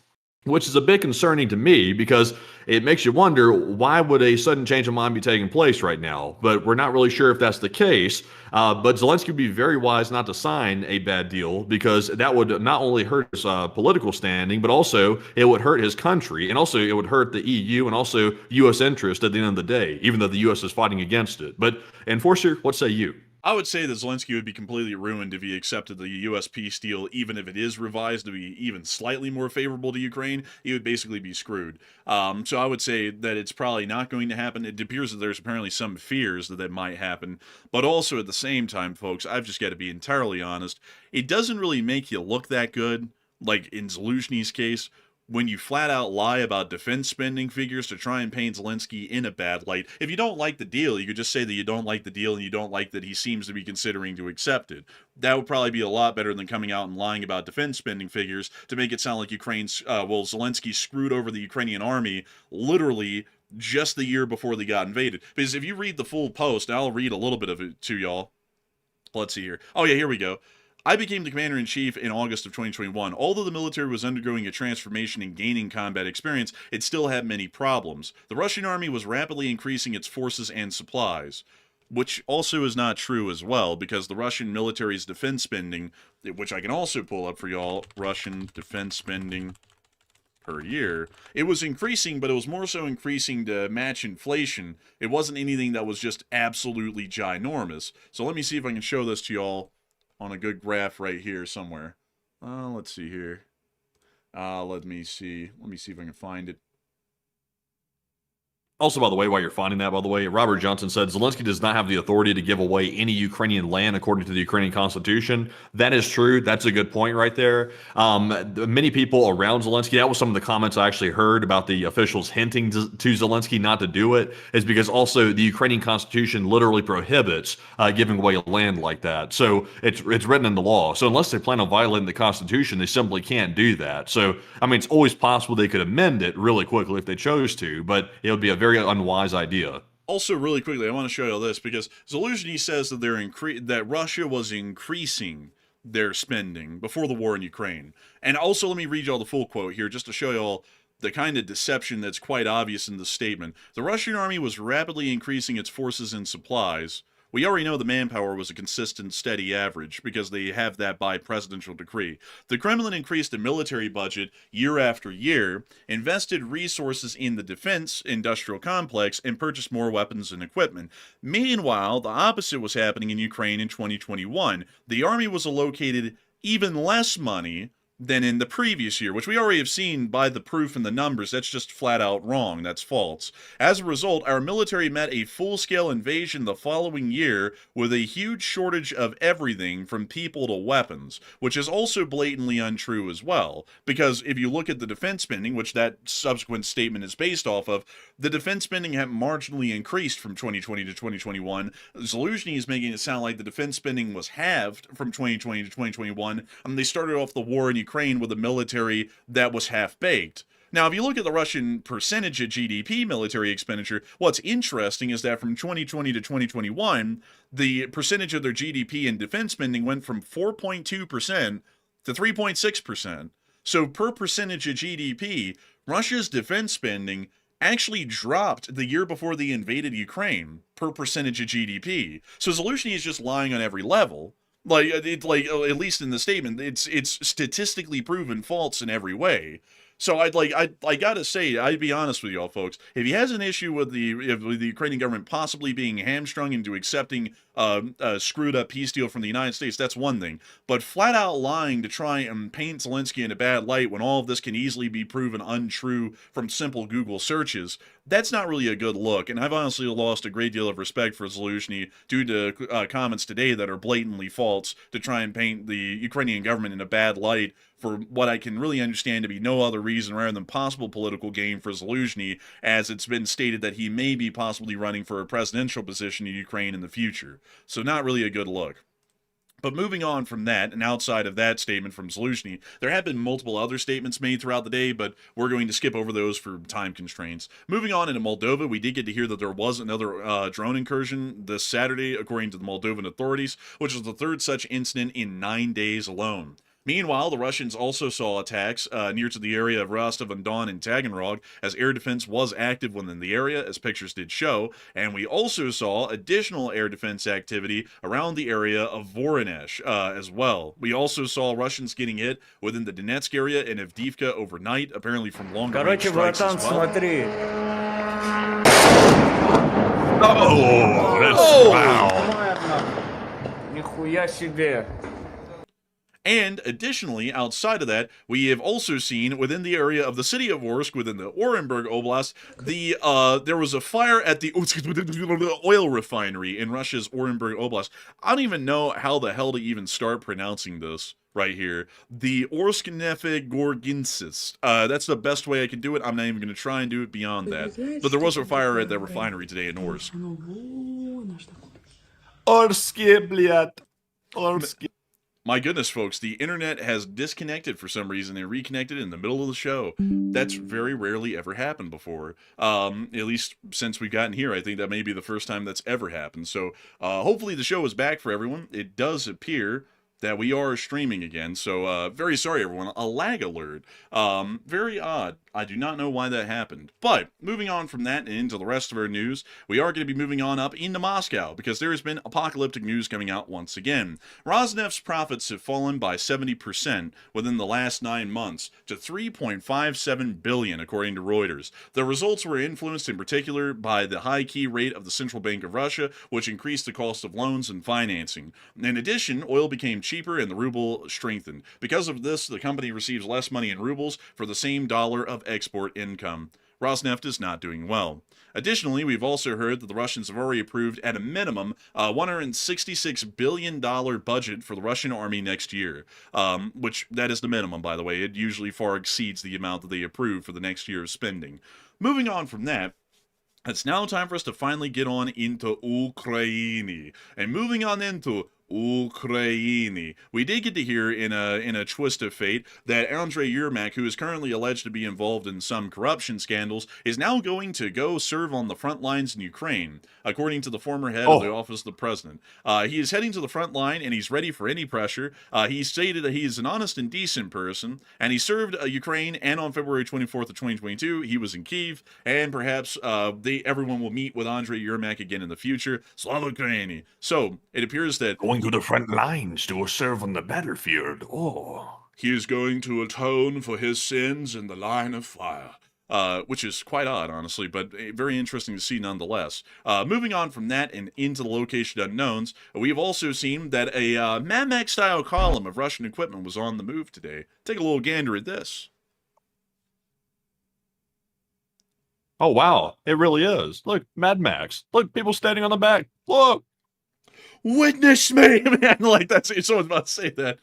which is a bit concerning to me because it makes you wonder, why would a sudden change of mind be taking place right now? But we're not really sure if that's the case. But Zelensky would be very wise not to sign a bad deal, because that would not only hurt his political standing, but also it would hurt his country, and also it would hurt the EU and also U.S. interest at the end of the day, even though the U.S. is fighting against it. But Enforcer, what say you? I would say that Zelensky would be completely ruined if he accepted the U.S. peace deal, even if it is revised to be even slightly more favorable to Ukraine. He would basically be screwed. So I would say that it's probably not going to happen. It appears that there's apparently some fears that might happen. But also at the same time, folks, I've just got to be entirely honest. It doesn't really make you look that good, like in Zelensky's case, when you flat out lie about defense spending figures to try and paint Zelensky in a bad light. If you don't like the deal, you could just say that you don't like the deal and you don't like that he seems to be considering to accept it. That would probably be a lot better than coming out and lying about defense spending figures to make it sound like Zelensky screwed over the Ukrainian army literally just the year before they got invaded. Because if you read the full post, and I'll read a little bit of it to y'all. Let's see here. Oh yeah, here we go. I became the commander-in-chief in August of 2021. Although the military was undergoing a transformation and gaining combat experience, it still had many problems. The Russian army was rapidly increasing its forces and supplies, which also is not true as well, because the Russian military's defense spending, which I can also pull up for y'all, Russian defense spending per year, it was increasing, but it was more so increasing to match inflation. It wasn't anything that was just absolutely ginormous. So let me see if I can show this to y'all on a good graph right here somewhere. Let's see here. Let me see if I can find it. Also, by the way, while you're finding that, by the way, Robert Johnson said Zelensky does not have the authority to give away any Ukrainian land according to the Ukrainian constitution. That is true. That's a good point right there. Many people around Zelensky, that was some of the comments I actually heard about the officials hinting to Zelensky not to do it, is because also the Ukrainian constitution literally prohibits giving away land like that. So it's written in the law. So unless they plan on violating the constitution, they simply can't do that. So, I mean, it's always possible they could amend it really quickly if they chose to, but it would be a very unwise idea. Also, really quickly, I want to show you this, because Zelensky says that that Russia was increasing their spending before the war in Ukraine. And also, let me read y'all the full quote here, just to show y'all the kind of deception that's quite obvious in the statement. The Russian army was rapidly increasing its forces and supplies, we already know the manpower was a consistent, steady average because they have that by presidential decree. The Kremlin increased the military budget year after year, invested resources in the defense industrial complex, and purchased more weapons and equipment. Meanwhile, the opposite was happening in Ukraine in 2021. The army was allocated even less money than in the previous year, which we already have seen by the proof and the numbers. That's just flat out wrong. That's false. As a result, our military met a full-scale invasion the following year with a huge shortage of everything from people to weapons, which is also blatantly untrue as well. Because if you look at the defense spending, which that subsequent statement is based off of, the defense spending had marginally increased from 2020 to 2021. Zaluzhny is making it sound like the defense spending was halved from 2020 to 2021, and they started off the war in Ukraine with a military that was half-baked. Now, if you look at the Russian percentage of GDP military expenditure, what's interesting is that from 2020 to 2021, the percentage of their GDP in defense spending went from 4.2% to 3.6%. So per percentage of GDP, Russia's defense spending actually dropped the year before they invaded Ukraine per percentage of GDP. So Zaluzhny is just lying on every level. At least in the statement, it's statistically proven false in every way. So I gotta say, I'd be honest with y'all folks, if he has an issue with the Ukrainian government possibly being hamstrung into accepting a screwed up peace deal from the United States, that's one thing. But flat out lying to try and paint Zelensky in a bad light when all of this can easily be proven untrue from simple Google searches, that's not really a good look. And I've honestly lost a great deal of respect for Zaluzhny due to comments today that are blatantly false to try and paint the Ukrainian government in a bad light for what I can really understand to be no other reason rather than possible political gain for Zaluzhny, as it's been stated that he may be possibly running for a presidential position in Ukraine in the future. So not really a good look. But moving on from that, and outside of that statement from Zaluzhny, there have been multiple other statements made throughout the day, but we're going to skip over those for time constraints. Moving on into Moldova, we did get to hear that there was another drone incursion this Saturday, according to the Moldovan authorities, which was the third such incident in 9 days alone. Meanwhile, the Russians also saw attacks near to the area of Rostov-on-Don and Taganrog, as air defense was active within the area, as pictures did show, and we also saw additional air defense activity around the area of Voronezh as well. We also saw Russians getting hit within the Donetsk area and Avdiivka overnight, apparently from longer-range strikes as well. Oh, that's wow. Нихуя себе. And additionally, outside of that, we have also seen within the area of the city of Orsk, within the Orenburg Oblast, there was a fire at the oil refinery in Russia's Orenburg Oblast. I don't even know how the hell to even start pronouncing this right here. The Orsknefe Gorginsis. That's the best way I can do it. I'm not even going to try and do it beyond that. But there was a fire at that refinery today in Orsk. Orske, блядь. Orske. My goodness, folks, the internet has disconnected for some reason and reconnected in the middle of the show. That's very rarely ever happened before. At least since we've gotten here, I think that may be the first time that's ever happened. So hopefully the show is back for everyone. It does appear that we are streaming again. So very sorry, everyone. A lag alert. Very odd. I do not know why that happened. But moving on from that and into the rest of our news, we are going to be moving on up into Moscow because there has been apocalyptic news coming out once again. Rosneft's profits have fallen by 70% within the last 9 months to $3.57 billion, according to Reuters. The results were influenced in particular by the high key rate of the Central Bank of Russia, which increased the cost of loans and financing. In addition, oil became cheaper and the ruble strengthened. Because of this, the company receives less money in rubles for the same dollar of export income. Rosneft is not doing well. Additionally, we've also heard that the Russians have already approved at a minimum $166 billion budget for the Russian army next year, which that is the minimum, by the way. It usually far exceeds the amount that they approve for the next year's spending. Moving on from that, it's now time for us to finally get on into Ukraine. And moving on into Ukraini. We did get to hear in a twist of fate that Andrei Yermak, who is currently alleged to be involved in some corruption scandals, is now going to go serve on the front lines in Ukraine, according to the former head of the Oh, office of the president. He is heading to the front line and he's ready for any pressure. He stated that he is an honest and decent person, and he served Ukraine. And on February 24th of 2022, he was in Kyiv, and perhaps everyone will meet with Andrei Yermak again in the future. Slava Ukraini. So it appears that going to the front lines to serve on the battlefield. Oh. he is going to atone for his sins in the line of fire. Which is quite odd, honestly, but very interesting to see nonetheless. Moving on from that and into the location unknowns, we've also seen that a Mad Max-style column of Russian equipment was on the move today. Take a little gander at this. Oh, wow. It really is. Look, Mad Max. Look, people standing on the back. Look. Witness me, man! Like someone's about to say that.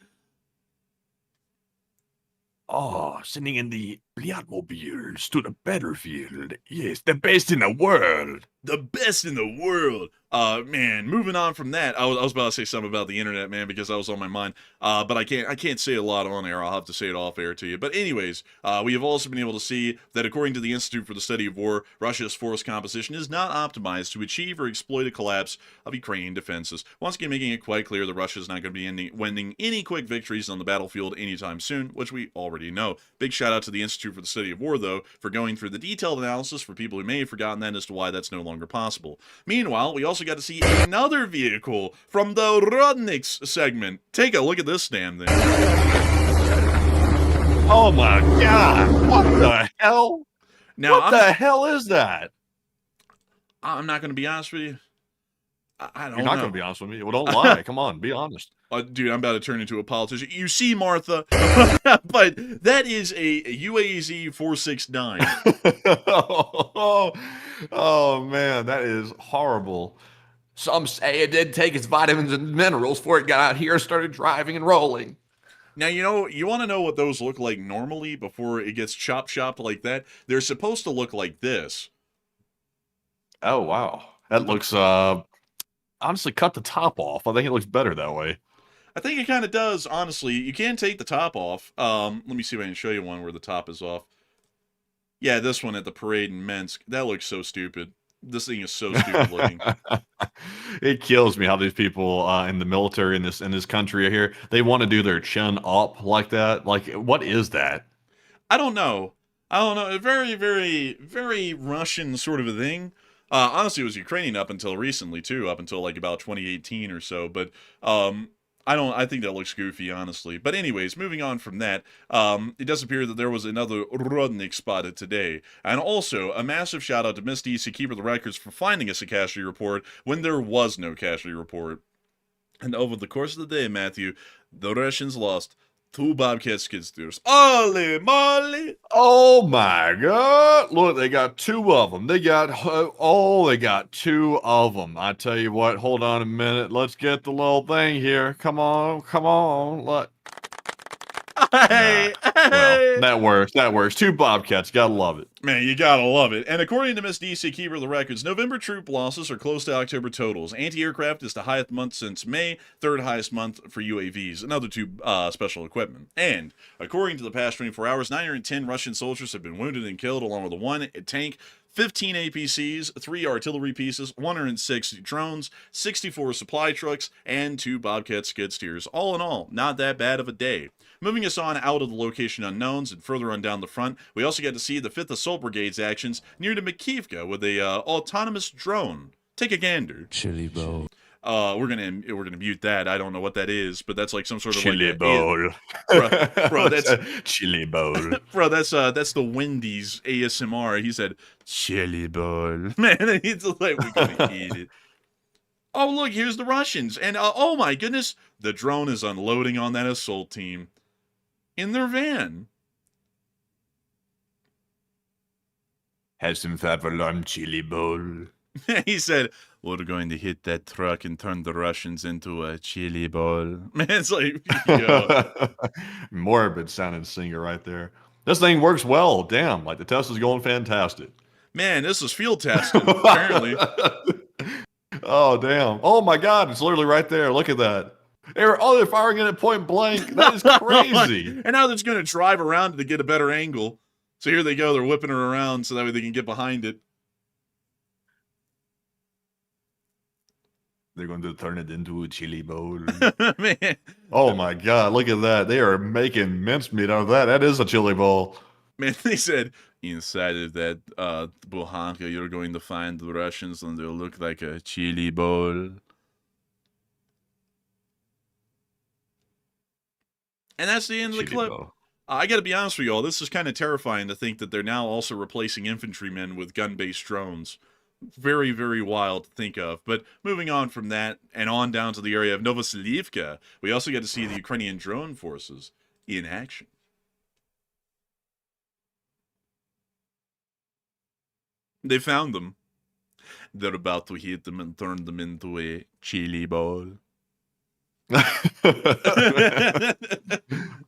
Oh, sending in the Bliatmobiles to the battlefield. Yes, the best in the world. The best in the world. Man, moving on from that, I was about to say something about the internet, man, because that was on my mind. But I can't say a lot on air. I'll have to say it off air to you. But anyways, we have also been able to see that according to the Institute for the Study of War, Russia's force composition is not optimized to achieve or exploit a collapse of Ukrainian defenses. Once again, making it quite clear that Russia is not going to be winning any quick victories on the battlefield anytime soon, which we already know. Big shout out to the Institute for the Study of War, though, for going through the detailed analysis for people who may have forgotten that as to why that's no longer possible. Meanwhile, we also got to see another vehicle from the Rudniks segment. Take a look at this damn thing. Oh my God. What the hell? Now, What the hell is that? I'm not going to be honest with you. I don't You're not know. going to be honest with me. Well, don't lie. Come on, be honest. Dude, I'm about to turn into a politician. You see, Martha, but that is a UAZ 469. Oh, man, that is horrible. Some say it did take its vitamins and minerals before it got out here and started driving and rolling. Now, you want to know what those look like normally before it gets chopped like that? They're supposed to look like this. Oh, wow. That looks, honestly, cut the top off. I think it looks better that way. I think it kind of does, honestly. You can take the top off. Let me see if I can show you one where the top is off. Yeah, this one at the parade in Minsk. That looks so stupid. This thing is so stupid looking. It kills me how these people in the military in this country here, they want to do their chin up like that. Like, what is that? I don't know. A very, very, very Russian sort of a thing. Honestly, it was Ukrainian up until recently, too. Up until, like, about 2018 or so. But, I think that looks goofy, honestly. But anyways, moving on from that, it does appear that there was another Rudnik spotted today. And also, a massive shout out to Miss DC Keeper of the Records for finding us a casualty report when there was no casualty report. And over the course of the day, Matthew, the Russians lost 2 Bobcat skid steers. Holy moly! Oh my God! Look, they got 2 of them. They got 2 of them. I tell you what. Hold on a minute. Let's get the little thing here. Come on. Look. Hey, Well, that works. 2 Bobcats. Gotta love it. Man, you gotta love it. And according to Miss DC Keeper of the Records, November troop losses are close to October totals. Anti-aircraft is the highest month since May, 3rd highest month for UAVs, another 2 special equipment. And according to the past 24 hours, 910 Russian soldiers have been wounded and killed, along with 1 tank, 15 APCs, 3 artillery pieces, 106 drones, 64 supply trucks, and 2 Bobcat skid steers. All in all, not that bad of a day. Moving us on out of the location unknowns and further on down the front, we also get to see the 5th Assault Brigade's actions near to Makivka with a autonomous drone. Take a gander. Chili bowl. We're gonna mute that. I don't know what that is, but that's like some sort of Chili like bowl. bro, that's chili bowl. bro, that's the Wendy's ASMR. He said chili bowl. Man, it's like we're gonna eat it. Oh look, here's the Russians, and oh my goodness, the drone is unloading on that assault team in their van. Have some alarm chili bowl. He said, we're going to hit that truck and turn the Russians into a chili bowl. Man, it's like, yo. Morbid sounding singer right there. This thing works well. Damn, like the test is going fantastic. Man, this is field tested, apparently. Oh, damn. Oh, my God. It's literally right there. Look at that. They're firing it at point blank. That is crazy. And now they're just going to drive around to get a better angle. So here they go. They're whipping her around so that way they can get behind it. They're going to turn it into a chili bowl. Man. Oh, my God. Look at that. They are making mincemeat out of that. That is a chili bowl. Man, they said inside of that buhanka, you're going to find the Russians and they'll look like a chili bowl. And that's the end of the clip. I got to be honest with y'all. This is kind of terrifying to think that they're now also replacing infantrymen with gun-based drones. Very, very wild to think of. But moving on from that and on down to the area of Novoselivka, we also get to see the Ukrainian drone forces in action. They found them. They're about to hit them and turn them into a chili bowl.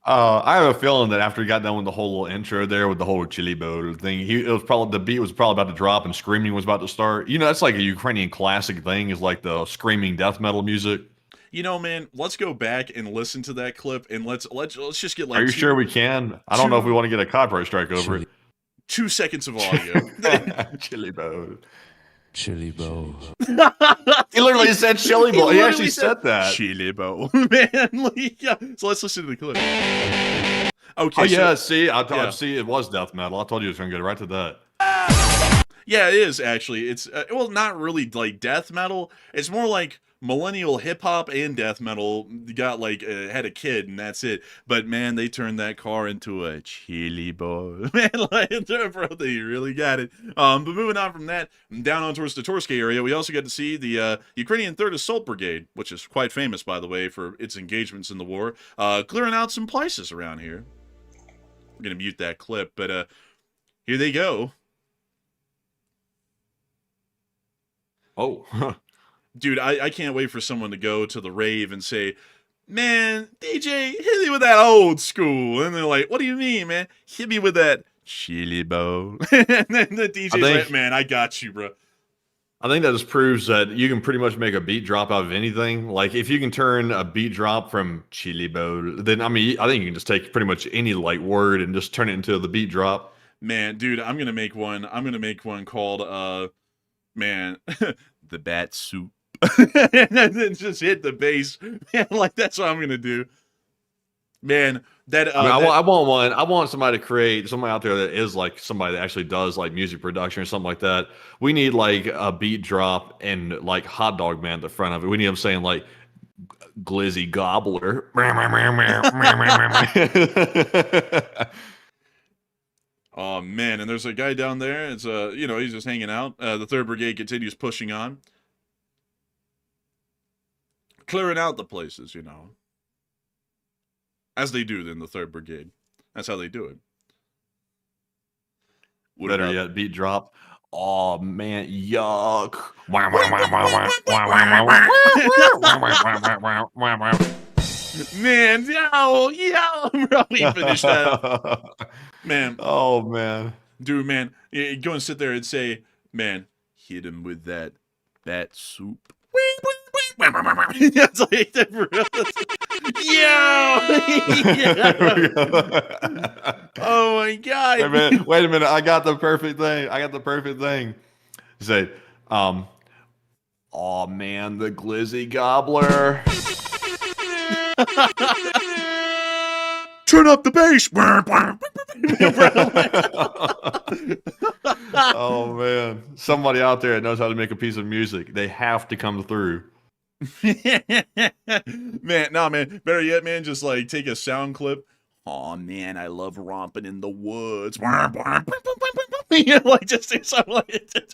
I have a feeling that after he got done with the whole little intro there with the whole chili bowl thing, the beat was probably about to drop and screaming was about to start. You know, that's like a Ukrainian classic thing, is like the screaming death metal music. You know, man, let's go back and listen to that clip and let's just get like. Are you sure we can? I don't know if we want to get a copyright strike over it. 2 seconds of audio. Chili bowl. Chili bowl. He literally said chili bowl. He actually said that. Chili bowl. Man, yeah. So let's listen to the clip. Okay. Oh, yeah, see, see, it was death metal. I told you it was going to go right to that. Yeah, it is, actually. It's, well, not really, like, death metal. It's more like millennial hip-hop and death metal got, like, had a kid, and that's it. But, man, they turned that car into a chili bowl. Man, like, bro, they really got it. But moving on from that, down on towards the Torsk area, we also got to see the Ukrainian 3rd Assault Brigade, which is quite famous, by the way, for its engagements in the war, clearing out some places around here. I'm going to mute that clip, but here they go. Oh, dude, I can't wait for someone to go to the rave and say, man, DJ, hit me with that old school. And they're like, what do you mean, man? Hit me with that chili bowl. And then the DJ's like, man, I got you, bro. I think that just proves that you can pretty much make a beat drop out of anything. Like, if you can turn a beat drop from chili bowl, then, I mean, I think you can just take pretty much any, like, word and just turn it into the beat drop. Man, dude, I'm going to make one. I'm going to make one called, man, the bat soup. And then just hit the bass. Man, like, that's what I'm going to do. Man, that, I want one. I want somebody to create, somebody out there that is like somebody that actually does like music production or something like that. We need like a beat drop and like hot dog man at the front of it. We need them saying like glizzy gobbler. Oh man, and there's a guy down there. It's you know, he's just hanging out. The 3rd Brigade continues pushing on, clearing out the places, you know. As they do in the 3rd Brigade. That's how they do it. What Better yet, beat drop. Oh, man, yuck. Man, yo, bro, he finished that. Man. Oh, man. Dude, man, you go and sit there and say, man, hit him with that bat soup. It's like, oh my god. Wait a minute. I got the perfect thing. Say, oh man, the glizzy gobbler. Turn up the bass. Oh man, somebody out there that knows how to make a piece of music. They have to come through. Man, nah, man. Better yet, man, just like take a sound clip. Oh man, I love romping in the woods. You know, like just do something like it.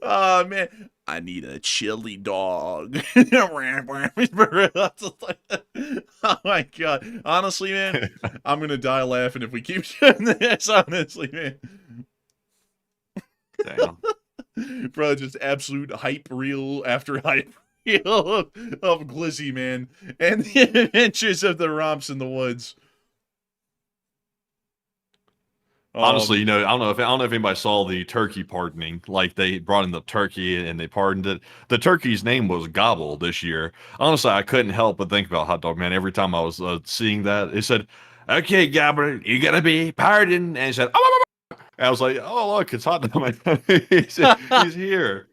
Oh man, I need a chili dog. Oh my god. Honestly, man, I'm gonna die laughing if we keep doing this. Honestly, man. Damn. Bro, just absolute hype reel after hype reel of Glizzy, man. And the adventures of the romps in the woods. Honestly, I don't know if anybody saw the turkey pardoning. Like they brought in the turkey and they pardoned it. The turkey's name was Gobble this year. Honestly, I couldn't help but think about Hot Dog Man every time I was seeing that. It said, "Okay, Gobble, you're gonna be pardoned," and it said, "Oh." And I was like, "Oh, look, it's Hot Dog Man. he's here."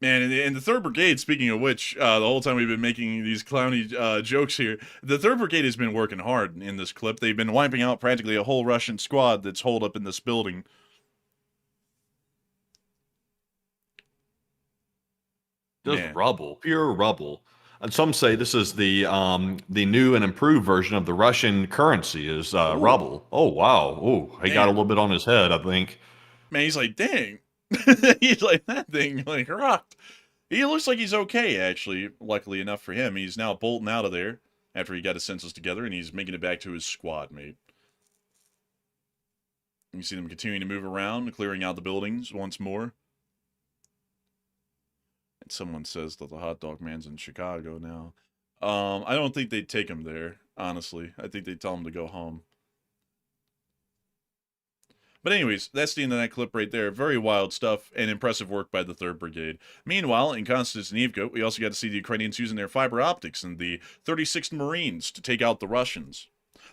Man, and the 3rd Brigade, speaking of which, the whole time we've been making these clowny jokes here, the 3rd Brigade has been working hard in this clip. They've been wiping out practically a whole Russian squad that's holed up in this building. Just rubble, pure rubble. And some say this is the new and improved version of the Russian currency is rubble. Oh, wow. Oh, he got a little bit on his head, I think. Man, he's like, dang. He's like, that thing, like, rocked. He looks like he's okay, actually. Luckily enough for him, he's now bolting out of there after he got his senses together, and he's making it back to his squad mate. You see them continuing to move around, clearing out the buildings once more. And someone says that the Hot Dog Man's in Chicago now. I don't think they'd take him there, honestly. I think they'd tell him to go home. But anyways, that's the end of that clip right there. Very wild stuff and impressive work by the 3rd Brigade. Meanwhile, in Konstantinivka, we also got to see the Ukrainians using their fiber optics and the 36th Marines to take out the Russians.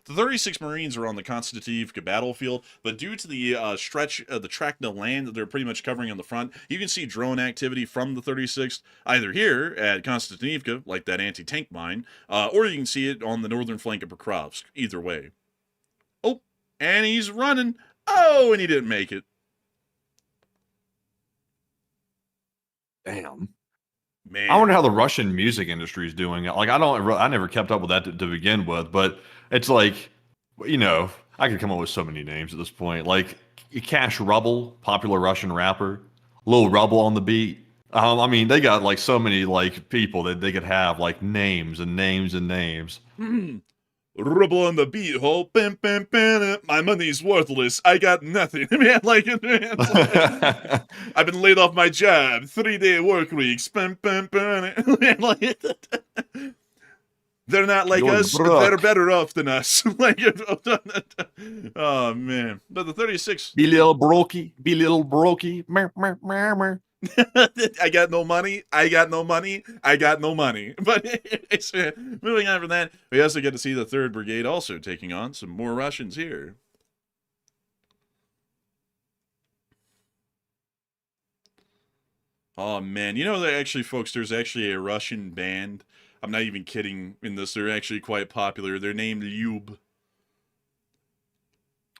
The 36th Marines are on the Konstantinivka battlefield, but due to the stretch of the tract of land that they're pretty much covering on the front, you can see drone activity from the 36th, either here at Konstantinivka, like that anti-tank mine, or you can see it on the northern flank of Pokrovsk. Either way. Oh, and he's running. Oh, and he didn't make it. Damn. Man. I wonder how the Russian music industry is doing. Like, I never kept up with that to begin with, but it's like, I could come up with so many names at this point. Like, Cash Rubble, popular Russian rapper, Lil Rubble on the beat. I mean, they got like so many like people that they could have like names and names and names. Rubble on the beat, ho, bam, bam, bam, my money's worthless, I got nothing. Man, like, I've been laid off my job, 3-day work weeks, bam, bam, bam, man, like, they're not like us, they're better off than us. Like, oh, man. But the 36... Be little brokey, mer, mer, mer, mer. I got no money. But moving on from that, we also get to see the 3rd Brigade also taking on some more Russians here. Oh, man. You know that actually, folks, there's actually a Russian band. I'm not even kidding in this. They're actually quite popular. They're named Lyub.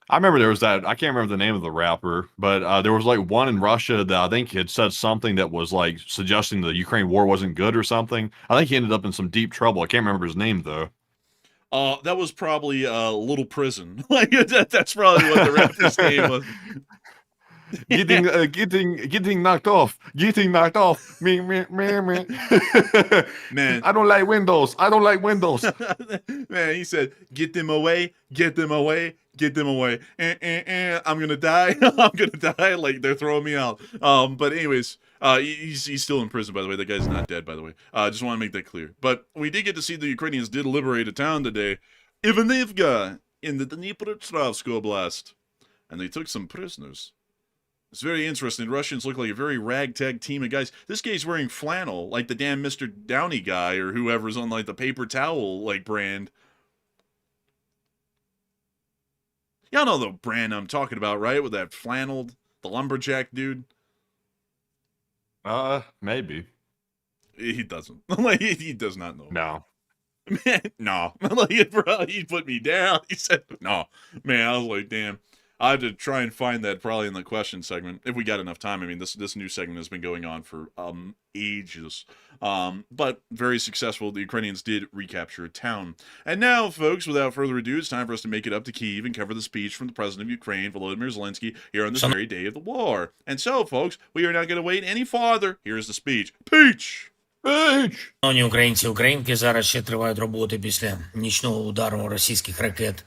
I remember there was that, I can't remember the name of the rapper, but there was like one in Russia that I think had said something that was like suggesting the Ukraine war wasn't good or something. I think he ended up in some deep trouble. I can't remember his name though. That was probably Little Prison. Like that's probably what the rapper's name was. Getting knocked off. Me. Man, I don't like windows. Man, he said, get them away. I'm gonna die. Like they're throwing me out. But anyways, he's still in prison, by the way. The guy's not dead, by the way. Just want to make that clear. But we did get to see the Ukrainians did liberate a town today, Ivanivka, in the Dnipropetrovsk Oblast, and they took some prisoners. It's very interesting. Russians look like a very ragtag team of guys. This guy's wearing flannel, like the damn Mr. Downey guy or whoever's on like the paper towel like brand. Y'all know the brand I'm talking about, right? With that flannel, the lumberjack dude. Maybe. He doesn't. Like he does not know. No. Man, no. Like, bro, he put me down. He said no. Man, I was like, damn. I have to try and find that probably in the question segment if we got enough time. I mean, this new segment has been going on for ages, but very successful. The Ukrainians did recapture a town. And now, folks, without further ado, it's time for us to make it up to Kyiv and cover the speech from the president of Ukraine, Volodymyr Zelensky, here on this very day of the war. And so, folks, we are not going to wait any farther. Here's the speech. Peach! Шановні українці, українки, зараз ще тривають роботи після нічного удару російських ракет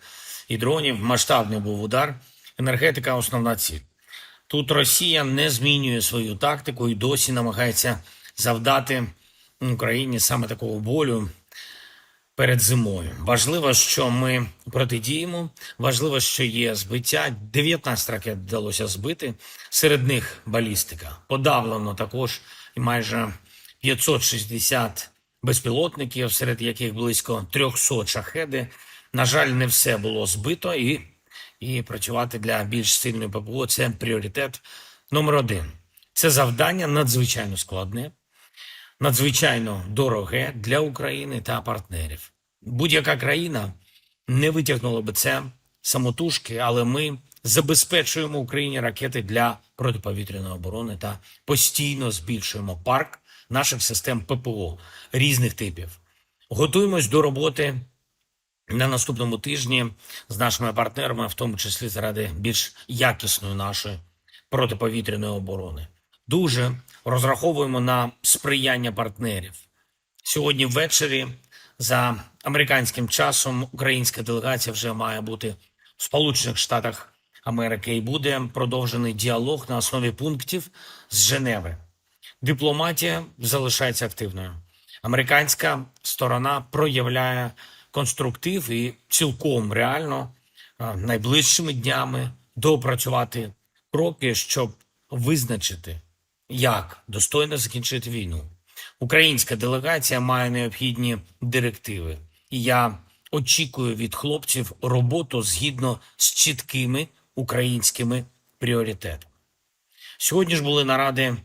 і дронів. Масштабний був удар. Енергетика – основна ціль. Тут Росія не змінює свою тактику і досі намагається завдати Україні саме такого болю перед зимою. Важливо, що ми протидіємо. Важливо, що є збиття. 19 ракет вдалося збити, серед них балістика. Подавлено також і майже 560 безпілотників, серед яких близько 300 шахеди. На жаль, не все було збито, і працювати для більш сильної ППО – це пріоритет номер один. Це завдання надзвичайно складне, надзвичайно дороге для України та партнерів. Будь-яка країна не витягнула би це самотужки, але ми забезпечуємо Україні ракети для протиповітряної оборони та постійно збільшуємо парк наших систем ППО різних типів. Готуємось до роботи на наступному тижні з нашими партнерами, в тому числі заради більш якісної нашої протиповітряної оборони. Дуже розраховуємо на сприяння партнерів. Сьогодні ввечері за американським часом українська делегація вже має бути в Сполучених Штатах Америки і буде продовжений діалог на основі пунктів з Женеви. Дипломатія залишається активною. Американська сторона проявляє конструктив і цілком реально найближчими днями доопрацювати кроки, щоб визначити, як достойно закінчити війну. Українська делегація має необхідні директиви. І я очікую від хлопців роботу згідно з чіткими українськими пріоритетами. Сьогодні ж були наради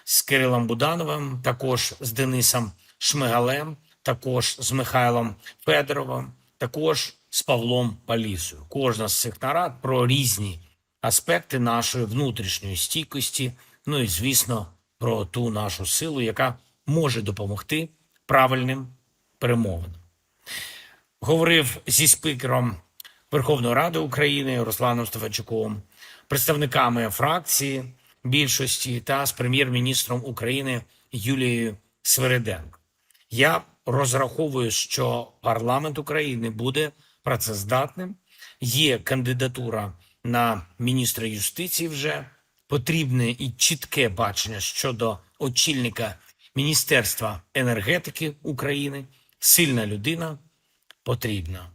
з Кирилом Будановим, також з Денисом Шмигалем, також з Михайлом Федоровим, також з Павлом Палісою. Кожна з цих нарад про різні аспекти нашої внутрішньої стійкості, ну і, звісно, про ту нашу силу, яка може допомогти правильним перемовинам. Говорив зі спікером Верховної Ради України Русланом Стефанчуком, представниками фракції більшості та з прем'єр-міністром України Юлією Свериденко. Я розраховую, що парламент України буде працездатним. Є кандидатура на міністра юстиції вже, потрібне і чітке бачення щодо очільника Міністерства енергетики України. Сильна людина потрібна.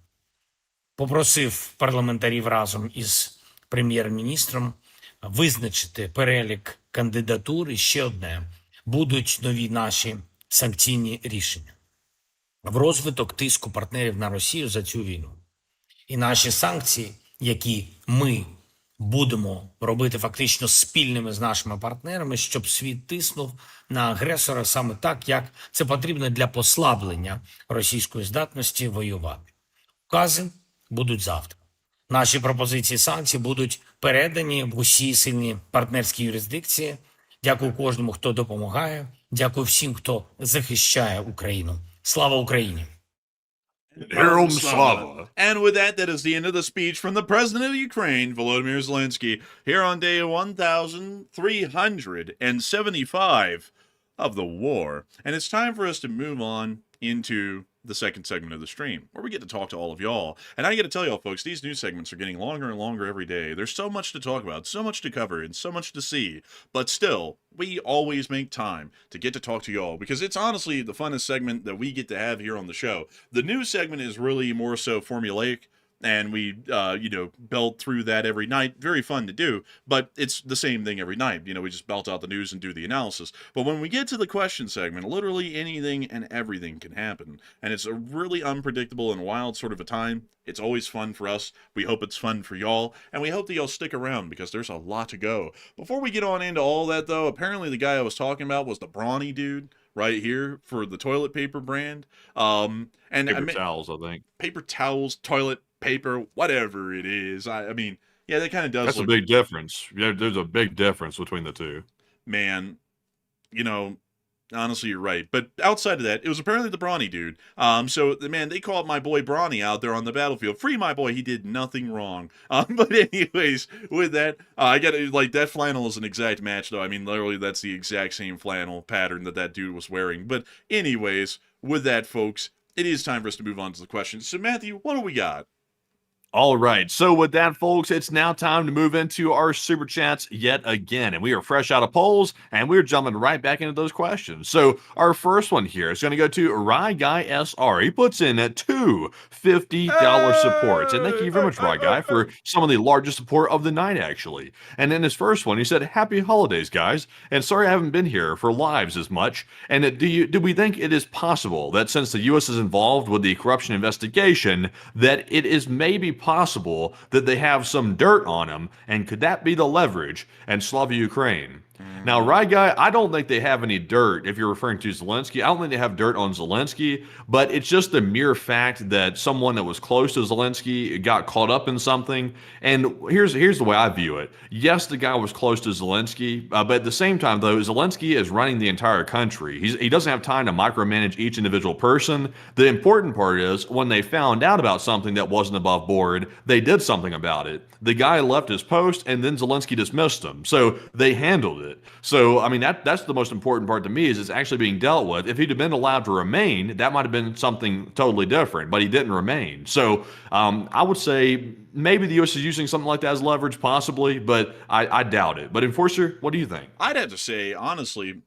Попросив парламентарів разом із прем'єр-міністром визначити перелік кандидатур і ще одне. Будуть нові наші санкційні рішення в розвиток тиску партнерів на Росію за цю війну. І наші санкції, які ми будемо робити фактично спільними з нашими партнерами, щоб світ тиснув на агресора саме так, як це потрібно для послаблення російської здатності воювати. Укази будуть завтра. Наші пропозиції санкцій будуть передані в усі сильні партнерські юрисдикції. Дякую кожному, хто допомагає. Дякую всім, хто захищає Україну. Слава Україні! Героям слава! And with that, that is the end of the speech from the President of Ukraine, Volodymyr Zelensky, here on day 1375 of the war. And it's time for us to move on into the second segment of the stream, where we get to talk to all of y'all. And I got to tell y'all, folks, these news segments are getting longer and longer every day. There's so much to talk about, so much to cover, and so much to see. But still, we always make time to get to talk to y'all, because it's honestly the funnest segment that we get to have here on the show. The news segment is really more so formulaic, and we, belt through that every night. Very fun to do, but it's the same thing every night. We just belt out the news and do the analysis. But when we get to the question segment, literally anything and everything can happen. And it's a really unpredictable and wild sort of a time. It's always fun for us. We hope it's fun for y'all. And we hope that y'all stick around, because there's a lot to go. Before we get on into all that, though, apparently the guy I was talking about was the brawny dude right here for the toilet paper brand. Paper towels, I think. Paper towels, toilet paper, whatever it is. I mean, yeah, that kind of does. That's a big difference. Yeah, there's a big difference between the two. Man, honestly, you're right. But outside of that, it was apparently the Brawny dude. So, man, they called my boy Brawny out there on the battlefield. Free my boy, he did nothing wrong. But anyways, with that, I got to, that flannel is an exact match, though. I mean, literally, that's the exact same flannel pattern that dude was wearing. But anyways, with that, folks, it is time for us to move on to the questions. So, Matthew, what do we got? All right. So with that, folks, it's now time to move into our super chats yet again. And we are fresh out of polls and we're jumping right back into those questions. So our first one here is going to go to Rye Guy SR. He puts in two $50 supports. And thank you very much, Rye Guy, for some of the largest support of the night, actually. And in his first one, he said, "Happy holidays, guys. And sorry I haven't been here for lives as much. And do we think it is possible that since the U.S. is involved with the corruption investigation, that it is maybe possible that they have some dirt on him, and could that be the leverage and Slava Ukraine?" Now, Rye Guy, I don't think they have any dirt if you're referring to Zelensky. I don't think they have dirt on Zelensky, but it's just the mere fact that someone that was close to Zelensky got caught up in something. And here's the way I view it. Yes, the guy was close to Zelensky, but at the same time, though, Zelensky is running the entire country. He doesn't have time to micromanage each individual person. The important part is when they found out about something that wasn't above board, they did something about it. The guy left his post, and then Zelensky dismissed him. So they handled it. So, I mean, that's the most important part to me is it's actually being dealt with. If he'd have been allowed to remain, that might have been something totally different, but he didn't remain. So I would say maybe the U.S. is using something like that as leverage, possibly, but I doubt it. But Enforcer, what do you think? I'd have to say, honestly,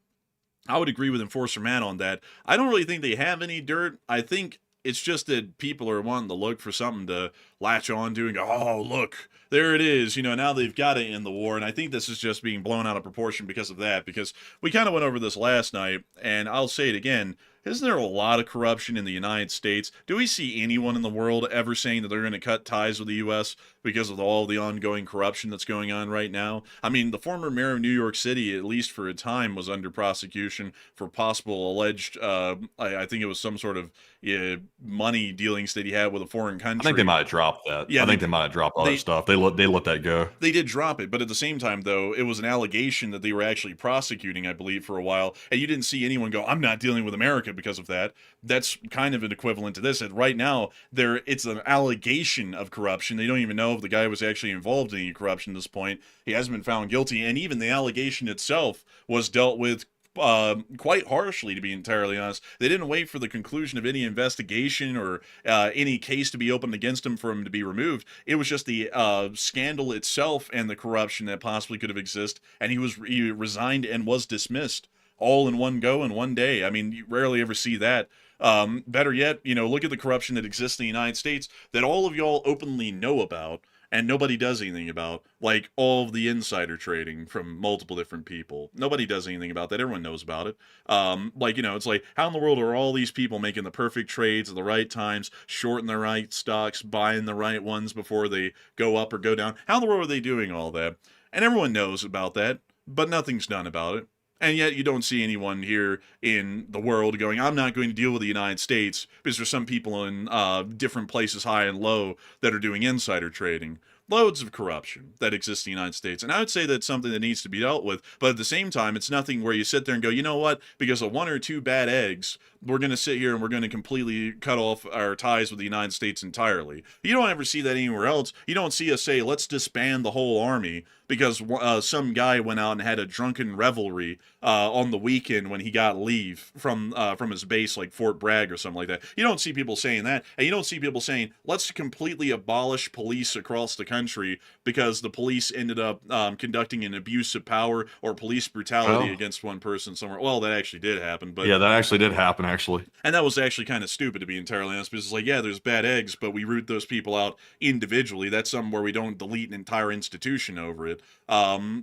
I would agree with Enforcer Matt on that. I don't really think they have any dirt. I think it's just that people are wanting to look for something to latch on to and go, oh, look, there it is. You know, now they've got it in the war. And I think this is just being blown out of proportion because of that, because we kind of went over this last night, and I'll say it again. Isn't there a lot of corruption in the United States? Do we see anyone in the world ever saying that they're going to cut ties with the U.S. because of all the ongoing corruption that's going on right now? I mean, the former mayor of New York City, at least for a time, was under prosecution for possible alleged, I think it was some sort of money dealings that he had with a foreign country. I think they might have dropped that. Yeah, I think they might have dropped all that stuff. They let that go. They did drop it, but at the same time, though, it was an allegation that they were actually prosecuting, I believe, for a while, and you didn't see anyone go, I'm not dealing with America because of that. That's kind of an equivalent to this. And right now, it's an allegation of corruption. They don't even know if the guy was actually involved in any corruption at this point. He hasn't been found guilty, and even the allegation itself was dealt with quite harshly, to be entirely honest. They didn't wait for the conclusion of any investigation or any case to be opened against him for him to be removed. It was just the scandal itself and the corruption that possibly could have existed, and he resigned and was dismissed all in one go in one day. I mean, you rarely ever see that. Better yet, look at the corruption that exists in the United States that all of y'all openly know about and nobody does anything about, like all of the insider trading from multiple different people. Nobody does anything about that. Everyone knows about it. It's like, how in the world are all these people making the perfect trades at the right times, shorting the right stocks, buying the right ones before they go up or go down? How in the world are they doing all that? And everyone knows about that, but nothing's done about it. And yet you don't see anyone here in the world going, I'm not going to deal with the United States, because there's some people in different places, high and low, that are doing insider trading. Loads of corruption that exists in the United States. And I would say that's something that needs to be dealt with. But at the same time, it's nothing where you sit there and go, you know what? Because of one or two bad eggs, we're going to sit here and we're going to completely cut off our ties with the United States entirely. You don't ever see that anywhere else. You don't see us say, let's disband the whole army because some guy went out and had a drunken revelry on the weekend when he got leave from his base, like Fort Bragg or something like that. You don't see people saying that. And you don't see people saying, let's completely abolish police across the country because the police ended up conducting an abuse of power or police brutality against one person somewhere. Well, that actually did happen. But yeah, that actually did happen, actually. And that was actually kind of stupid, to be entirely honest, because it's like, yeah, there's bad eggs, but we root those people out individually. That's something where we don't delete an entire institution over it,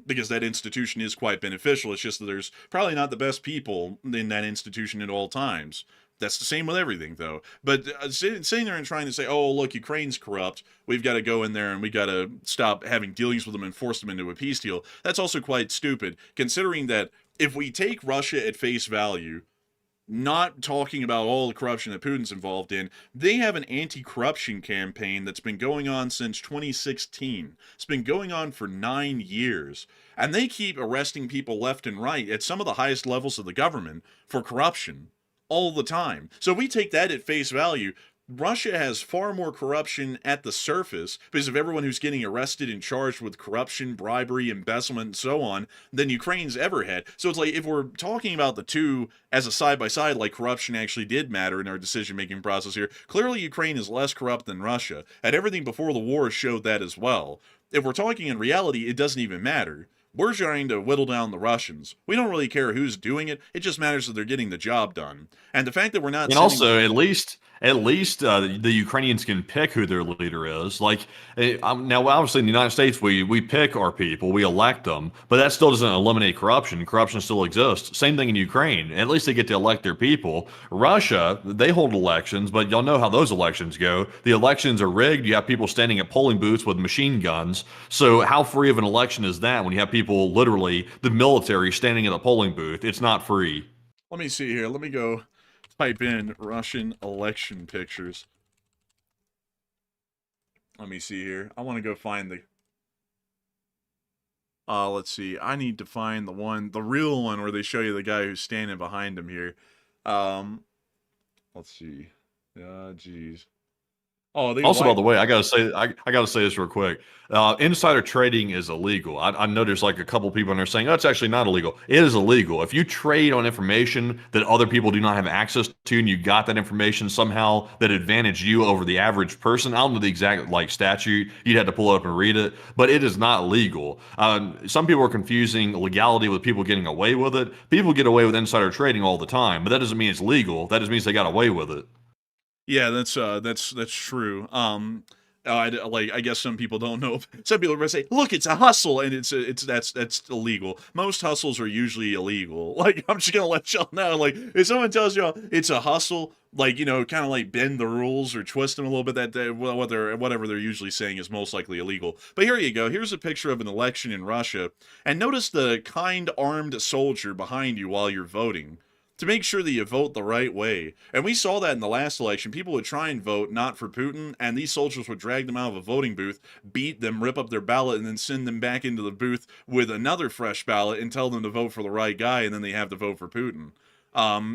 because that institution is quite beneficial. It's just that there's probably not the best people in that institution at all times. That's the same with everything, though. But sitting there and trying to say, oh, look, Ukraine's corrupt, we've got to go in there and we got to stop having dealings with them and force them into a peace deal, that's also quite stupid, considering that if we take Russia at face value, not talking about all the corruption that Putin's involved in, they have an anti-corruption campaign that's been going on since 2016. It's been going on for 9 years. And they keep arresting people left and right at some of the highest levels of the government for corruption all the time. So we take that at face value. Russia has far more corruption at the surface because of everyone who's getting arrested and charged with corruption, bribery, embezzlement, and so on than Ukraine's ever had. So it's like if we're talking about the two as a side by side, like corruption actually did matter in our decision making process here, clearly Ukraine is less corrupt than Russia. And everything before the war showed that as well. If we're talking in reality, it doesn't even matter. We're trying to whittle down the Russians. We don't really care who's doing it. It just matters that they're getting the job done. And the fact that we're not And also, at least the Ukrainians can pick who their leader is. Like now, obviously in the United States, we pick our people, we elect them, but that still doesn't eliminate corruption. Corruption still exists. Same thing in Ukraine. At least they get to elect their people. Russia, they hold elections, but y'all know how those elections go. The elections are rigged. You have people standing at polling booths with machine guns. So how free of an election is that when you have people, literally the military, standing at a polling booth? It's not free. Let me see here. Let me go type in Russian election pictures. Let me see here. I want to go find the... let's see. I need to find the real one where they show you the guy who's standing behind him here. Let's see. Geez. Oh, also, by the way, I gotta say this real quick. Insider trading is illegal. I know there's like a couple people in there saying, "Oh, it's actually not illegal." It is illegal. If you trade on information that other people do not have access to, and you got that information somehow that advantaged you over the average person, I don't know the exact like statute. You'd have to pull it up and read it, but it is not legal. Some people are confusing legality with people getting away with it. People get away with insider trading all the time, but that doesn't mean it's legal. That just means they got away with it. Yeah, that's true. I guess some people don't know. Some people are gonna say, "Look, it's a hustle," and that's illegal. Most hustles are usually illegal. Like, I'm just gonna let y'all know. Like, if someone tells y'all it's a hustle, like, you know, kind of like bend the rules or twist them a little bit, whatever they're usually saying is most likely illegal. But here you go. Here's a picture of an election in Russia, and notice the kind armed soldier behind you while you're voting, to make sure that you vote the right way. And we saw that in the last election. People would try and vote not for Putin, and these soldiers would drag them out of a voting booth, beat them, rip up their ballot, and then send them back into the booth with another fresh ballot and tell them to vote for the right guy, and then they have to vote for Putin.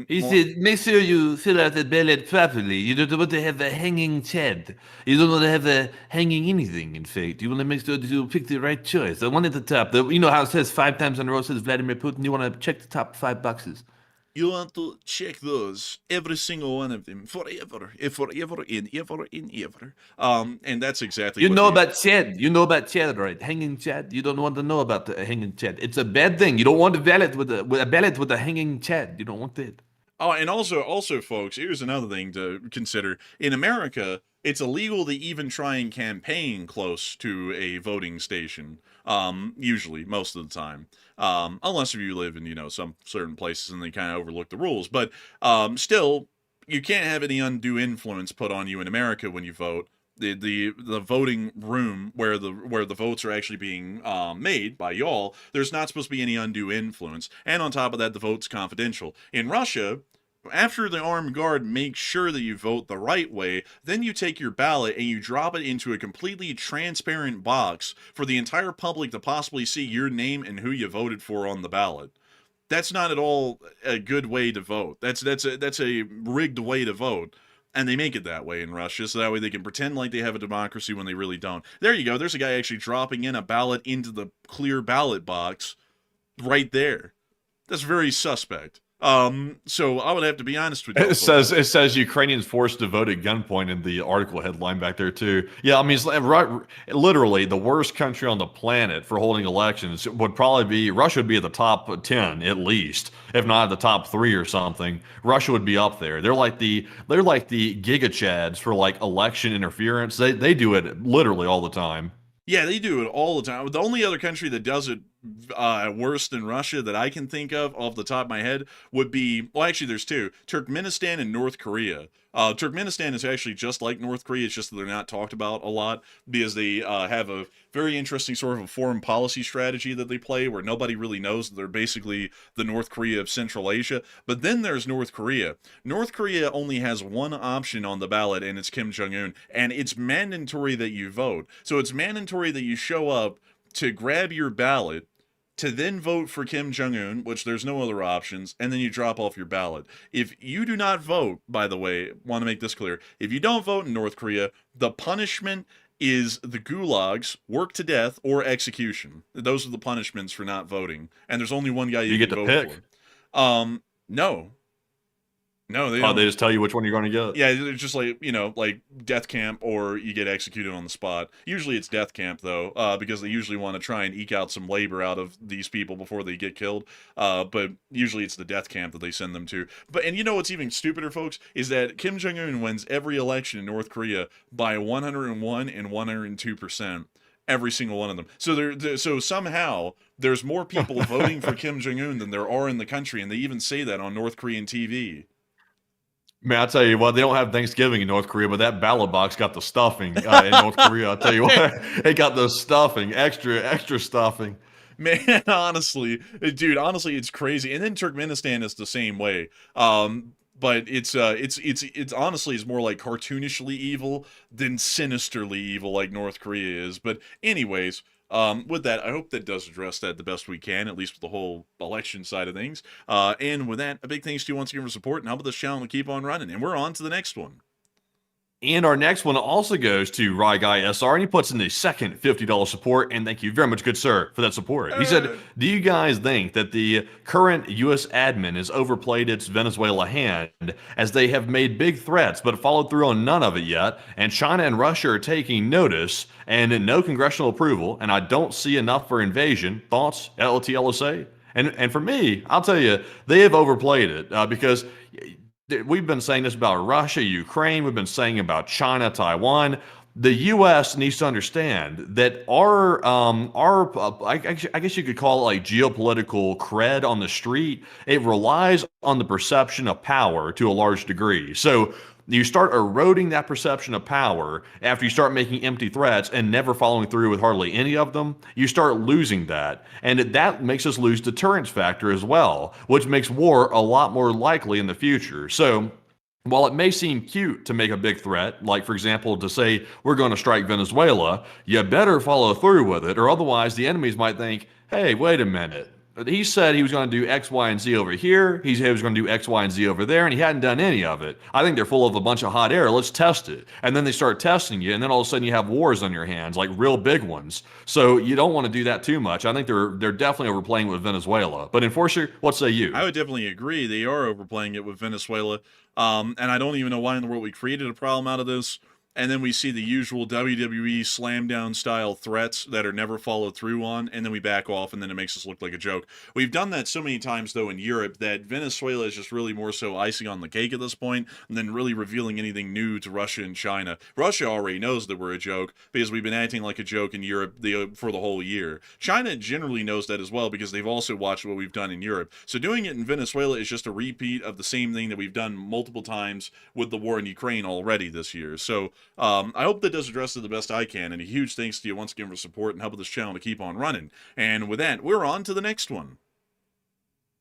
He said, make sure you fill out the ballot properly. You don't want to have a hanging Chad. You don't want to have a hanging anything, in fact. You want to make sure that you pick the right choice. The one at the top. You know how it says 5 times in a row, says Vladimir Putin? You want to check the top 5 boxes. You want to check those, every single one of them, forever and ever. And that's exactly You what know about Chad. You know about Chad, right? Hanging Chad. You don't want to know about the hanging Chad. It's a bad thing. You don't want a ballot with a hanging Chad. You don't want that. Oh, and also, folks, here's another thing to consider. In America, it's illegal to even try and campaign close to a voting station. Usually, most of the time. Unless if you live in, you know, some certain places and they kind of overlook the rules. But still, you can't have any undue influence put on you in America when you vote. The voting room where the votes are actually being made by y'all, there's not supposed to be any undue influence. And on top of that, the vote's confidential. In Russia, after the armed guard makes sure that you vote the right way, then you take your ballot and you drop it into a completely transparent box for the entire public to possibly see your name and who you voted for on the ballot. That's not at all a good way to vote. That's a rigged way to vote. And they make it that way in Russia, so that way they can pretend like they have a democracy when they really don't. There you go. There's a guy actually dropping in a ballot into the clear ballot box right there. That's very suspect. So I would have to be honest with you. It says Ukrainians forced to vote at gunpoint in the article headline back there too. Yeah, I mean, it's literally the worst country on the planet for holding elections would probably be Russia. Would be at the top 10 at least, if not at the top 3 or something. Russia would be up there. They're like the giga chads for like election interference. They do it literally all the time. Yeah, they do it all the time. The only other country that does it worse than Russia that I can think of off the top of my head would be, well, actually, there's two: Turkmenistan and North Korea. Turkmenistan is actually just like North Korea. It's just that they're not talked about a lot because they have a very interesting sort of a foreign policy strategy that they play where nobody really knows that they're basically the North Korea of Central Asia. But then there's North Korea. North Korea only has one option on the ballot, and it's Kim Jong-un. And it's mandatory that you vote. So it's mandatory that you show up to grab your ballot to then vote for Kim Jong-un, which there's no other options, and then you drop off your ballot. If you do not vote, by the way, want to make this clear, if you don't vote in North Korea, the punishment is the gulags, work to death, or execution. Those are the punishments for not voting. And there's only one guy you get can to vote pick. for. No. No, they don't. They just tell you which one you're going to get. Yeah, it's just like, like death camp or you get executed on the spot. Usually it's death camp, though, because they usually want to try and eke out some labor out of these people before they get killed. But usually it's the death camp that they send them to. And you know what's even stupider, folks, is that Kim Jong-un wins every election in North Korea by 101 and 102%. Every single one of them. So somehow there's more people voting for Kim Jong-un than there are in the country, and they even say that on North Korean TV. Man, I'll tell you what, they don't have Thanksgiving in North Korea, but that ballot box got the stuffing in North Korea. I'll tell you what, it got the stuffing, extra stuffing. Man, honestly, dude, it's crazy. And then Turkmenistan is the same way. But it's honestly is more like cartoonishly evil than sinisterly evil like North Korea is. But anyways, with that, I hope that does address that the best we can, at least with the whole election side of things. And with that, a big thanks to you once again for support and helping this channel to keep on running. And we're on to the next one. And our next one also goes to Rye Guy SR, and he puts in the second $50 support, and thank you very much, good sir, for that support. He said, do you guys think that the current U.S. admin has overplayed its Venezuela hand, as they have made big threats but followed through on none of it yet, and China and Russia are taking notice, and no congressional approval, and I don't see enough for invasion? Thoughts, LTLSA? And for me, I'll tell you, they have overplayed it, because we've been saying this about Russia, Ukraine. We've been saying about China, Taiwan. The U.S. needs to understand that our I guess you could call it like geopolitical cred on the street. It relies on the perception of power to a large degree. So you start eroding that perception of power after you start making empty threats and never following through with hardly any of them. You start losing that. And that makes us lose deterrence factor as well, which makes war a lot more likely in the future. So while it may seem cute to make a big threat, like, for example, to say we're going to strike Venezuela, you better follow through with it, or otherwise the enemies might think, hey, wait a minute. He said he was going to do X, Y, and Z over here. He said he was going to do X, Y, and Z over there, and he hadn't done any of it. I think they're full of a bunch of hot air. Let's test it. And then they start testing you, and then all of a sudden you have wars on your hands, like real big ones. So you don't want to do that too much. I think they're definitely overplaying with Venezuela. But Enforcer, what say you? I would definitely agree. They are overplaying it with Venezuela. And I don't even know why in the world we created a problem out of this. And then we see the usual WWE slam down style threats that are never followed through on, and then we back off, and then it makes us look like a joke. We've done that so many times, though, in Europe, that Venezuela is just really more so icing on the cake at this point than really revealing anything new to Russia and China. Russia already knows that we're a joke because we've been acting like a joke in Europe for the whole year. China generally knows that as well because they've also watched what we've done in Europe. So doing it in Venezuela is just a repeat of the same thing that we've done multiple times with the war in Ukraine already this year. So I hope that does address it the best I can, and a huge thanks to you once again for support and helping this channel to keep on running. And with that, we're on to the next one.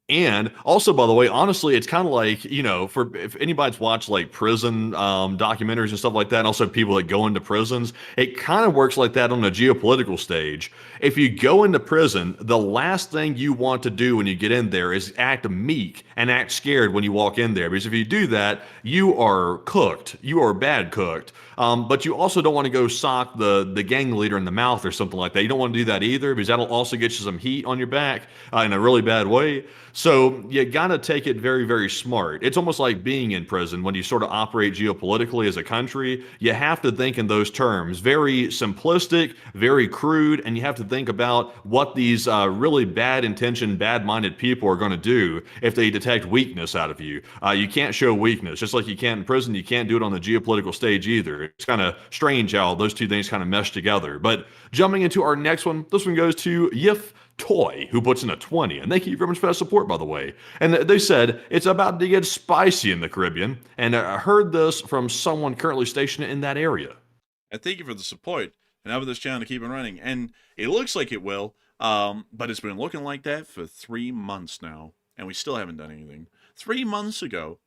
And also, by the way, honestly, it's kind of like, if anybody's watched like prison documentaries and stuff like that, and also people that go into prisons, it kind of works like that on a geopolitical stage. If you go into prison, the last thing you want to do when you get in there is act meek and act scared when you walk in there. Because if you do that, you are cooked. You are bad cooked. But you also don't want to go sock the gang leader in the mouth or something like that. You don't want to do that either, because that'll also get you some heat on your back in a really bad way. So you got to take it very, very smart. It's almost like being in prison when you sort of operate geopolitically as a country. You have to think in those terms, very simplistic, very crude, and you have to think about what these really bad intentioned, bad-minded people are going to do if they detect weakness out of you. You can't show weakness. Just like you can't in prison, you can't do it on the geopolitical stage either. It's kind of strange how those two things kind of mesh together. But jumping into our next one, this one goes to Yif Toy, who puts in a 20. And thank you very much for that support, by the way. And they said, it's about to get spicy in the Caribbean. And I heard this from someone currently stationed in that area. And thank you for the support and helping this channel to keep it running. And it looks like it will, but it's been looking like that for 3 months now. And we still haven't done anything. 3 months ago,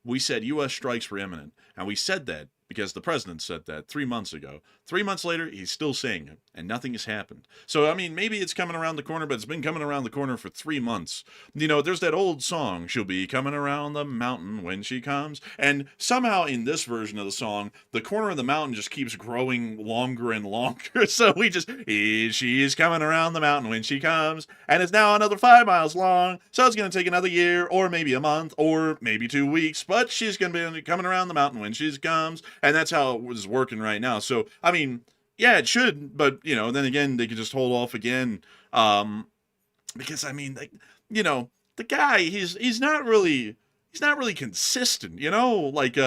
we said U.S. strikes were imminent. And we said that because the president said that 3 months ago. 3 months later, he's still saying it, and nothing has happened. So, I mean, maybe it's coming around the corner, but it's been coming around the corner for 3 months. You know, there's that old song, she'll be coming around the mountain when she comes. And somehow in this version of the song, the corner of the mountain just keeps growing longer and longer. So she's coming around the mountain when she comes, and it's now another 5 miles long. So it's going to take another year, or maybe a month, or maybe 2 weeks, but she's going to be coming around the mountain when she comes. And that's how it was working right now. So, I mean, yeah, it should, but, you know, then again, they could just hold off again. Because, I mean, like, you know, the guy, he's not really consistent, you know? Like,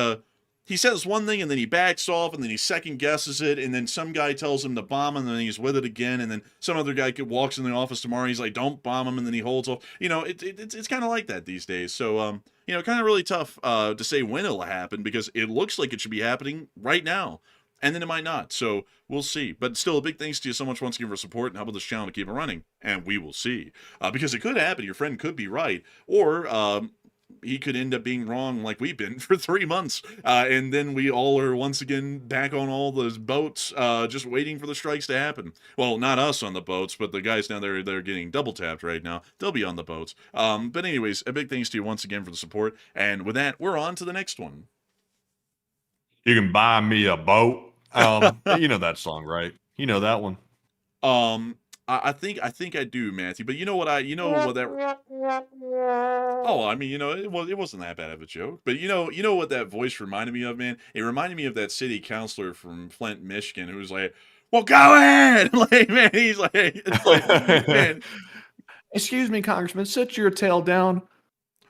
he says one thing and then he backs off and then he second guesses it, and then some guy tells him to bomb him and then he's with it again, and then some other guy walks in the office tomorrow, he's like, don't bomb him, and then he holds off. You know, it's kind of like that these days. So, you know, kind of really tough to say when it'll happen, because it looks like it should be happening right now. And then it might not. So we'll see. But still, a big thanks to you so much once again for support and helping this channel to keep it running. And we will see. Because it could happen. Your friend could be right. Or he could end up being wrong like we've been for 3 months. And then we all are once again back on all those boats just waiting for the strikes to happen. Well, not us on the boats, but the guys down there, they're getting double tapped right now. They'll be on the boats. But anyways, a big thanks to you once again for the support. And with that, we're on to the next one. You can buy me a boat. You know that song, right? You know that one. I think I do, Matthew. But you know what that. Oh, I mean, you know, it wasn't that bad of a joke. But you know what that voice reminded me of, man. It reminded me of that city councilor from Flint, Michigan, who was like, "Well, go ahead," like, man. He's like, man. Excuse me, Congressman, sit your tail down.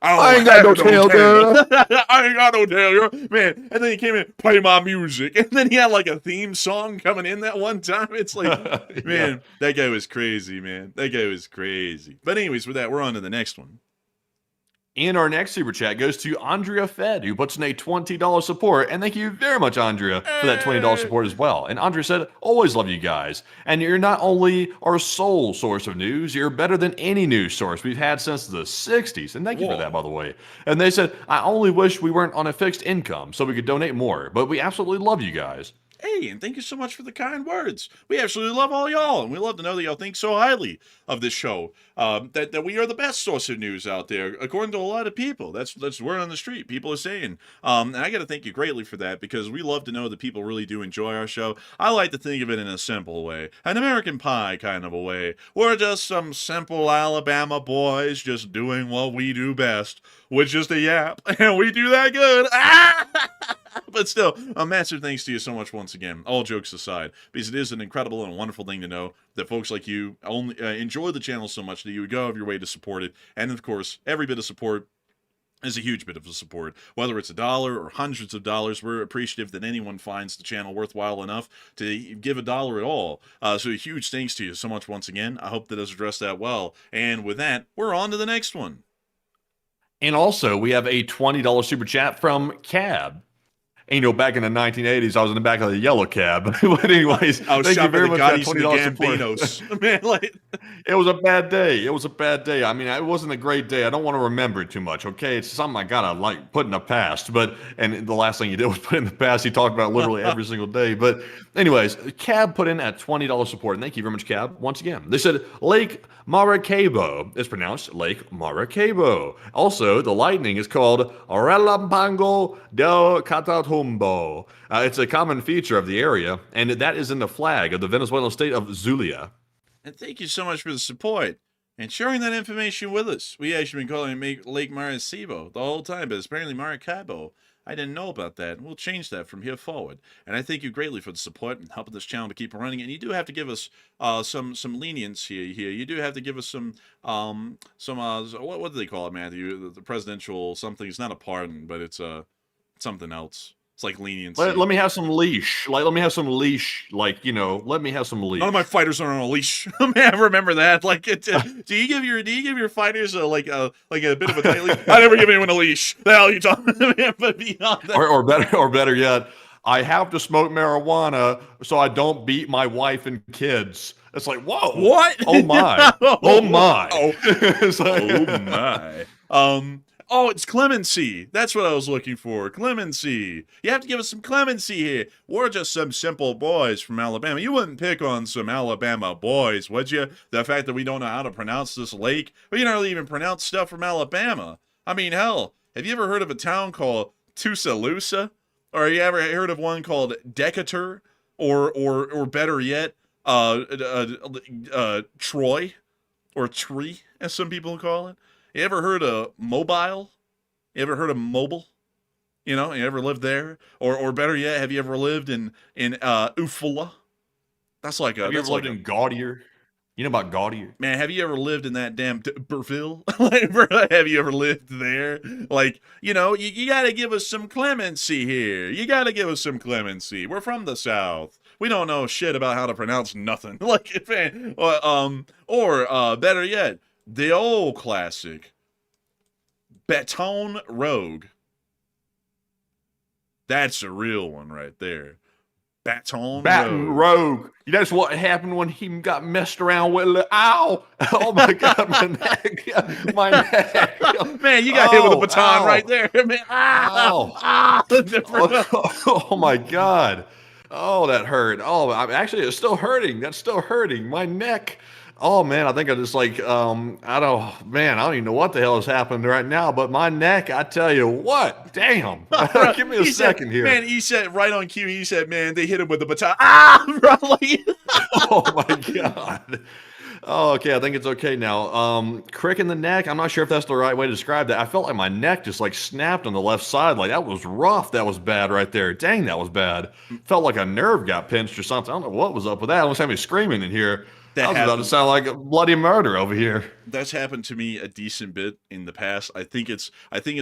I ain't got no tail, girl. I ain't got no tail, girl. Man, and then he came in, play my music. And then he had like a theme song coming in that one time. It's like, man, that guy was crazy, man. That guy was crazy. But anyways, with that, we're on to the next one. And our next super chat goes to Andrea Fed, who puts in a $20 support. And thank you very much, Andrea, for that $20 support as well. And Andrea said, always love you guys. And you're not only our sole source of news, you're better than any news source we've had since the 60s. And thank you for that, by the way. And they said, I only wish we weren't on a fixed income so we could donate more. But we absolutely love you guys. Hey, and thank you so much for the kind words. We absolutely love all y'all, and we love to know that y'all think so highly of this show. That we are the best source of news out there, according to a lot of people. That's word on the street. People are saying. And I got to thank you greatly for that, because we love to know that people really do enjoy our show. I like to think of it in a simple way, an American Pie kind of a way. We're just some simple Alabama boys just doing what we do best, which is to yap, and we do that good. But still, a massive thanks to you so much once again, all jokes aside, because it is an incredible and wonderful thing to know that folks like you only enjoy the channel so much that you would go out of your way to support it. And of course, every bit of support is a huge bit of support. Whether it's $1 or hundreds of dollars, we're appreciative that anyone finds the channel worthwhile enough to give $1 at all. So a huge thanks to you so much once again. I hope that has addressed that well. And with that, we're on to the next one. And also, we have a $20 super chat from Cab. And, you know, back in the 1980s, I was in the back of the yellow cab. But anyways, I was thank you very much for that $20 support. Man, like, it was a bad day. It was a bad day. I mean, it wasn't a great day. I don't want to remember it too much, okay? It's something I gotta like put in the past. But and the last thing he did was put in the past. He talked about literally every single day. But anyways, Cab put in at $20 support. And thank you very much, Cab, once again. They said Lake Maracaibo is pronounced Lake Maracaibo. Also, the lightning is called Relampango del Catatumbo. It's a common feature of the area, and that is in the flag of the Venezuelan state of Zulia. And thank you so much for the support and sharing that information with us. We actually been calling it Lake Maracaibo the whole time, but it's apparently Maracaibo. I didn't know about that. We'll change that from here forward. And I thank you greatly for the support and helping this channel to keep running. And you do have to give us some lenience here. You do have to give us some what do they call it, Matthew? The presidential something. It's not a pardon, but it's something else. It's like leniency. Let me have some leash. Like, let me have some leash. Like, you know, let me have some leash. None of my fighters are on a leash. Man, remember that. Like, do you give your fighters like a bit of a tight leash? I never give anyone a leash. The hell are you talking about? But beyond that, or better yet, I have to smoke marijuana so I don't beat my wife and kids. It's like, whoa, what? Oh my, oh my, oh, it's like, oh my. Oh, it's clemency. That's what I was looking for. Clemency. You have to give us some clemency here. We're just some simple boys from Alabama. You wouldn't pick on some Alabama boys, would you? The fact that we don't know how to pronounce this lake. We can hardly even pronounce stuff from Alabama. I mean, hell, have you ever heard of a town called Tuscaloosa? Or have you ever heard of one called Decatur? Or better yet, Troy? Or Tree, as some people call it. You ever heard of Mobile? You ever heard of Mobile? You know, you ever lived there? Or better yet, have you ever lived in Ufula? That's like a. Have you ever lived in Gaudier? You know about Gaudier? Man, have you ever lived in that damn Burville? Have you ever lived there? Like, you know, you got to give us some clemency here. You got to give us some clemency. We're from the South. We don't know shit about how to pronounce nothing. Like, or better yet, the old classic, Baton Rouge. That's a real one right there. Baton Rouge. That's what happened when he got messed around with. Ow! Oh my God, my neck! My neck! Man, you got hit with a baton right there. Man, oh my God! Oh, that hurt. Oh, actually, it's still hurting. That's still hurting. My neck. Oh man, I think I just like I don't even know what the hell is happening right now, but my neck, I tell you what, damn. Give me a second here. Man, he said right on cue, he said, man, they hit him with the baton. Riley. Oh my God. Oh, okay, I think it's okay now. Crick in the neck, I'm not sure if that's the right way to describe that. I felt like my neck just like snapped on the left side. Like that was rough. That was bad right there. Dang, that was bad. Felt like a nerve got pinched or something. I don't know what was up with that. I almost had me screaming in here. I was about to sound like a bloody murder over here. That's happened to me a decent bit in the past. I think it's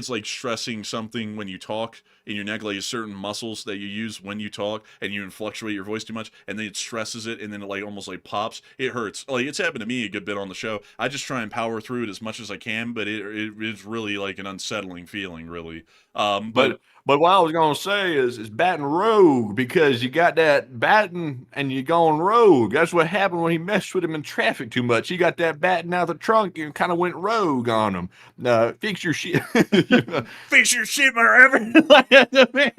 like stressing something when you talk in your neck, like certain muscles that you use when you talk, and you fluctuate your voice too much, and then it stresses it, and then it like almost like pops. It hurts. Like it's happened to me a good bit on the show. I just try and power through it as much as I can, but it's really like an unsettling feeling, really. But what I was gonna say is Baton Rogue, because you got that Baton and you going rogue. That's what happened when he messed with him in traffic too much. He got that Baton out of the trunk and kind of went rogue on him. Fix your shit. Fix your shit, wherever. Man.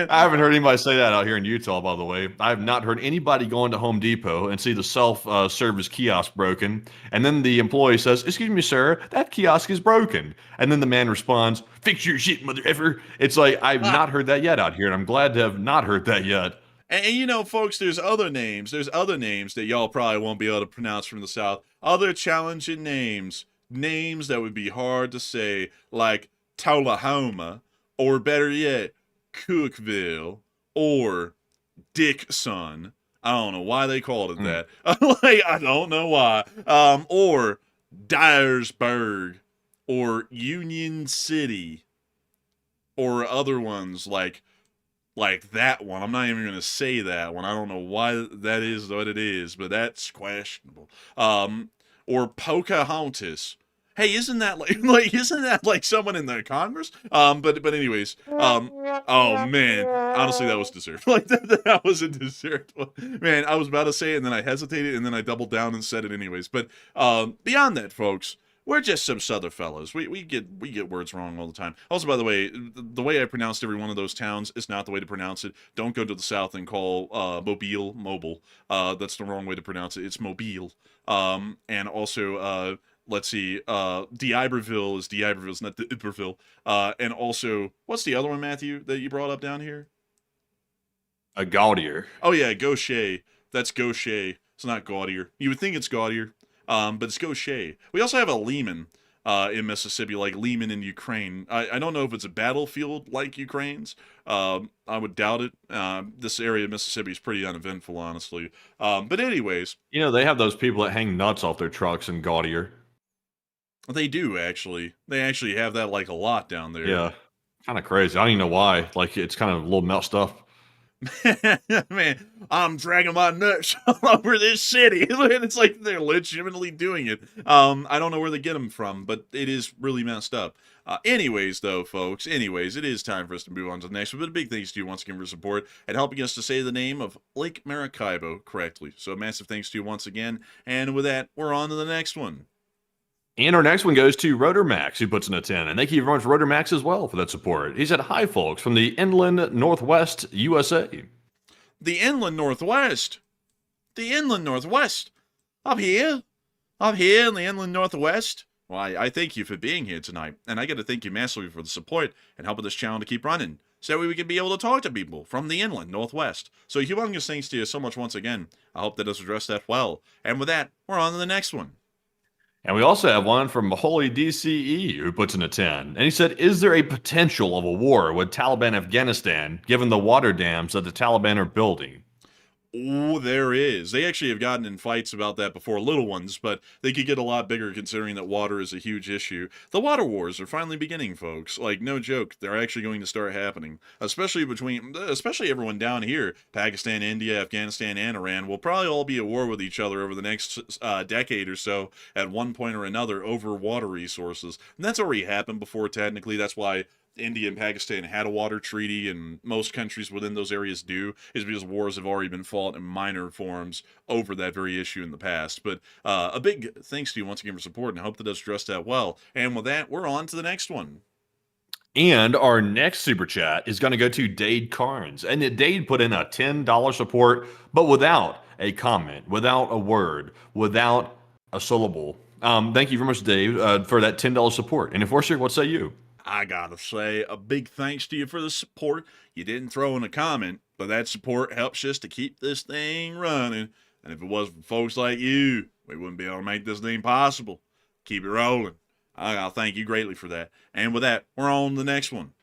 I haven't heard anybody say that out here in Utah, by the way. I have not heard anybody go into Home Depot and see the self-service kiosk broken, and then the employee says, "Excuse me, sir, that kiosk is broken." And then the man responds, "Fix your shit, mother effer." It's like, I've not heard that yet out here, and I'm glad to have not heard that yet. And you know, folks, there's other names that y'all probably won't be able to pronounce from the South. Other challenging names that would be hard to say, like Tullahoma, or better yet, Cookville, or Dixon. I don't know why they called it that. Like, I don't know why. Or Dyersburg, or Union City, or other ones like that one. I'm not even going to say that one. I don't know why that is what it is, but that's questionable. Or Pocahontas. Hey, isn't that like someone in the Congress? But anyways, oh man, honestly, that was deserved. Like that was a deserved one. Man, I was about to say it and then I hesitated and then I doubled down and said it anyways. But beyond that, folks, we're just some Southern fellas. We get words wrong all the time. Also, by the way I pronounced every one of those towns is not the way to pronounce it. Don't go to the South and call Mobile. That's the wrong way to pronounce it. It's Mobile. And also, let's see, D'Iberville is D'Iberville, it's not D'Iberville. And also, what's the other one, Matthew, that you brought up down here? A Gaudier. Oh yeah, Gaucher. That's Gaucher. It's not Gaudier. You would think it's Gaudier. But it's Gaucher. We also have a Lehman in Mississippi, like Lehman in Ukraine. I don't know if it's a battlefield like Ukraine's. I would doubt it. This area of Mississippi is pretty uneventful, honestly. But anyways. You know, they have those people that hang nuts off their trucks in Gaudier. They do, actually. They actually have that, like, a lot down there. Yeah. Kind of crazy. I don't even know why. Like, it's kind of a little messed up. Man, I'm dragging my nuts all over this city. It's like they're legitimately doing it. I don't know where they get them from, but it is really messed up. Anyways, though, folks, it is time for us to move on to the next one. But a big thanks to you once again for your support and helping us to say the name of Lake Maracaibo correctly. So a massive thanks to you once again. And with that, we're on to the next one. And our next one goes to Rotormax, who puts in a 10. And thank you very much, Rotormax, as well, for that support. He said, hi, folks, from the inland Northwest USA. The inland Northwest. The inland Northwest. Up here in the inland Northwest. Well, I thank you for being here tonight, and I got to thank you massively for the support and helping this channel to keep running, so we can be able to talk to people from the inland Northwest. So humongous thanks to you so much once again. I hope that does address that well. And with that, we're on to the next one. And we also have one from Holy DCE, who puts in a 10. And he said, is there a potential of a war with Taliban Afghanistan, given the water dams that the Taliban are building? Oh, there is. They actually have gotten in fights about that before, little ones, but they could get a lot bigger considering that water is a huge issue. The water wars are finally beginning, folks. Like, no joke, they're actually going to start happening. Especially everyone down here, Pakistan, India, Afghanistan, and Iran, will probably all be at war with each other over the next decade or so at one point or another over water resources. And that's already happened before, technically. That's why India and Pakistan had a water treaty, and most countries within those areas do, is because wars have already been fought in minor forms over that very issue in the past. But a big thanks to you once again for support, and I hope that does address that well. And with that, we're on to the next one. And our next super chat is going to go to Dade Carnes. And Dade put in a $10 support, but without a comment, without a word, without a syllable. Thank you very much, Dave, for that $10 support. And Enforcer, what say you? I gotta say, a big thanks to you for the support. You didn't throw in a comment, but that support helps us to keep this thing running. And if it wasn't for folks like you, we wouldn't be able to make this thing possible. Keep it rolling. I gotta thank you greatly for that. And with that, we're on to the next one.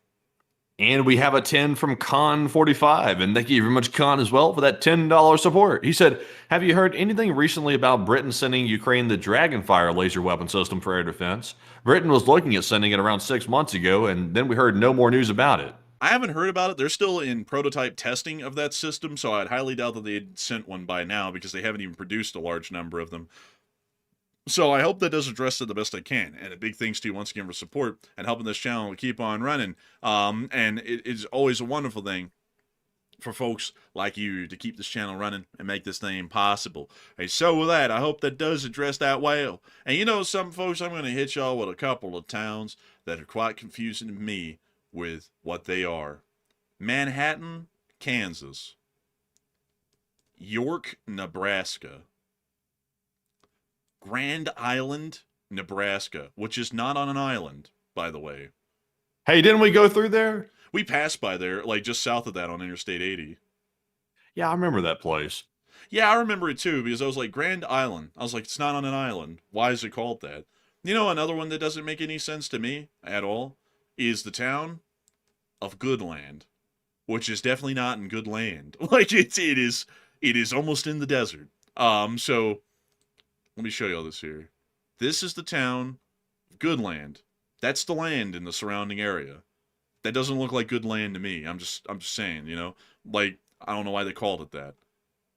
And we have a 10 from Con45. And thank you very much, Con, as well, for that $10 support. He said, have you heard anything recently about Britain sending Ukraine the Dragonfire laser weapon system for air defense? Britain was looking at sending it around 6 months ago, and then we heard no more news about it. I haven't heard about it. They're still in prototype testing of that system, so I'd highly doubt that they'd sent one by now because they haven't even produced a large number of them. So I hope that does address it the best I can. And a big thanks to you once again for support and helping this channel to keep on running. And it is always a wonderful thing for folks like you to keep this channel running and make this thing possible. Hey, so with that, I hope that does address that well. And you know, some folks, I'm going to hit y'all with a couple of towns that are quite confusing to me with what they are. Manhattan, Kansas. York, Nebraska. Grand Island, Nebraska, which is not on an island, by the way. Hey, didn't we go through there? We passed by there, like just south of that on Interstate 80. Yeah, I remember that place. Yeah, I remember it too, because I was like, Grand Island. I was like, it's not on an island. Why is it called that? You know, another one that doesn't make any sense to me at all is the town of Goodland, which is definitely not in good land. Like, it is almost in the desert. So let me show you all this here. This is the town of Goodland. That's the land in the surrounding area. That doesn't look like good land to me. I'm just saying, you know? Like, I don't know why they called it that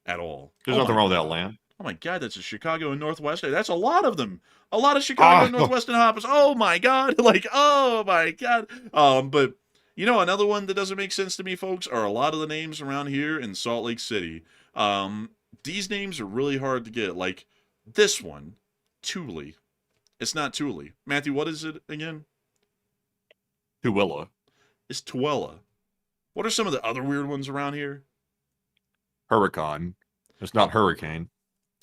at all. There's nothing wrong with that land. Oh my God, that's a Chicago and Northwest. That's a lot of them. A lot of Chicago and Northwest and hoppers. Oh my God. Like, oh my God. But, you know, another one that doesn't make sense to me, folks, are a lot of the names around here in Salt Lake City. These names are really hard to get. Like, this one, Thule. It's not Thule. Matthew, what is it again? Tooele. It's Tooele. What are some of the other weird ones around here? Huracan. It's not hurricane.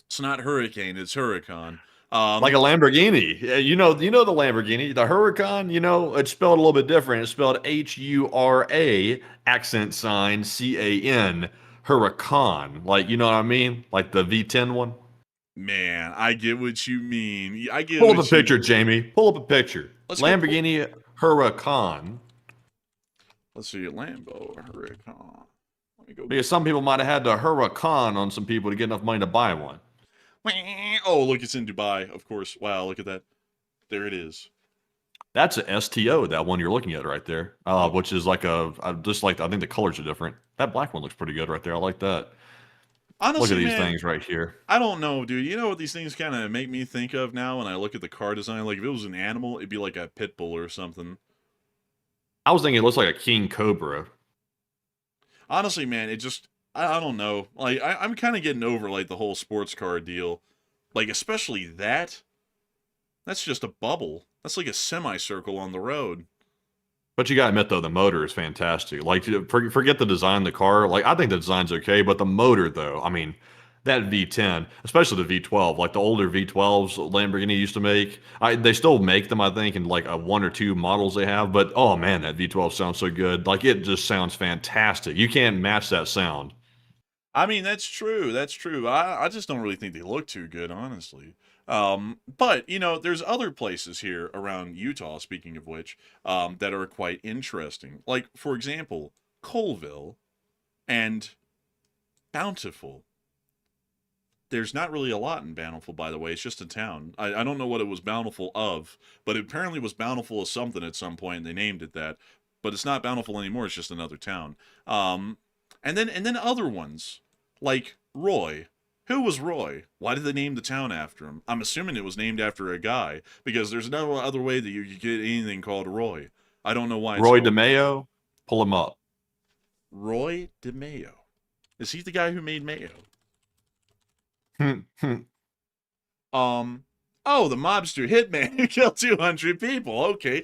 It's not Hurricane, it's Huracan. Like a Lamborghini. You know the Lamborghini. The Huracan, you know, it's spelled a little bit different. It's spelled H-U-R-A, accent sign, C-A-N, Huracan. Like, you know what I mean? Like the V10 one. Man, I get what you mean. I get. Pull up a picture, Jamie. Pull up a picture. Lamborghini Huracan. Let's see, Lambo Huracan. Let me go. Because some people might have had to Huracan on some people to get enough money to buy one. Oh, look, it's in Dubai, of course. Wow, look at that. There it is. That's a STO, that one you're looking at right there. Which is like I think the colors are different. That black one looks pretty good right there. I like that. Honestly, look at these man, things right here. I don't know, dude. You know what these things kind of make me think of now when I look at the car design? Like, if it was an animal, it'd be like a pit bull or something. I was thinking it looks like a king cobra. Honestly, man, it just, I don't know. Like, I'm kind of getting over, like, the whole sports car deal. Like, especially that. That's just a bubble. That's like a semicircle on the road. But you gotta admit though, the motor is fantastic. Like, forget the design of the car. Like, I think the design's okay, but the motor though, I mean, that V10, especially the V12, like the older V12s Lamborghini used to make. They still make them, I think, in like a one or two models they have. But oh man, that V12 sounds so good. Like, it just sounds fantastic. You can't match that sound. I mean, that's true. That's true. I just don't really think they look too good, honestly. But, you know, there's other places here around Utah, speaking of which, that are quite interesting. Like, for example, Colville and Bountiful. There's not really a lot in Bountiful, by the way. It's just a town. I don't know what it was Bountiful of, but it apparently was Bountiful of something at some point, and they named it that. But it's not Bountiful anymore. It's just another town. And then other ones, like Roy. Who was Roy? Why did they name the town after him? I'm assuming it was named after a guy, because there's no other way that you could get anything called Roy. I don't know why. Roy DeMeo, pull him up. Roy DeMeo. Is he the guy who made Mayo? Oh, the mobster hitman who killed 200 people. Okay.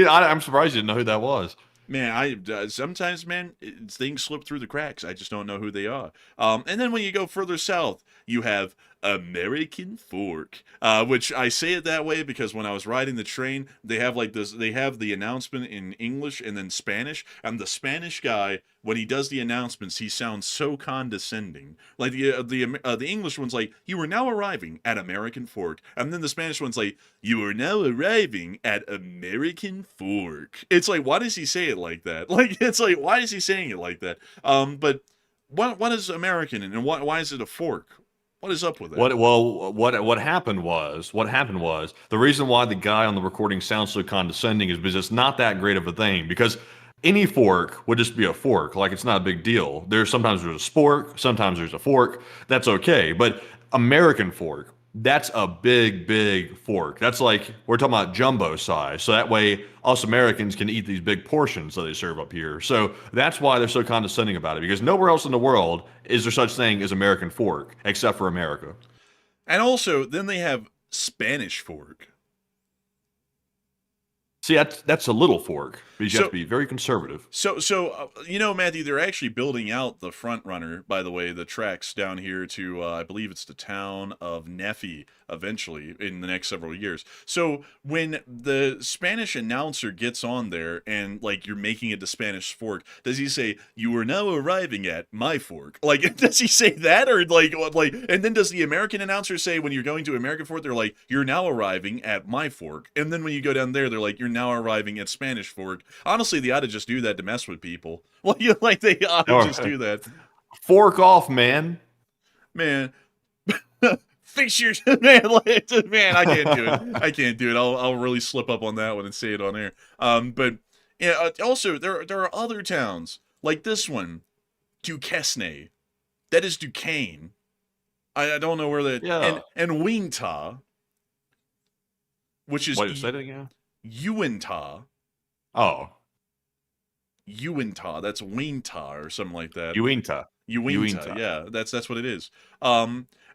I'm surprised you didn't know who that was. Man, sometimes, man, things slip through the cracks. I just don't know who they are. And then when you go further south, you have American Fork, which I say it that way because when I was riding the train, they have like this. They have the announcement in English and then Spanish. And the Spanish guy, when he does the announcements, he sounds so condescending. Like the English one's like, "You are now arriving at American Fork," and then the Spanish one's like, "You are now arriving at American Fork." It's like, why does he say it like that? Like, it's like, why is he saying it like that? But what is American and why is it a fork? What is up with that? What happened was the reason why the guy on the recording sounds so condescending is because it's not that great of a thing. Because any fork would just be a fork, like it's not a big deal. Sometimes there's a spork, sometimes there's a fork. That's okay. But American fork, that's a big fork. That's like, we're talking about jumbo size. So that way us Americans can eat these big portions that they serve up here. So that's why they're so condescending about it, because nowhere else in the world is there such thing as American fork, except for America. And also, then they have Spanish fork. See, that's a little fork, because you have to be very conservative. So you know, Matthew, they're actually building out the front runner, by the way, the tracks down here to, I believe it's the town of Nephi, eventually, in the next several years. So when the Spanish announcer gets on there and, like, you're making it to Spanish fork, does he say, "You are now arriving at my fork"? Like, does he say that? Or, like, and then does the American announcer say, when you're going to American fork, they're like, "You're now arriving at my fork"? And then when you go down there, they're like, "You're now arriving at Spanish fork." Honestly, they ought to just do that to mess with people. Like they ought to just do that. Fork off, man. Man. Fix your man, man, I can't do it. I can't do it. I'll really slip up on that one and say it on air. But yeah, also there are other towns like this one, Duquesne. That is Duquesne. I don't know where that. Yeah. And Wingta, which is Wait, say that again. Uintah. Oh, Uintah. That's Wingta or something like that. Uinta. Uinta. Yeah, that's what it is.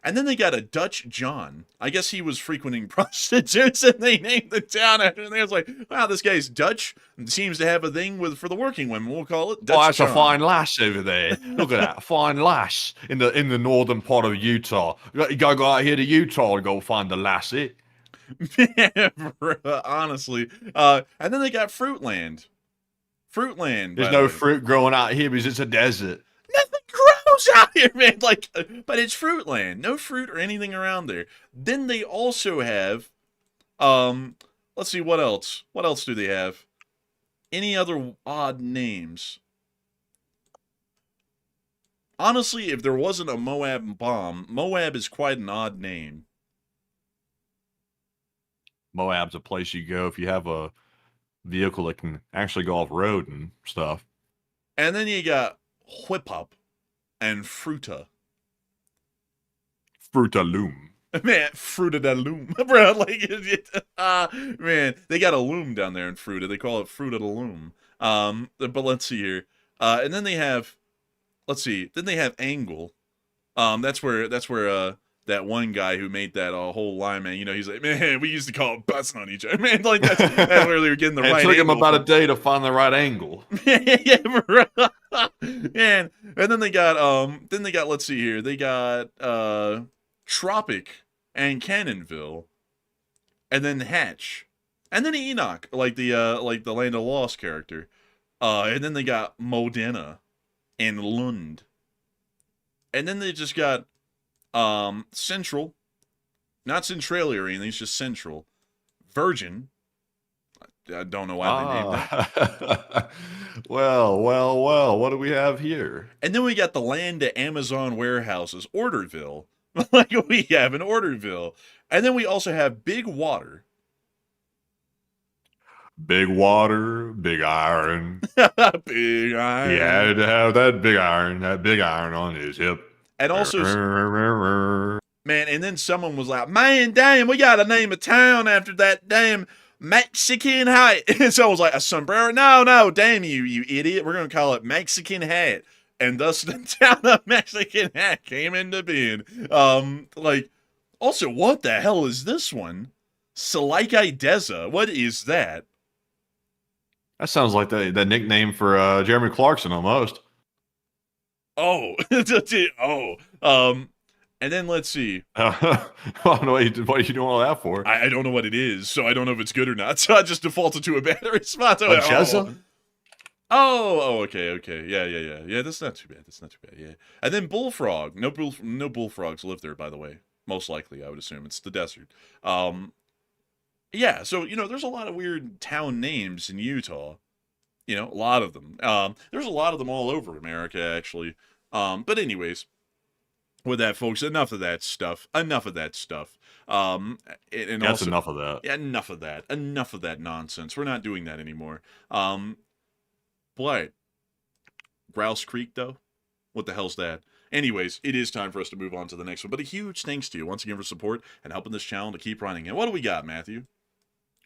And then they got a Dutch John. I guess he was frequenting prostitutes, and they named the town after him. They was like, "Wow, this guy's Dutch and seems to have a thing for the working women. We'll call it Dutch John." Oh, that's a fine lass over there. Look at that, fine lass in the northern part of Utah. You gotta go out here to Utah to go find the lassie. Honestly. And then they got Fruitland. Fruitland. There's no fruit growing out here because it's a desert. Nothing grows out here, man. Like, but it's Fruitland. No fruit or anything around there. Then they also have, let's see, what else? What else do they have? Any other odd names? Honestly, if there wasn't a Moab bomb, Moab is quite an odd name. Moab's a place you go if you have a vehicle that can actually go off road and stuff. And then you got Whip Up and Fruta. Fruitaloom. Man, Fruta da Loom. Bro, like, man, they got a loom down there in Fruta. They call it Fruta da Loom. But let's see here. And then they have, let's see, then they have Angle. That's where that one guy who made that whole line, man. You know, he's like, man, we used to call it busting on each other, man. Like that's where they were getting the right. It took him angle about from. a day to find the right angle. and then they got let's see here, they got Tropic and Cannonville, and then Hatch, and then Enoch, like the Land of Lost character, and then they got Modena and Lund, and then they just got Central, not Centralia or anything, it's just Central, Virgin. I don't know why they named that. Well, what do we have here? And then we got the Land of Amazon Warehouses, Orderville. Like we have in Orderville. And then we also have Big Water. Big water, big iron. Big Iron. He had to have that big iron on his hip. And also, man, and then someone was like, man, damn, we got to name a town after that damn Mexican hat. And so I was like, a sombrero? No, damn you idiot. We're going to call it Mexican Hat. And thus the town of Mexican Hat came into being. Also, what the hell is this one? Salike-Ideza. What is that? That sounds like the nickname for Jeremy Clarkson almost. Oh. And then let's see. I don't know what are you doing all that for? I don't know what it is, so I don't know if it's good or not. So I just defaulted to a bad response. Okay. Yeah, that's not too bad. Yeah. And then Bullfrog. No bullfrogs live there, by the way. Most likely, I would assume. It's the desert. Yeah, so, there's a lot of weird town names in Utah. A lot of them. There's a lot of them all over America, actually. But anyways, with that, folks, enough of that stuff. And That's also, enough of that. Yeah, enough of that. Enough of that nonsense. We're not doing that anymore. But Grouse Creek, though? What the hell's that? Anyways, it is time for us to move on to the next one. But a huge thanks to you once again for support and helping this channel to keep running. And what do we got, Matthew?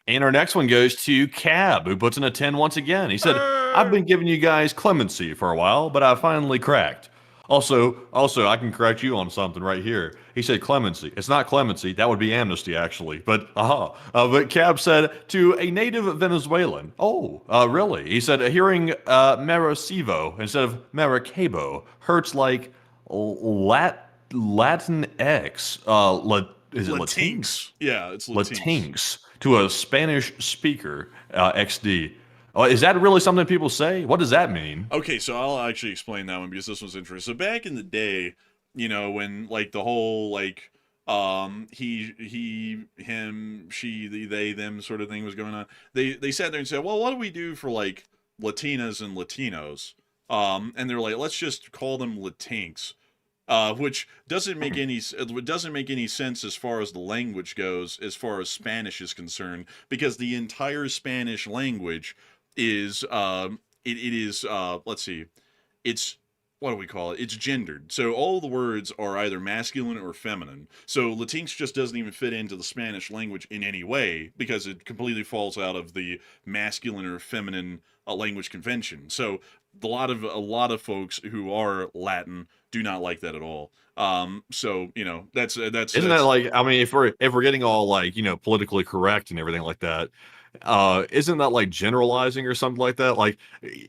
And our next one goes to Cab, who puts in a 10 once again. He said, I've been giving you guys clemency for a while, but I finally cracked. Also, I can correct you on something right here. He said clemency. It's not clemency. That would be amnesty, actually. But, but Cab said to a native Venezuelan, really? He said, hearing Maracaibo instead of Maracaibo hurts like Latin X. Is it Latinx? Yeah, it's Latinx to a Spanish speaker, XD. Is that really something people say? What does that mean? Okay, so I'll actually explain that one because this was interesting. So back in the day, when like the whole like he, him, she, they, them sort of thing was going on, they sat there and said, well, what do we do for like Latinas and Latinos? And they're like, let's just call them Latinx. Which doesn't make any sense as far as the language goes, as far as Spanish is concerned, because the entire Spanish language is let's see, it's, what do we call it? It's gendered. So all the words are either masculine or feminine. So Latinx just doesn't even fit into the Spanish language in any way because it completely falls out of the masculine or feminine language convention. So a lot of folks who are Latin do not like that at all. So that's isn't that like, I mean, if we're getting all like politically correct and everything like that, isn't that like generalizing or something like that? Like,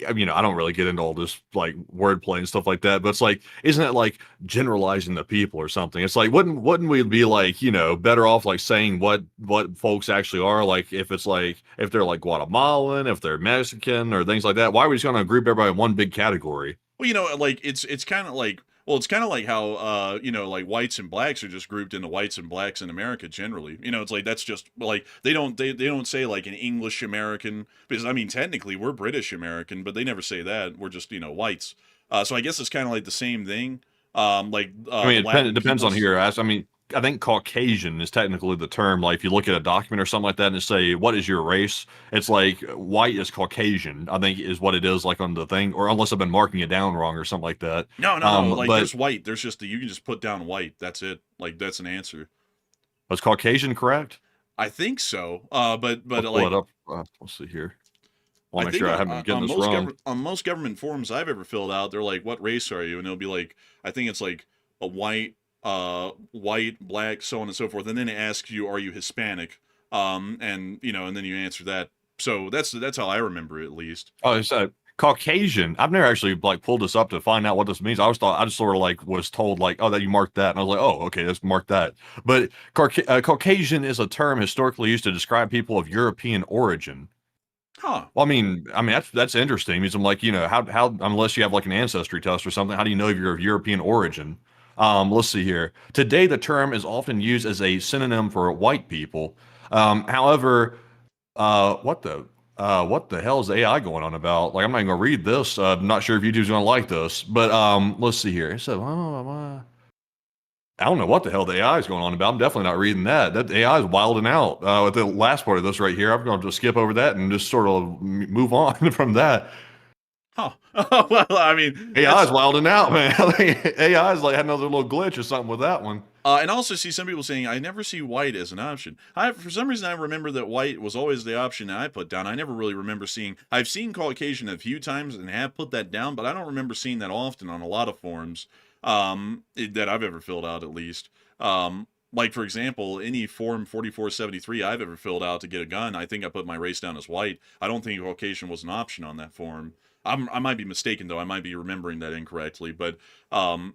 I mean, I don't really get into all this like wordplay and stuff like that, but it's like, isn't it like generalizing the people or something? It's like, wouldn't we be like, better off like saying what folks actually are? Like, if they're like Guatemalan, if they're Mexican or things like that, why are we just going to group everybody in one big category? Well, like it's kind of like, well, it's kind of like how, like whites and blacks are just grouped into whites and blacks in America generally. It's like, that's just like, they don't say like an English American, because I mean, technically we're British American, but they never say that. We're just, whites. So I guess it's kind of like the same thing. I mean, it depends on who you're asking. I mean, I think Caucasian is technically the term. Like if you look at a document or something like that and say, what is your race? It's like white is Caucasian, I think is what it is like on the thing, or unless I've been marking it down wrong or something like that. No. Like there's white. There's just, you can just put down white. That's it. Like that's an answer. Was Caucasian correct? I think so. But I'll like, pull it up. Let's see here. I want to make sure I haven't been getting this wrong. On most government forms I've ever filled out, they're like, what race are you? And it'll be like, I think it's like a white, white, black, so on and so forth, and then it asks you, are you Hispanic? And and then you answer that. So that's how I remember it, at least. Oh, it's Caucasian. I've never actually like pulled this up to find out what this means. I just sort of like was told like, oh, that you marked that, and I was like, oh, okay, let's mark that. But Caucasian is a term historically used to describe people of European origin. Huh. Well, I mean that's interesting because I'm like, how unless you have like an ancestry test or something, how do you know if you're of European origin? Let's see here. Today, the term is often used as a synonym for white people. However, what the hell is AI going on about? Like, I'm not even gonna read this. I'm not sure if YouTube's gonna like this, but let's see here. So, I don't know what the hell the AI is going on about. I'm definitely not reading that. That AI is wilding out. With the last part of this right here, I'm going to skip over that and just sort of move on from that. Huh. Well, I mean, AI is wilding out, man. AI is like had another little glitch or something with that one. And also see some people saying, I never see white as an option. For some reason, I remember that white was always the option that I put down. I never really remember I've seen Caucasian a few times and have put that down, but I don't remember seeing that often on a lot of forms that I've ever filled out, at least. Like, for example, any form 4473 I've ever filled out to get a gun, I think I put my race down as white. I don't think Caucasian was an option on that form. I might be mistaken, though. I might be remembering that incorrectly. But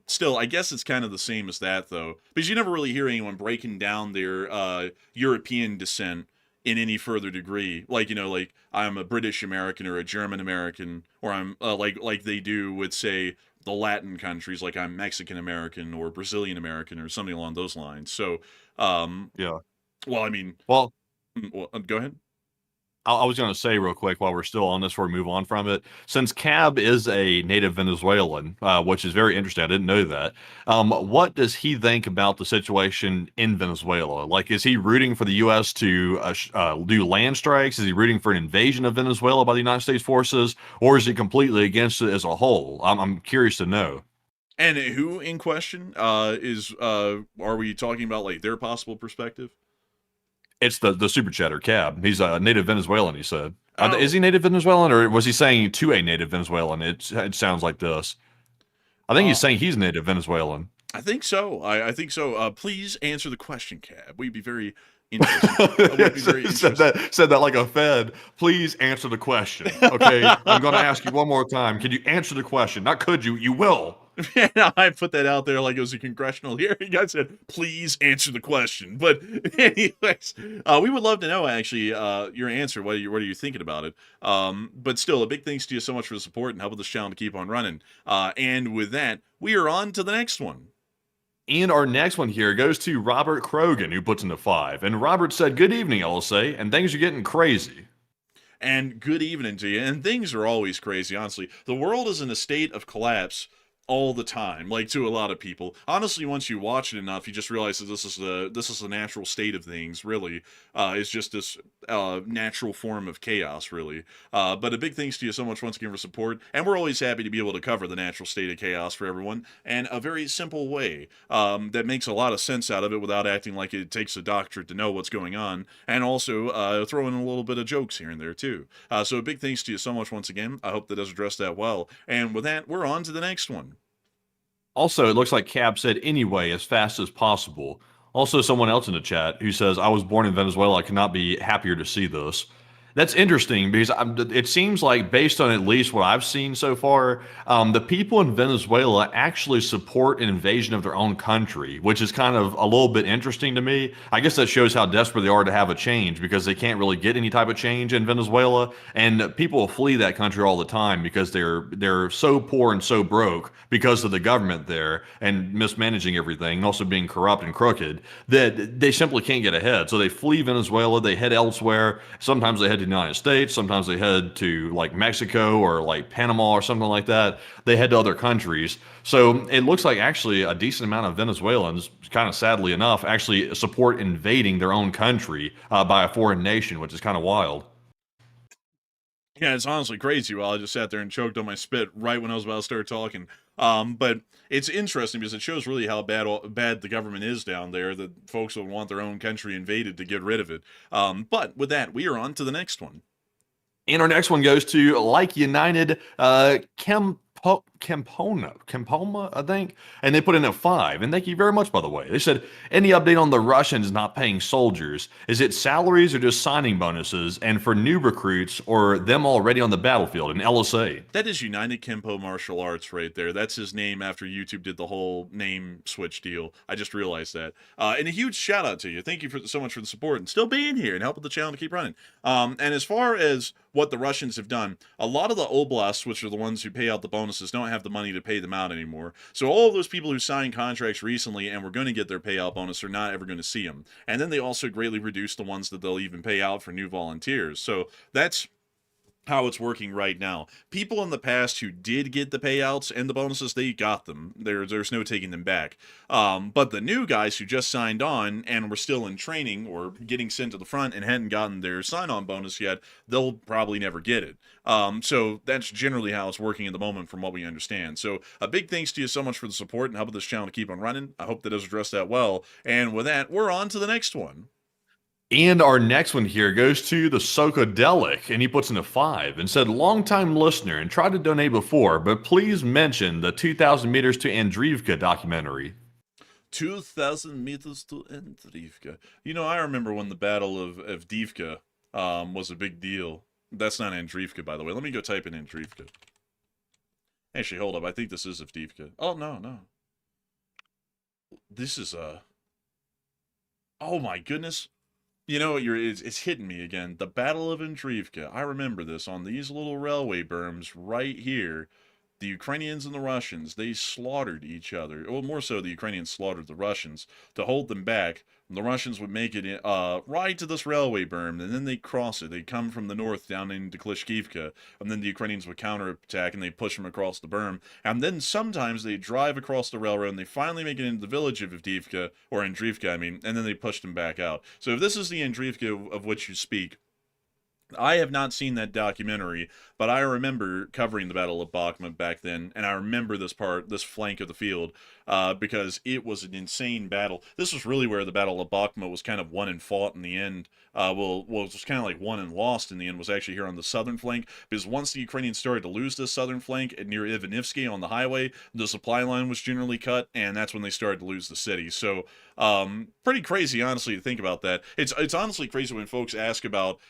still, I guess it's kind of the same as that, though. Because you never really hear anyone breaking down their European descent in any further degree. Like, like I'm a British American or a German American, or I'm like they do with, say, the Latin countries, like I'm Mexican American or Brazilian American or something along those lines. So, Yeah. well, I mean, Well, go ahead. I was going to say real quick while we're still on this before we move on from it, since Cab is a native Venezuelan, which is very interesting. I didn't know that. What does he think about the situation in Venezuela? Like, is he rooting for the U.S. to do land strikes? Is he rooting for an invasion of Venezuela by the United States forces? Or is he completely against it as a whole? I'm curious to know. And who in question are we talking about, like, their possible perspective? It's the super chatter Cab. He's a native Venezuelan, he said. Is he native Venezuelan, or was he saying to a native Venezuelan? It sounds like this. I think he's saying he's native Venezuelan. I think so. I think so. Please answer the question, Cab. We'd be very interested. Said that like a Fed. Please answer the question. Okay, I'm going to ask you one more time. Can you answer the question? Not could you. You will. Yeah, I put that out there like it was a congressional hearing. I said, please answer the question. But anyways, we would love to know, actually, your answer. What are you thinking about it? But still, a big thanks to you so much for the support and helping this channel to keep on running. And with that, we are on to the next one. And our next one here goes to Robert Krogan, who puts in the 5. And Robert said, good evening, LSA, and things are getting crazy. And good evening to you. And things are always crazy, honestly. The world is in a state of collapse all the time, like, to a lot of people. Honestly, once you watch it enough, you just realize that this is the natural state of things, really. It's just this natural form of chaos, really. But a big thanks to you so much once again for support, and we're always happy to be able to cover the natural state of chaos for everyone, and a very simple way that makes a lot of sense out of it without acting like it takes a doctorate to know what's going on, and also throw in a little bit of jokes here and there, too. So a big thanks to you so much once again. I hope that does address that well, and with that, we're on to the next one. Also, it looks like Cab said anyway as fast as possible. Also, someone else in the chat who says, I was born in Venezuela. I could not be happier to see this. That's interesting because it seems like, based on at least what I've seen so far, the people in Venezuela actually support an invasion of their own country, which is kind of a little bit interesting to me. I guess that shows how desperate they are to have a change, because they can't really get any type of change in Venezuela, and people flee that country all the time because they're so poor and so broke because of the government there and mismanaging everything, and also being corrupt and crooked, that they simply can't get ahead. So they flee Venezuela, they head elsewhere. Sometimes they head to the United States, sometimes they head to like Mexico or like Panama or something like that. They head to other countries. So it looks like actually a decent amount of Venezuelans, kind of sadly enough, actually support invading their own country by a foreign nation, which is kind of wild. Yeah, it's honestly crazy. Well, I just sat there and choked on my spit right when I was about to start talking. But it's interesting because it shows really how bad the government is down there, that folks will want their own country invaded to get rid of it. But with that, we are on to the next one. And our next one goes to Like United, Campoma, I think, and they put in a 5. And thank you very much, by the way. They said, any update on the Russians not paying soldiers? Is it salaries or just signing bonuses? And for new recruits or them already on the battlefield in LSA? That is United Kempo Martial Arts right there. That's his name after YouTube did the whole name switch deal. I just realized that. And a huge shout out to you. Thank you so much for the support and still being here and helping the channel to keep running. And as far as what the Russians have done, a lot of the oblasts, which are the ones who pay out the bonuses, don't have the money to pay them out anymore. So all of those people who signed contracts recently and were going to get their payout bonus are not ever going to see them. And then they also greatly reduce the ones that they'll even pay out for new volunteers. So that's how it's working right now. People in the past who did get the payouts and the bonuses, they got them. There's no taking them back. But the new guys who just signed on and were still in training or getting sent to the front and hadn't gotten their sign-on bonus yet, they'll probably never get it. So that's generally how it's working at the moment from what we understand. So a big thanks to you so much for the support and helping this channel to keep on running. I hope that does address that well. And with that, we're on to the next one. And our next one here goes to the Socodelic, and he puts in a 5 and said, longtime listener and tried to donate before, but please mention the 2,000 meters to Andreevka documentary. 2,000 meters to Andreevka. You know, I remember when the Battle of Avdiivka was a big deal. That's not Andreevka, by the way. Let me go type in Andreevka. Actually, hold up. I think this is Avdiivka. Oh, no. This is oh, my goodness. You know, it's hitting me again. The Battle of Andreevka. I remember this on these little railway berms right here. The Ukrainians and the Russians, they slaughtered each other. Well, more so the Ukrainians slaughtered the Russians to hold them back. And the Russians would make it right to this railway berm, and then they'd cross it. They'd come from the north down into Klishkivka, and then the Ukrainians would counterattack, and they'd push them across the berm. And then sometimes they'd drive across the railroad, and they finally make it into the village of Avdiivka, or Andreevka, I mean, and then they pushed them back out. So if this is the Andreevka of which you speak, I have not seen that documentary, but I remember covering the Battle of Bakhmut back then, and I remember this flank of the field, because it was an insane battle. This was really where the Battle of Bakhmut was kind of won and fought in the end. It was kind of like won and lost in the end, was actually here on the southern flank, because once the Ukrainians started to lose this southern flank near Ivanivsky on the highway, the supply line was generally cut, and that's when they started to lose the city. So, pretty crazy, honestly, to think about that. It's honestly crazy when folks ask about,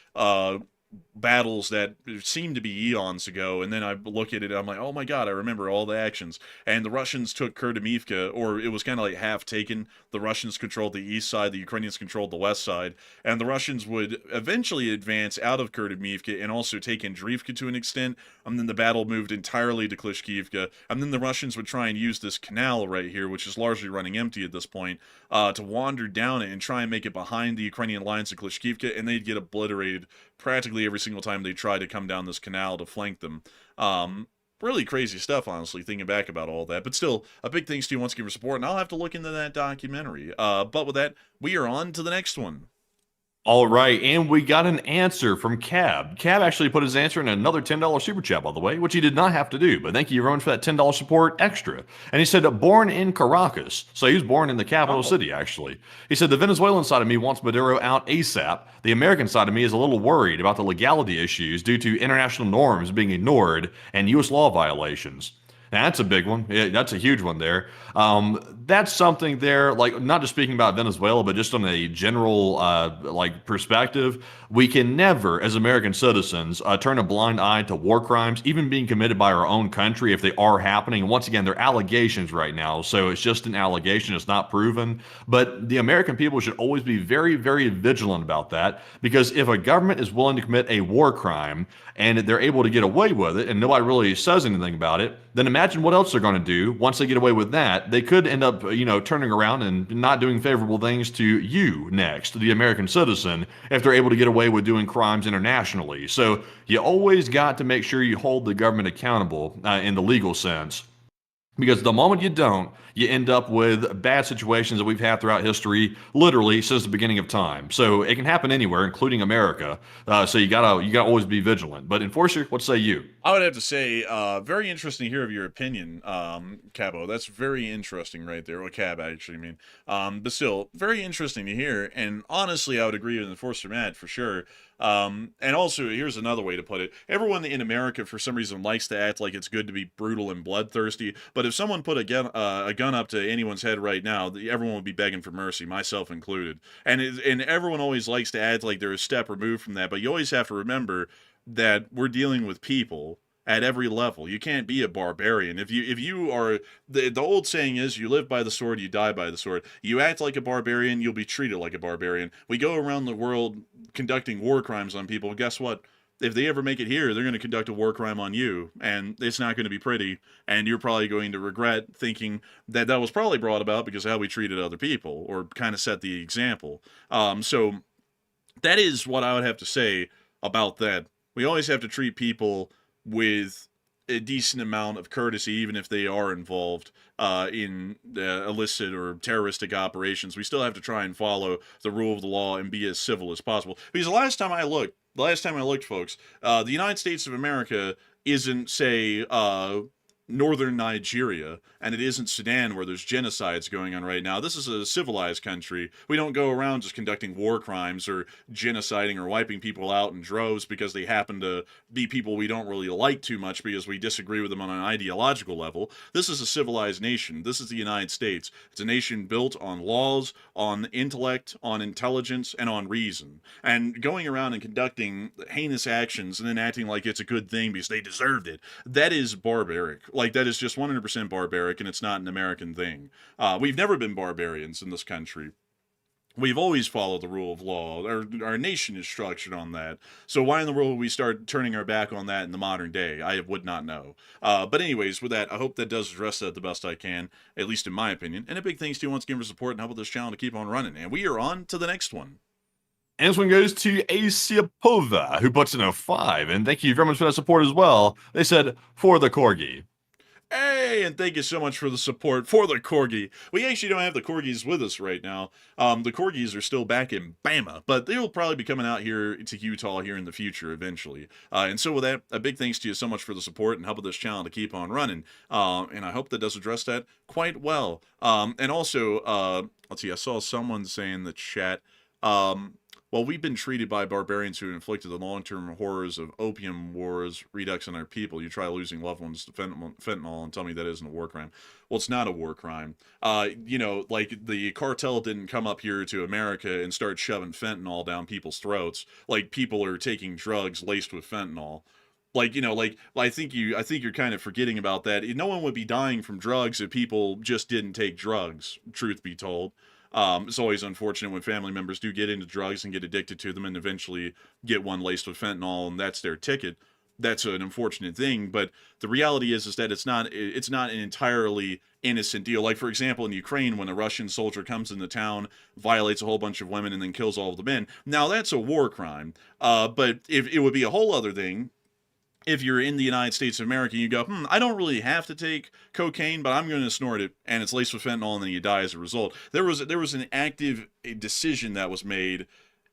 battles that seemed to be eons ago, and then I look at it, I'm like, oh my god, I remember all the actions. And the Russians took Kurdimivka, or it was kind of like half taken. The Russians controlled the east side, the Ukrainians controlled the west side, and the Russians would eventually advance out of Kurdimivka and also take Andreevka to an extent, and then the battle moved entirely to Klishkivka, and then the Russians would try and use this canal right here, which is largely running empty at this point, to wander down it and try and make it behind the Ukrainian lines of Klishkivka, and they'd get obliterated practically every single time they tried to come down this canal to flank them. Really crazy stuff, honestly, thinking back about all that. But still, a big thanks to you once again for support, and I'll have to look into that documentary. But with that, we are on to the next one. All right, and we got an answer from Cab. Cab actually put his answer in another $10 super chat, by the way, which he did not have to do, but thank you everyone for that $10 support extra. And he said, born in Caracas, so he was born in the capital city, actually. He said, the Venezuelan side of me wants Maduro out ASAP. The American side of me is a little worried about the legality issues due to international norms being ignored and U.S. law violations. Now, that's a big one. Yeah, that's a huge one there. That's something there, like not just speaking about Venezuela, but just on a general perspective, we can never, as American citizens, turn a blind eye to war crimes, even being committed by our own country if they are happening. And once again, they're allegations right now, so it's just an allegation. It's not proven. But the American people should always be very, very vigilant about that, because if a government is willing to commit a war crime and they're able to get away with it and nobody really says anything about it, then imagine what else they're going to do once they get away with that. They could end up, turning around and not doing favorable things to you next, the American citizen, if they're able to get away with doing crimes internationally. So you always got to make sure you hold the government accountable in the legal sense. Because the moment you don't, you end up with bad situations that we've had throughout history, literally since the beginning of time. So it can happen anywhere, including America. So you gotta always be vigilant. But Enforcer, what say you? I would have to say, very interesting to hear of your opinion, Cabo. That's very interesting right there. Well, Cab, actually, I mean. But still, very interesting to hear. And honestly, I would agree with Enforcer Matt for sure. And also, here's another way to put it. Everyone in America, for some reason, likes to act like it's good to be brutal and bloodthirsty. But if someone put a gun up to anyone's head right now, everyone would be begging for mercy, myself included. And everyone always likes to act like they're a step removed from that. But you always have to remember that we're dealing with people at every level. You can't be a barbarian. If you are, the old saying is, you live by the sword, you die by the sword. You act like a barbarian, you'll be treated like a barbarian. We go around the world conducting war crimes on people. Guess what? If they ever make it here, they're going to conduct a war crime on you, and it's not going to be pretty, and you're probably going to regret thinking that was probably brought about because of how we treated other people, or kind of set the example. So that is what I would have to say about that. We always have to treat people with a decent amount of courtesy, even if they are involved in illicit or terroristic operations. We still have to try and follow the rule of the law and be as civil as possible. Because the last time I looked, folks, the United States of America isn't, say, northern Nigeria, and it isn't Sudan where there's genocides going on right now. This is a civilized country. We don't go around just conducting war crimes or genociding or wiping people out in droves because they happen to be people we don't really like too much because we disagree with them on an ideological level. This is a civilized nation. This is the United States. It's a nation built on laws, on intellect, on intelligence, and on reason. And going around and conducting heinous actions and then acting like it's a good thing because they deserved it, that is barbaric. Like, that is just 100% barbaric, and it's not an American thing. We've never been barbarians in this country. We've always followed the rule of law. Our nation is structured on that. So why in the world would we start turning our back on that in the modern day? I would not know. But anyways, with that, I hope that does address that the best I can, at least in my opinion. And a big thanks to you once again for support and helping this channel to keep on running. And we are on to the next one. And this one goes to Asiapova, who puts in a 5. And thank you very much for that support as well. They said, for the Corgi. Hey, and thank you so much for the support for the Corgi. We actually don't have the Corgis with us right now. The Corgis are still back in Bama, but they will probably be coming out here to Utah here in the future eventually. And so with that, a big thanks to you so much for the support and helping this channel to keep on running. And I hope that does address that quite well. And also, let's see, I saw someone say in the chat, well, we've been treated by barbarians who inflicted the long-term horrors of opium wars, redux on our people. You try losing loved ones to fentanyl and tell me that isn't a war crime. Well, it's not a war crime. You know, like, the cartel didn't come up here to America and start shoving fentanyl down people's throats. Like, people are taking drugs laced with fentanyl. Like, you know, like, I think you're kind of forgetting about that. No one would be dying from drugs if people just didn't take drugs, truth be told. It's always unfortunate when family members do get into drugs and get addicted to them and eventually get one laced with fentanyl and that's their ticket. That's an unfortunate thing, but the reality is that it's not an entirely innocent deal. Like, for example, in Ukraine, when a Russian soldier comes into town, violates a whole bunch of women, and then kills all of the men. Now, that's a war crime, but if it would be a whole other thing if you're in the United States of America, you go, I don't really have to take cocaine, but I'm going to snort it, and it's laced with fentanyl, and then you die as a result. There was an active decision that was made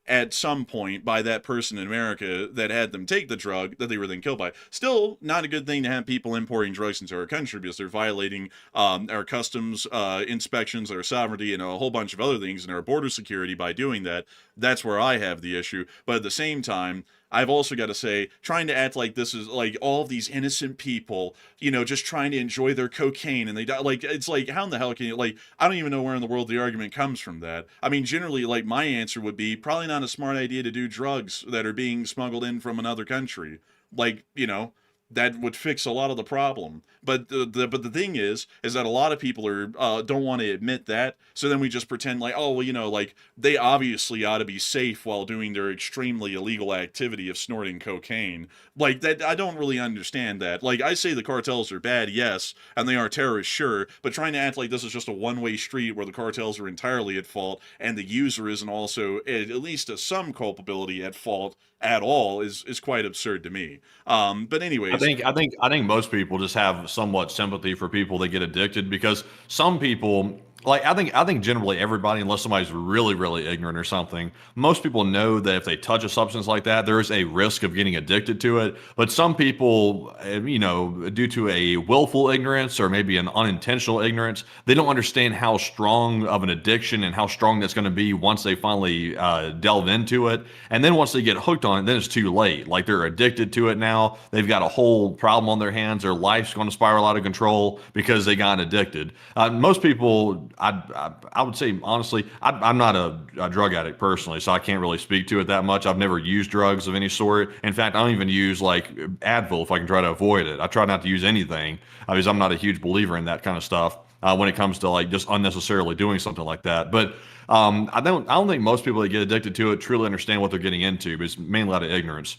at some point by that person in America that had them take the drug that they were then killed by. Still not a good thing to have people importing drugs into our country because they're violating our customs inspections, our sovereignty, and a whole bunch of other things in our border security by doing that. That's where I have the issue. But at the same time, I've also got to say, trying to act like this is like all of these innocent people, you know, just trying to enjoy their cocaine and they die. Like, it's like, how in the hell can you, like, I don't even know where in the world the argument comes from that. I mean, generally, like, my answer would be probably not a smart idea to do drugs that are being smuggled in from another country. Like, you know, that would fix a lot of the problem. But the thing is that a lot of people are don't want to admit that. So then we just pretend like, oh, well, you know, like, they obviously ought to be safe while doing their extremely illegal activity of snorting cocaine. Like, that, I don't really understand that. Like, I say the cartels are bad, yes, and they are terrorists, sure, but trying to act like this is just a one-way street where the cartels are entirely at fault and the user isn't also at least some culpability at fault at all is quite absurd to me. But anyways, I think most people just have somewhat sympathy for people that get addicted because some people like I think generally everybody, unless somebody's really, really ignorant or something, most people know that if they touch a substance like that, there is a risk of getting addicted to it. But some people, due to a willful ignorance or maybe an unintentional ignorance, they don't understand how strong of an addiction and how strong that's going to be once they finally delve into it. And then once they get hooked on it, then it's too late. Like they're addicted to it now. They've got a whole problem on their hands. Their life's going to spiral out of control because they got addicted. Most people, I would say honestly, I'm not a drug addict personally, so I can't really speak to it that much. I've never used drugs of any sort. In fact, I don't even use like Advil if I can try to avoid it. I try not to use anything because I'm not a huge believer in that kind of stuff when it comes to like just unnecessarily doing something like that. But I don't think most people that get addicted to it truly understand what they're getting into. But it's mainly out of ignorance.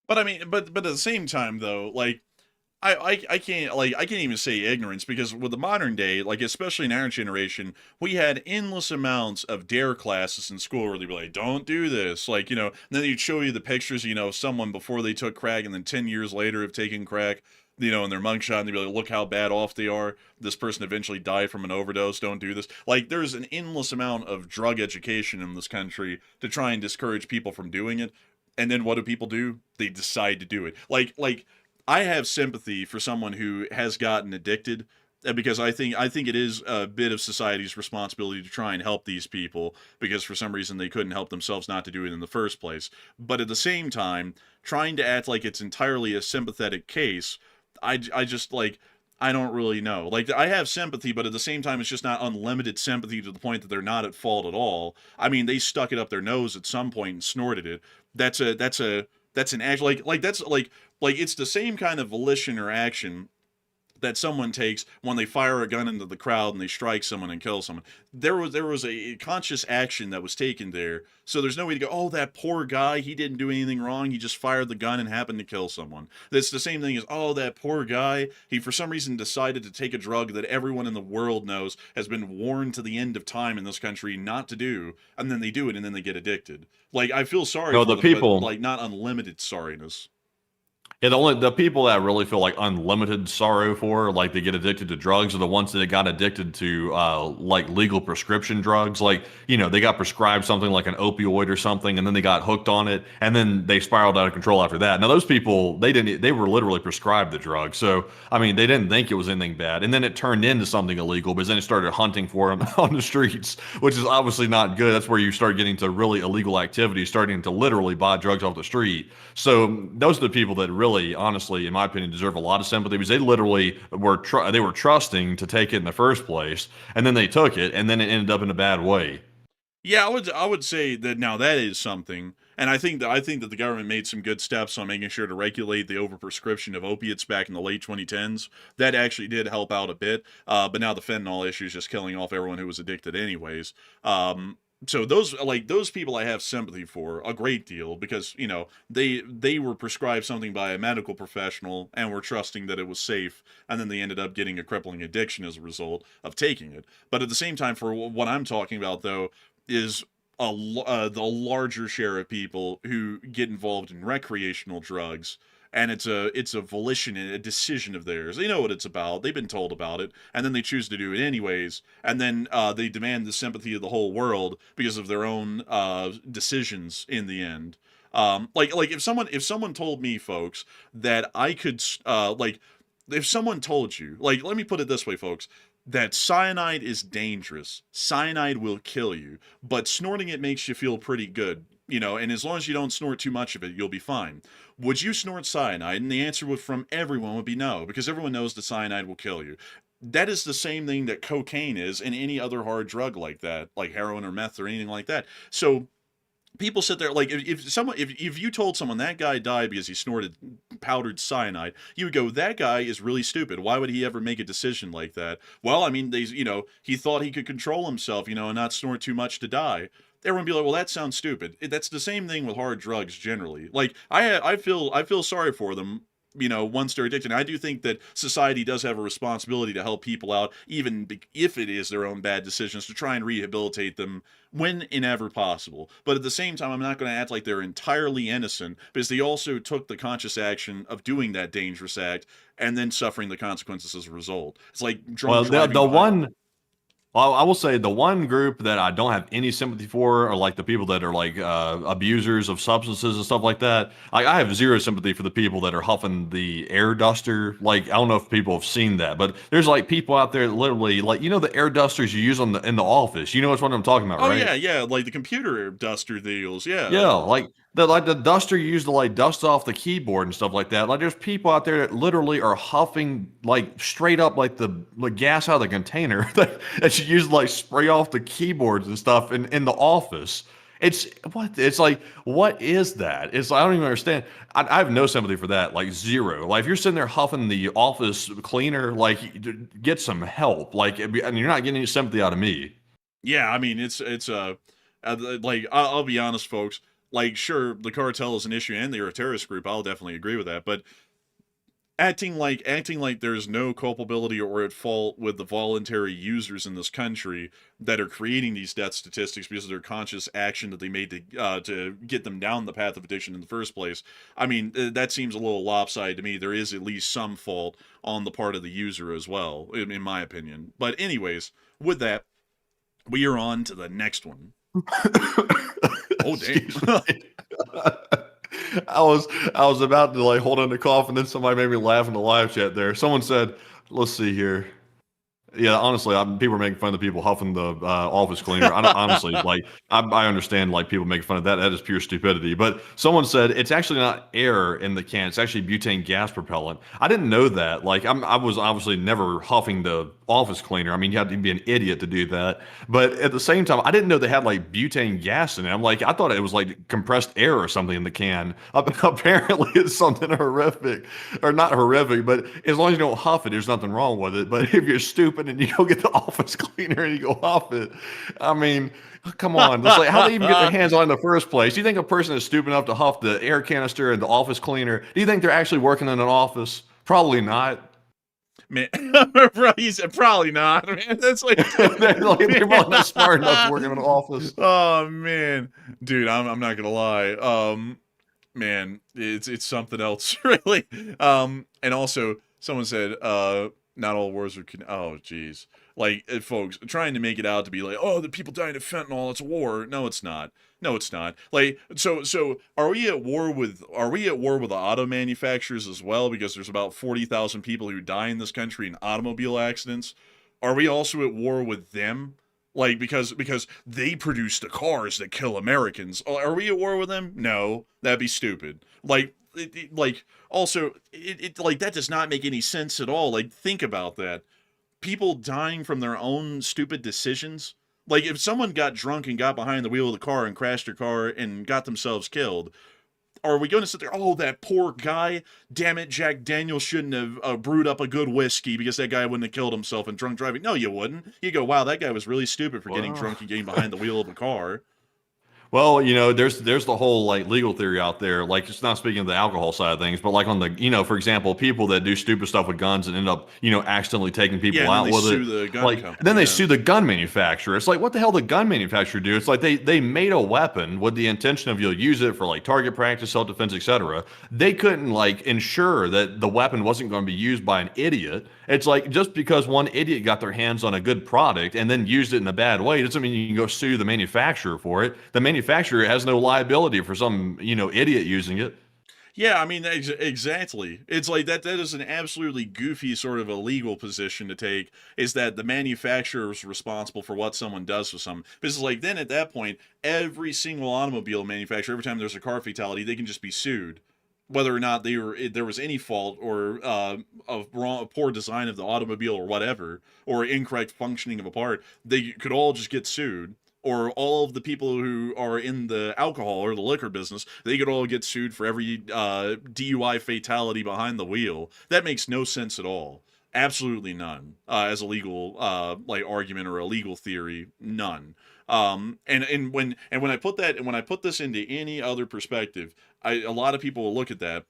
But I mean, but at the same time, though, like I can't even say ignorance because with the modern day, like especially in our generation, we had endless amounts of dare classes in school where they'd be like, "Don't do this," like and then they'd show you the pictures, someone before they took crack and then 10 years later of taking crack, in their mugshot, and they'd be like, "Look how bad off they are. This person eventually died from an overdose. Don't do this." Like there's an endless amount of drug education in this country to try and discourage people from doing it. And then what do people do? They decide to do it. Like I have sympathy for someone who has gotten addicted because I think it is a bit of society's responsibility to try and help these people because for some reason they couldn't help themselves not to do it in the first place. But at the same time, trying to act like it's entirely a sympathetic case, I just like I don't really know. Like I have sympathy, but at the same time, it's just not unlimited sympathy to the point that they're not at fault at all. I mean, they stuck it up their nose at some point and snorted it. That's an act like it's the same kind of volition or action that someone takes when they fire a gun into the crowd and they strike someone and kill someone. There was a conscious action that was taken there. So there's no way to go, "Oh, that poor guy, he didn't do anything wrong. He just fired the gun and happened to kill someone." That's the same thing as, "Oh, that poor guy, he for some reason decided to take a drug that everyone in the world knows has been warned to the end of time in this country not to do, and then they do it and then they get addicted." Like I feel sorry No, for the them, people. but like not unlimited sorriness. Yeah, the people that really feel like unlimited sorrow for, like they get addicted to drugs, are the ones that got addicted to like legal prescription drugs. Like they got prescribed something like an opioid or something, and then they got hooked on it, and then they spiraled out of control after that. Now those people, they were literally prescribed the drug, so I mean they didn't think it was anything bad, and then it turned into something illegal, but then it started hunting for them on the streets, which is obviously not good. That's where you start getting to really illegal activities, starting to literally buy drugs off the street. So those are the people that really, honestly, in my opinion, deserve a lot of sympathy because they literally were they were trusting to take it in the first place, and then they took it, and then it ended up in a bad way. Yeah, I would say that now that is something, and I think that the government made some good steps on making sure to regulate the overprescription of opiates back in the late 2010s. That actually did help out a bit, but now the fentanyl issue is just killing off everyone who was addicted, anyways. So those people I have sympathy for a great deal because they were prescribed something by a medical professional and were trusting that it was safe, and then they ended up getting a crippling addiction as a result of taking it. But at the same time, for what I'm talking about though is the larger share of people who get involved in recreational drugs, and it's a volition and a decision of theirs. They know what it's about. They've been told about it, and then they choose to do it anyways. And then they demand the sympathy of the whole world because of their own decisions in the end. Like if someone told me, folks, that I could if someone told you, like, let me put it this way, folks, that cyanide is dangerous. Cyanide will kill you, but snorting it makes you feel pretty good, and as long as you don't snort too much of it, you'll be fine. Would you snort cyanide? And the answer from everyone would be no, because everyone knows that cyanide will kill you. That is the same thing that cocaine is and any other hard drug like that, like heroin or meth or anything like that. So people sit there like if you told someone that guy died because he snorted powdered cyanide, you would go, that guy is really stupid. Why would he ever make a decision like that? Well, I mean, he thought he could control himself, and not snort too much to die. Everyone would be like, well, that sounds stupid. That's the same thing with hard drugs generally. Like I feel sorry for them once they're addicted. And I do think that society does have a responsibility to help people out, even if it is their own bad decisions, to try and rehabilitate them when and ever possible. But at the same time, I'm not going to act like they're entirely innocent, because they also took the conscious action of doing that dangerous act and then suffering the consequences as a result. It's like drunk driving. Well, I will say the one group that I don't have any sympathy for are like the people that are like abusers of substances and stuff like that. Like, I have zero sympathy for the people that are huffing the air duster. Like, I don't know if people have seen that, but there's like people out there that literally, like, the air dusters you use in the office. You know what I'm talking about, right? Oh yeah, like the computer duster deals. Yeah. Yeah, like the duster you use to like dust off the keyboard and stuff like that. Like, there's people out there that literally are huffing like straight up like the gas out of the container that you use to like spray off the keyboards and stuff in the office. It's like, what is that? It's I don't even understand. I have no sympathy for that, like zero. Like, if you're sitting there huffing the office cleaner, like, get some help. Like, and you're not getting any sympathy out of me. Yeah, I mean, it's like, I'll be honest, folks. Like, sure, the cartel is an issue and they're a terrorist group. I'll definitely agree with that. But acting like there's no culpability or at fault with the voluntary users in this country that are creating these death statistics because of their conscious action that they made to get them down the path of addiction in the first place. I mean, that seems a little lopsided to me. There is at least some fault on the part of the user as well, in my opinion. But anyways, with that, we are on to the next one. Oh, damn. I was about to like hold on to cough, and then somebody made me laugh in the live chat there. Someone said, let's see here. Yeah, honestly, people are making fun of the people huffing the office cleaner. Honestly, like, I understand like people making fun of that. That is pure stupidity. But someone said it's actually not air in the can; it's actually butane gas propellant. I didn't know that. Like, I was obviously never huffing the office cleaner. I mean, you have to be an idiot to do that. But at the same time, I didn't know they had like butane gas in it. I'm like, I thought it was like compressed air or something in the can. Apparently, it's something horrific, or not horrific, but as long as you don't huff it, there's nothing wrong with it. But if you're stupid and you go get the office cleaner and you go huff it, I mean, come on. It's like, how do they even get their hands on it in the first place? Do you think a person is stupid enough to huff the air canister and the office cleaner? Do you think they're actually working in an office? Probably not. Man, he's probably not, man. That's like, they're probably not smart enough to work in an office. Oh man, dude, I'm not gonna lie. Man, it's something else, really. And also someone said, not all wars are. Oh, geez. Like, folks trying to make it out to be like, oh, the people dying of fentanyl, it's a war. No, it's not. No, it's not. Like, so are we at war with the auto manufacturers as well? Because there's about 40,000 people who die in this country in automobile accidents. Are we also at war with them? Like, because they produce the cars that kill Americans. Are we at war with them? No, that'd be stupid. Like, also, like, that does not make any sense at all. Like, think about that. People dying from their own stupid decisions. Like, if someone got drunk and got behind the wheel of the car and crashed their car and got themselves killed, are we going to sit there, oh, that poor guy, damn it, Jack Daniels shouldn't have brewed up a good whiskey because that guy wouldn't have killed himself in drunk driving? No, you wouldn't. You go, wow, that guy was really stupid for getting drunk and getting behind the wheel of a car. Well, there's the whole like legal theory out there. Like, it's not speaking of the alcohol side of things, but like on the, for example, people that do stupid stuff with guns and end up, accidentally taking people out with it. Then they sue the gun manufacturer. It's like, what the hell did the gun manufacturer do? It's like they made a weapon with the intention of you'll use it for like target practice, self-defense, etc. They couldn't like ensure that the weapon wasn't going to be used by an idiot. It's like, just because one idiot got their hands on a good product and then used it in a bad way doesn't mean you can go sue the manufacturer for it. The manufacturer has no liability for some, idiot using it. Yeah, I mean, exactly. It's like that is an absolutely goofy sort of a legal position to take, is that the manufacturer is responsible for what someone does with something. Because it's like, then at that point, every single automobile manufacturer, every time there's a car fatality, they can just be sued. Whether or not there was any fault or of poor design of the automobile or whatever, or incorrect functioning of a part, they could all just get sued. Or all of the people who are in the alcohol or the liquor business, they could all get sued for every DUI fatality behind the wheel. That makes no sense at all. Absolutely none. As a legal argument or a legal theory, none. And when I put this into any other perspective, a lot of people will look at that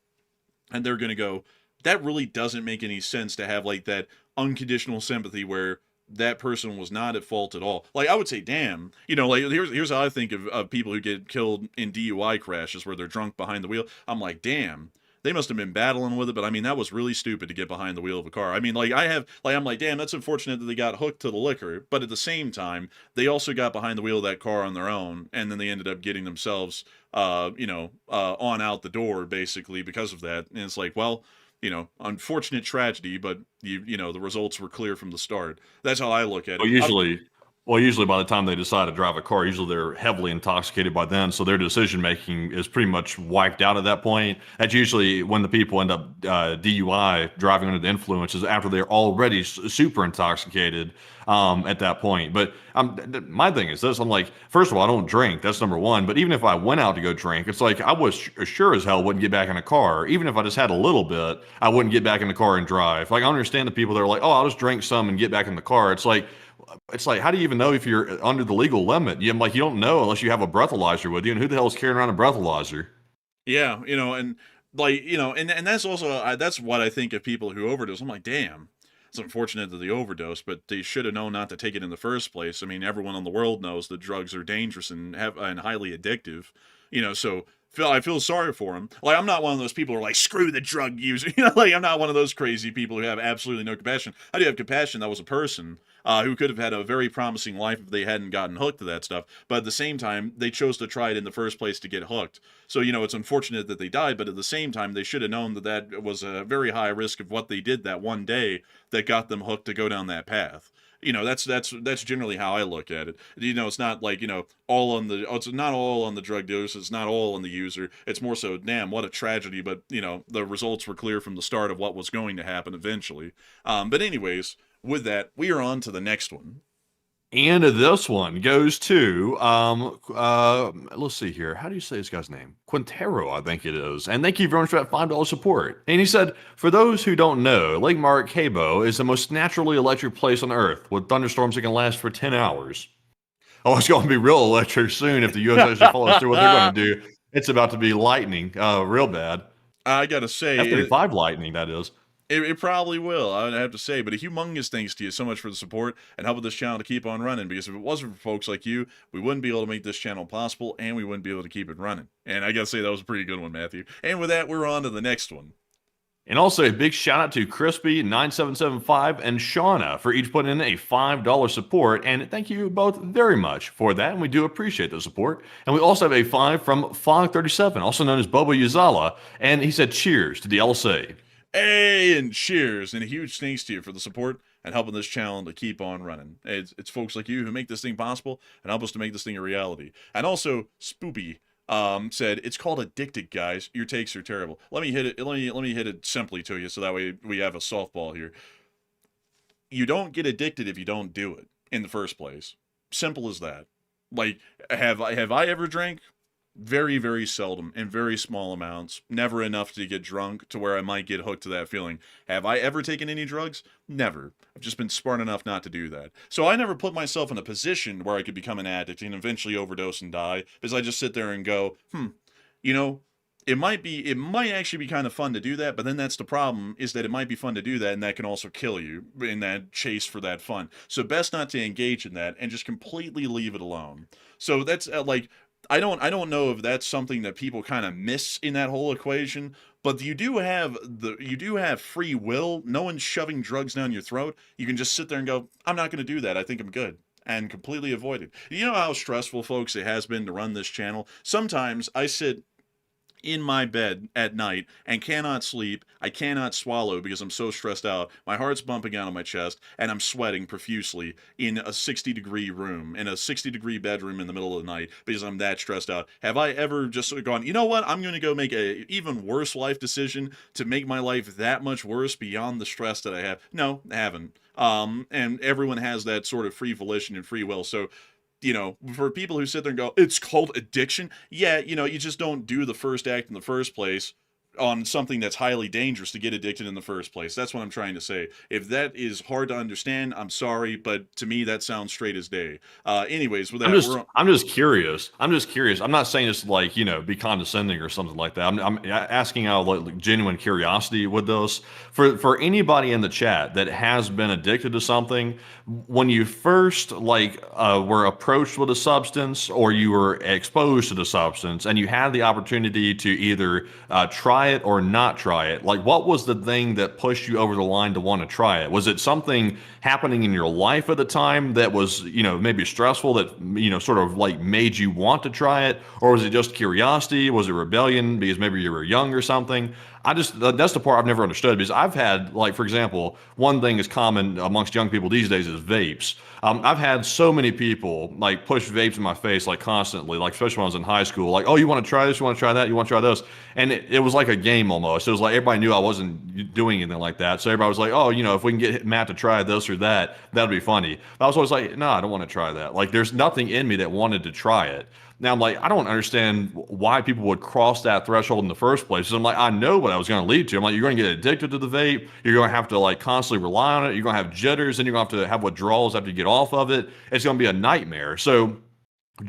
and they're going to go, that really doesn't make any sense to have like that unconditional sympathy where that person was not at fault at all. Like I would say, damn, like here's how I think of people who get killed in DUI crashes where they're drunk behind the wheel. I'm like, damn, they must have been battling with it, but I mean that was really stupid to get behind the wheel of a car. I mean, I'm like, damn, that's unfortunate that they got hooked to the liquor, but at the same time, they also got behind the wheel of that car on their own, and then they ended up getting themselves, on out the door basically because of that. And it's like, well, unfortunate tragedy, but the results were clear from the start. That's how I look at Well, it. usually by the time they decide to drive a car, usually they're heavily intoxicated by then, so their decision making is pretty much wiped out at that point. That's usually when the people end up DUI, driving under the influence, is after they're already super intoxicated at that point. But my thing is this: I'm like, first of all, I don't drink. That's number one. But even if I went out to go drink, it's like I was sure as hell wouldn't get back in a car. Even if I just had a little bit, I wouldn't get back in the car and drive. Like I understand the people that are like, oh, I'll just drink some and get back in the car. It's like, how do you even know if you're under the legal limit? You don't know unless you have a breathalyzer with you, and who the hell is carrying around a breathalyzer? Yeah, and like and that's also that's what I think of people who overdose. I'm like, damn, it's unfortunate that they overdose, but they should have known not to take it in the first place. I mean, everyone in the world knows that drugs are dangerous and highly addictive. So I feel sorry for them. Like I'm not one of those people who are like, screw the drug user. Like I'm not one of those crazy people who have absolutely no compassion. I do have compassion. That was a person who could have had a very promising life if they hadn't gotten hooked to that stuff. But at the same time, they chose to try it in the first place to get hooked. So, it's unfortunate that they died, but at the same time, they should have known that that was a very high risk of what they did that one day that got them hooked to go down that path. That's generally how I look at it. It's not like, it's not all on the drug dealers, it's not all on the user. It's more so, damn, what a tragedy, but the results were clear from the start of what was going to happen eventually. But anyways, with that, we are on to the next one. And this one goes to, let's see here. How do you say this guy's name? Quintero, I think it is. And thank you very much for that $5 support. And he said, for those who don't know, Lake Maracaibo is the most naturally electric place on Earth, with thunderstorms that can last for 10 hours. Oh, it's going to be real electric soon if the U.S. actually follows through what they're going to do. It's about to be lightning, real bad. I got to say... F-35 lightning, that is. It probably will, I would have to say, but a humongous thanks to you so much for the support and helping this channel to keep on running, because if it wasn't for folks like you, we wouldn't be able to make this channel possible, and we wouldn't be able to keep it running. And I gotta say, that was a pretty good one, Matthew. And with that, we're on to the next one. And also a big shout out to Crispy9775 and Shauna for each putting in a $5 support. And thank you both very much for that. And we do appreciate the support. And we also have a 5 from Fog37, also known as Bobo Uzala. And he said, cheers to the LSA. Hey, and cheers, and a huge thanks to you for the support and helping this channel to keep on running. It's folks like you who make this thing possible and help us to make this thing a reality. And also, Spoopy said, it's called Addicted, guys. Your takes are terrible. Let me hit it. Let me hit it simply to you, so that way we have a softball here. You don't get addicted if you don't do it in the first place. Simple as that. Like, have I ever drank? Very, very seldom, in very small amounts. Never enough to get drunk to where I might get hooked to that feeling. Have I ever taken any drugs? Never. I've just been smart enough not to do that. So I never put myself in a position where I could become an addict and eventually overdose and die, because I just sit there and go, it might actually be kind of fun to do that, but then that's the problem, is that it might be fun to do that, and that can also kill you in that chase for that fun. So best not to engage in that and just completely leave it alone. So that's I don't know if that's something that people kind of miss in that whole equation, but you do have free will. No one's shoving drugs down your throat. You can just sit there and go, I'm not going to do that. I think I'm good, and completely avoid it. You know how stressful, folks, it has been to run this channel? Sometimes I sit in my bed at night and cannot sleep. I cannot swallow because I'm so stressed out. My heart's bumping out of my chest, and I'm sweating profusely in a 60-degree room, in a 60-degree bedroom in the middle of the night, because I'm that stressed out. Have I ever just sort of gone, you know what, I'm going to go make a even worse life decision to make my life that much worse beyond the stress that I have? No, I haven't. And everyone has that sort of free volition and free will. So, for people who sit there and go, it's called addiction. Yeah, you just don't do the first act in the first place on something that's highly dangerous to get addicted in the first place. That's what I'm trying to say. If that is hard to understand, I'm sorry, but to me that sounds straight as day. Anyways, with that, I'm just curious. I'm just curious. I'm not saying this to, like, be condescending or something like that. I'm asking out of, like, genuine curiosity with this. For anybody in the chat that has been addicted to something, when you first were approached with a substance, or you were exposed to the substance and you had the opportunity to either try it or not try it, like, what was the thing that pushed you over the line to want to try it? Was it something happening in your life at the time that was, maybe stressful, that, sort of like made you want to try it? Or was it just curiosity? Was it rebellion because maybe you were young or something? That's the part I've never understood, because I've had, like, for example, one thing is common amongst young people these days is vapes. I've had so many people like push vapes in my face, like, constantly, like, especially when I was in high school, like, oh, you want to try this? You want to try that? You want to try this? And it was like a game almost. It was like everybody knew I wasn't doing anything like that. So everybody was like, oh, if we can get Matt to try this or that, that'd be funny. But I was always like, no, I don't want to try that. Like, there's nothing in me that wanted to try it. Now, I'm like, I don't understand why people would cross that threshold in the first place. So I'm like, I know what I was going to lead to. I'm like, you're going to get addicted to the vape. You're going to have to, like, constantly rely on it. You're going to have jitters, and you're going to have withdrawals after you get off of it. It's going to be a nightmare. So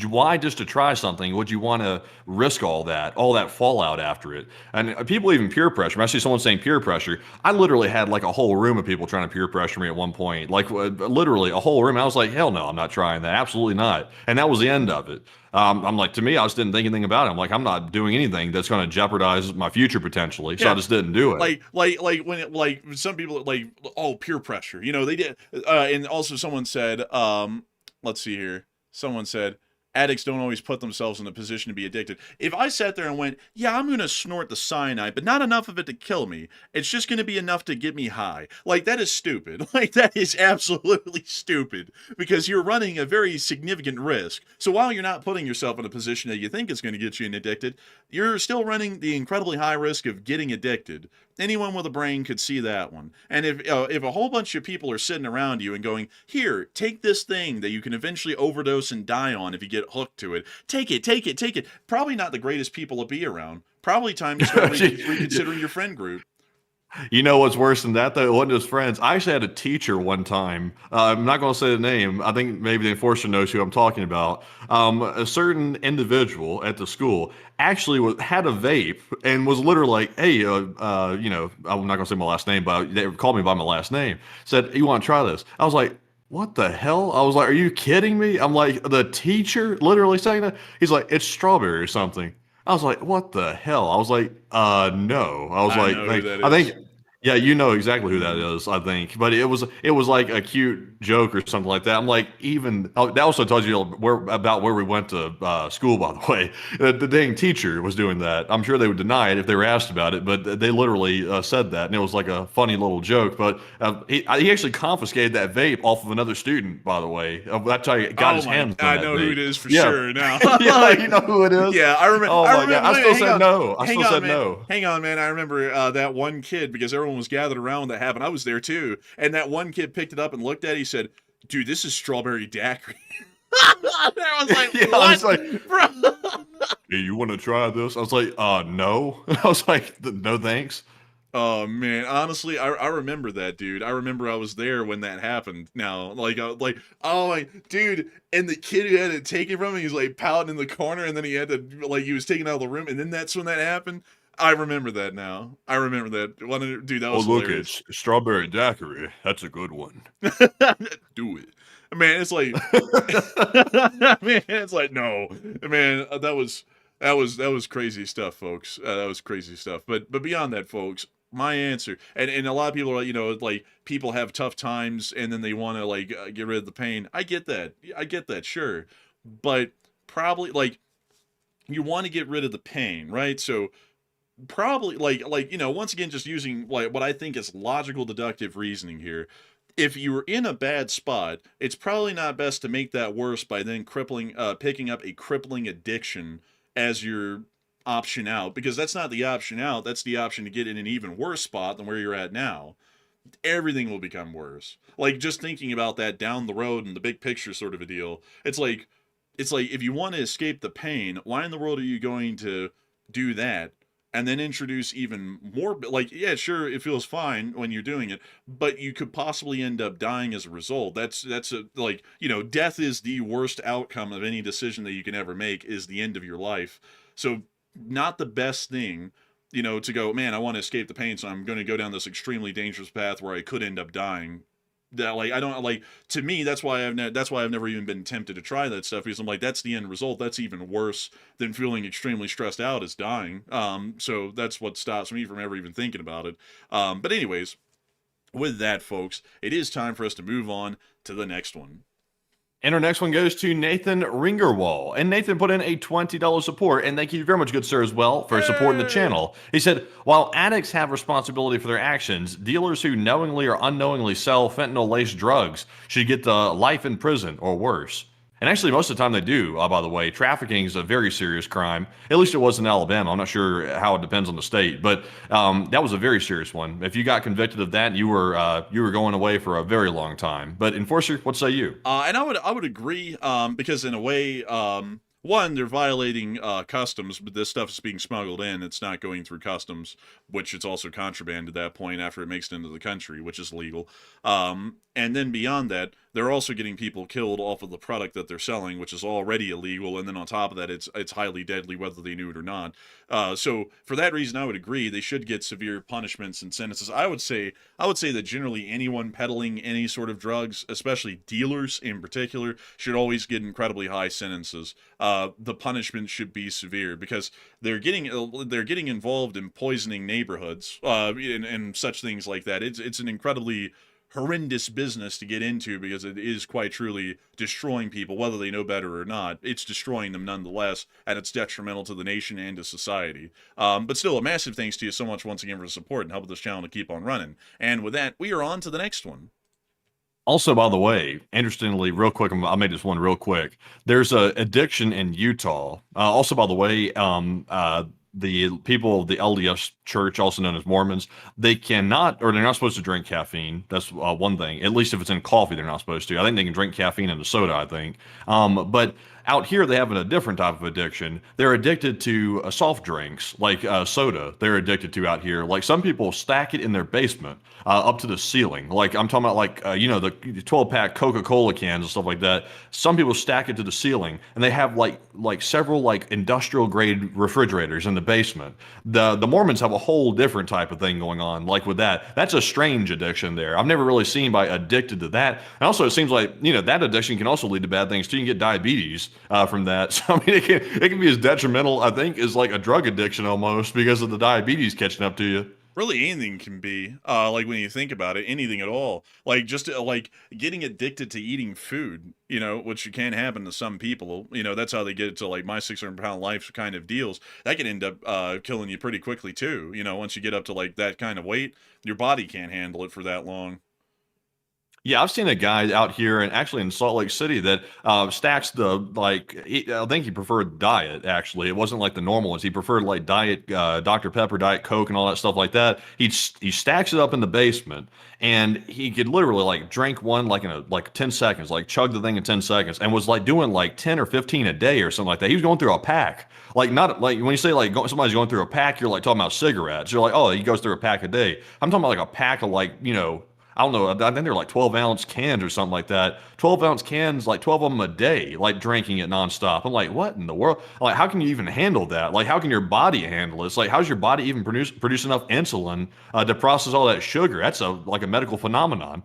why, just to try something, would you want to risk all that fallout after it? And people even peer pressure. When I see someone saying peer pressure, I literally had like a whole room of people trying to peer pressure me at one point, like literally a whole room. I was like, hell no, I'm not trying that. Absolutely not. And that was the end of it. I'm like, to me, I just didn't think anything about it. I'm like, I'm not doing anything that's going to jeopardize my future potentially. So I just didn't do it. Like when it, like some people like, oh, peer pressure, they did. And also someone said, let's see here. Someone said, addicts don't always put themselves in a position to be addicted. If I sat there and went, yeah, I'm going to snort the cyanide, but not enough of it to kill me, it's just going to be enough to get me high. Like, that is stupid. Like, that is absolutely stupid, because you're running a very significant risk. So while you're not putting yourself in a position that you think is going to get you addicted, you're still running the incredibly high risk of getting addicted. Anyone with a brain could see that one. And if a whole bunch of people are sitting around you and going, here, take this thing that you can eventually overdose and die on if you get hooked to it. Take it. Probably not the greatest people to be around. Probably time to start reconsidering your friend group. You know what's worse than that, though? It wasn't his friends. I actually had a teacher one time. I'm not going to say the name. I think maybe the enforcer knows who I'm talking about. A certain individual at the school actually had a vape and was literally like, hey, I'm not going to say my last name, but they called me by my last name. Said, you want to try this? I was like, what the hell? I was like, are you kidding me? I'm like, the teacher literally saying that? He's like, it's strawberry or something. I was like, what the hell? I was like, no. I was I think, yeah, you know exactly who that is, I think. But it was like a cute joke or something like that. I'm like, that also tells you about where we went to school, by the way. The dang teacher was doing that. I'm sure they would deny it if they were asked about it, but they literally said that, and it was like a funny little joke. But he actually confiscated that vape off of another student, by the way. That's how he got his hands on that I know vape. who it is for sure now. Yeah, you know who it is? Yeah, I remember. Oh my God. I still said no. Hang on, man. I remember that one kid, because everyone was gathered around when that happened. I was there too. And that one kid picked it up and looked at it. He said, dude, this is strawberry daiquiri. I was like, yeah, what? I was like, bro. Hey, you want to try this? I was like, no. I was like, no thanks. Oh man, honestly, I remember that, dude. I remember I was there when that happened. Now, oh my dude, and the kid who had it taken from him, he was like pouting in the corner, and then he had to, like, he was taken out of the room, and then that's when that happened. I remember that now. I remember that. Dude, that was hilarious. Look, it's strawberry daiquiri. That's a good one. Do it. Man, it's like, man, it's like, no, man, that was crazy stuff, folks. That was crazy stuff. But beyond that, folks, my answer, and a lot of people are like, like, people have tough times and then they want to, like, get rid of the pain. I get that, sure, but probably, like, you want to get rid of the pain, right? So probably, like, once again, just using, like, what I think is logical deductive reasoning here. If you were in a bad spot, it's probably not best to make that worse by then picking up a crippling addiction as your option out, because that's not the option out. That's the option to get in an even worse spot than where you're at now. Everything will become worse. Like, just thinking about that down the road and the big picture sort of a deal. It's like if you want to escape the pain, why in the world are you going to do that and then introduce even more, like, yeah, sure, it feels fine when you're doing it, but you could possibly end up dying as a result. That's a, like, death is the worst outcome of any decision that you can ever make, is the end of your life. So not the best thing, to go, man, I want to escape the pain, so I'm going to go down this extremely dangerous path where I could end up dying. That, like, I don't, like, to me, that's why I've never even been tempted to try that stuff, because I'm like, that's the end result. That's even worse than feeling extremely stressed out, is dying. So that's what stops me from ever even thinking about it. But anyways, with that, folks, it is time for us to move on to the next one. And our next one goes to Nathan Ringerwall. And Nathan put in a $20 support. And thank you very much, good sir, as well, for supporting the channel. He said, while addicts have responsibility for their actions, dealers who knowingly or unknowingly sell fentanyl-laced drugs should get life in prison or worse. And actually, most of the time they do, by the way. Trafficking is a very serious crime. At least it was in Alabama. I'm not sure how it depends on the state. But that was a very serious one. If you got convicted of that, you were going away for a very long time. But Enforcer, what say you? And I would agree, because in a way, one, they're violating customs, but this stuff is being smuggled in. It's not going through customs, which it's also contraband at that point after it makes it into the country, which is legal. And then beyond that, they're also getting people killed off of the product that they're selling, which is already illegal. And then on top of that, it's highly deadly, whether they knew it or not. So for that reason, I would agree they should get severe punishments and sentences. I would say that generally anyone peddling any sort of drugs, especially dealers in particular, should always get incredibly high sentences. The punishment should be severe, because they're getting involved in poisoning neighborhoods, and such things like that. It's an incredibly horrendous business to get into, because it is quite truly destroying people, whether they know better or not. It's destroying them nonetheless, and it's detrimental to the nation and to society. But still, a massive thanks to you so much once again for the support and helping this channel to keep on running. And with that, we are on to the next one. Also, by the way, interestingly, real quick, I'll make this one real quick. There's a addiction in Utah. Also, by the way, the people of the LDS Church, also known as Mormons, they cannot, or they're not supposed to drink caffeine. That's one thing. At least if it's in coffee, they're not supposed to. I think they can drink caffeine in the soda, I think. But out here, they have a different type of addiction. They're addicted to soft drinks, like soda. They're addicted to out here. Like, some people stack it in their basement up to the ceiling. Like, I'm talking about, like, the 12-pack Coca-Cola cans and stuff like that. Some people stack it to the ceiling, and they have like several like industrial grade refrigerators in the basement. The Mormons have a whole different type of thing going on. Like with that, that's a strange addiction there. I've never really seen anybody addicted to that. And also, it seems like that addiction can also lead to bad things too. You can get diabetes from that. So I mean, it can be as detrimental, I think, as like a drug addiction almost, because of the diabetes catching up to you. Really, anything can be, like, when you think about it, anything at all. Like, just like getting addicted to eating food, which can happen to some people. That's how they get to like my 600-pound life kind of deals. That can end up killing you pretty quickly too. Once you get up to like that kind of weight, your body can't handle it for that long. Yeah, I've seen a guy out here, and actually in Salt Lake City, that stacks I think he preferred diet, actually. It wasn't like the normal ones. He preferred like diet Dr. Pepper, Diet Coke, and all that stuff like that. He stacks it up in the basement, and he could literally like drink one like in 10 seconds, like chug the thing in 10 seconds, and was like doing like 10 or 15 a day or something like that. He was going through a pack. Like, not like when you say like somebody's going through a pack, you're like talking about cigarettes. You're like, oh, he goes through a pack a day. I'm talking about like a pack of like, I don't know, I think they're like 12-ounce cans or something like that. 12-ounce cans, like 12 of them a day, like drinking it nonstop. I'm like, what in the world? Like, how can you even handle that? Like, how can your body handle it? It's like, how's your body even produce enough insulin to process all that sugar? That's like a medical phenomenon.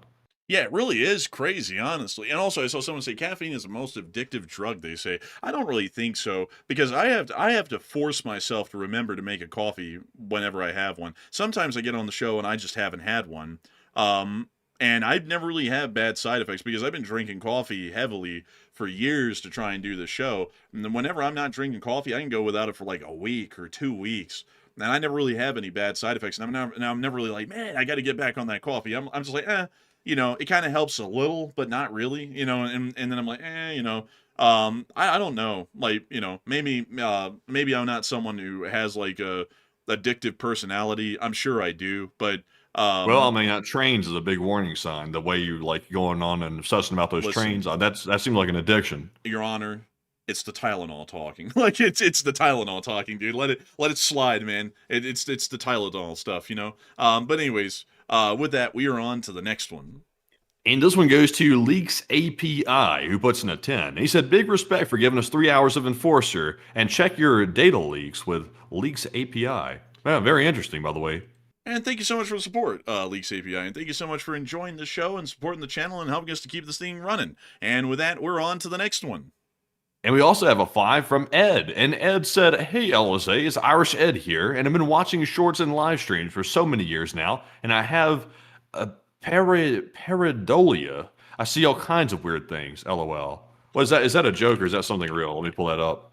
Yeah, it really is crazy, honestly. And also, I saw someone say caffeine is the most addictive drug, they say. I don't really think so, because I have to force myself to remember to make a coffee whenever I have one. Sometimes I get on the show and I just haven't had one. And I've never really had bad side effects, because I've been drinking coffee heavily for years to try and do the show. And then whenever I'm not drinking coffee, I can go without it for like a week or 2 weeks. And I never really have any bad side effects. And I'm never really like, man, I got to get back on that coffee. I'm just like, it kind of helps a little, but not really, and then I'm like, I don't know. Like, maybe I'm not someone who has like a addictive personality. I'm sure I do, but well, I mean, trains is a big warning sign. The way you like going on and obsessing about those trains, that seems like an addiction. Your Honor, It's the Tylenol talking. Like it's the Tylenol talking, dude. Let it slide, man. It's the Tylenol stuff, you know. But anyways, with that, we are on to the next one. And this one goes to Leaks API, who puts in a 10. He said, big respect for giving us 3 hours of Enforcer, and check your data leaks with Leaks API. Well, very interesting, by the way. And thank you so much for the support, Leaks API. And thank you so much for enjoying the show and supporting the channel and helping us to keep this thing running. And with that, we're on to the next one. And we also have a 5 from Ed. And Ed said, hey, LSA, it's Irish Ed here, and I've been watching shorts and live streams for so many years now, and I have a pareidolia. I see all kinds of weird things, LOL. What is that? Is that a joke or is that something real? Let me pull that up.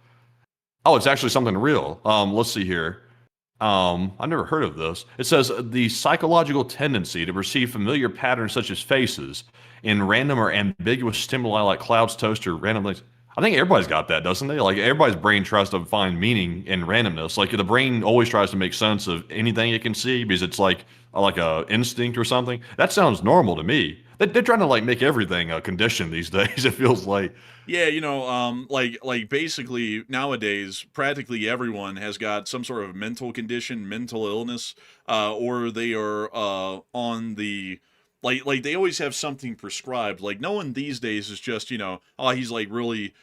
Oh, it's actually something real. Let's see here. I've never heard of this. It says the psychological tendency to perceive familiar patterns such as faces in random or ambiguous stimuli like clouds, toaster, random things. I think everybody's got that, doesn't they? Like everybody's brain tries to find meaning in randomness. Like the brain always tries to make sense of anything it can see because it's like a instinct or something. That sounds normal to me. They're trying to like make everything a condition these days. It feels like. Yeah, you know, like basically nowadays, practically everyone has got some sort of mental condition, mental illness, or they are on the like they always have something prescribed. Like no one these days is just, you know, oh he's like really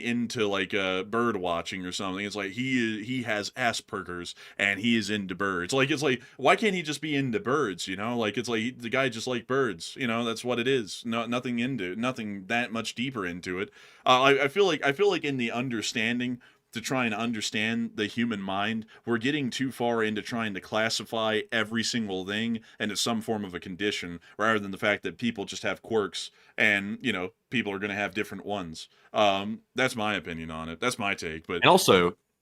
into like bird watching or something. It's like he has Asperger's and he is into birds. Like it's like why can't he just be into birds, you know? Like it's like the guy just like birds, you know, that's what it is. Nothing that much deeper into it. I feel like in the understanding to try and understand the human mind, we're getting too far into trying to classify every single thing into some form of a condition, rather than the fact that people just have quirks, and you know, people are going to have different ones. That's my opinion on it. That's my take. But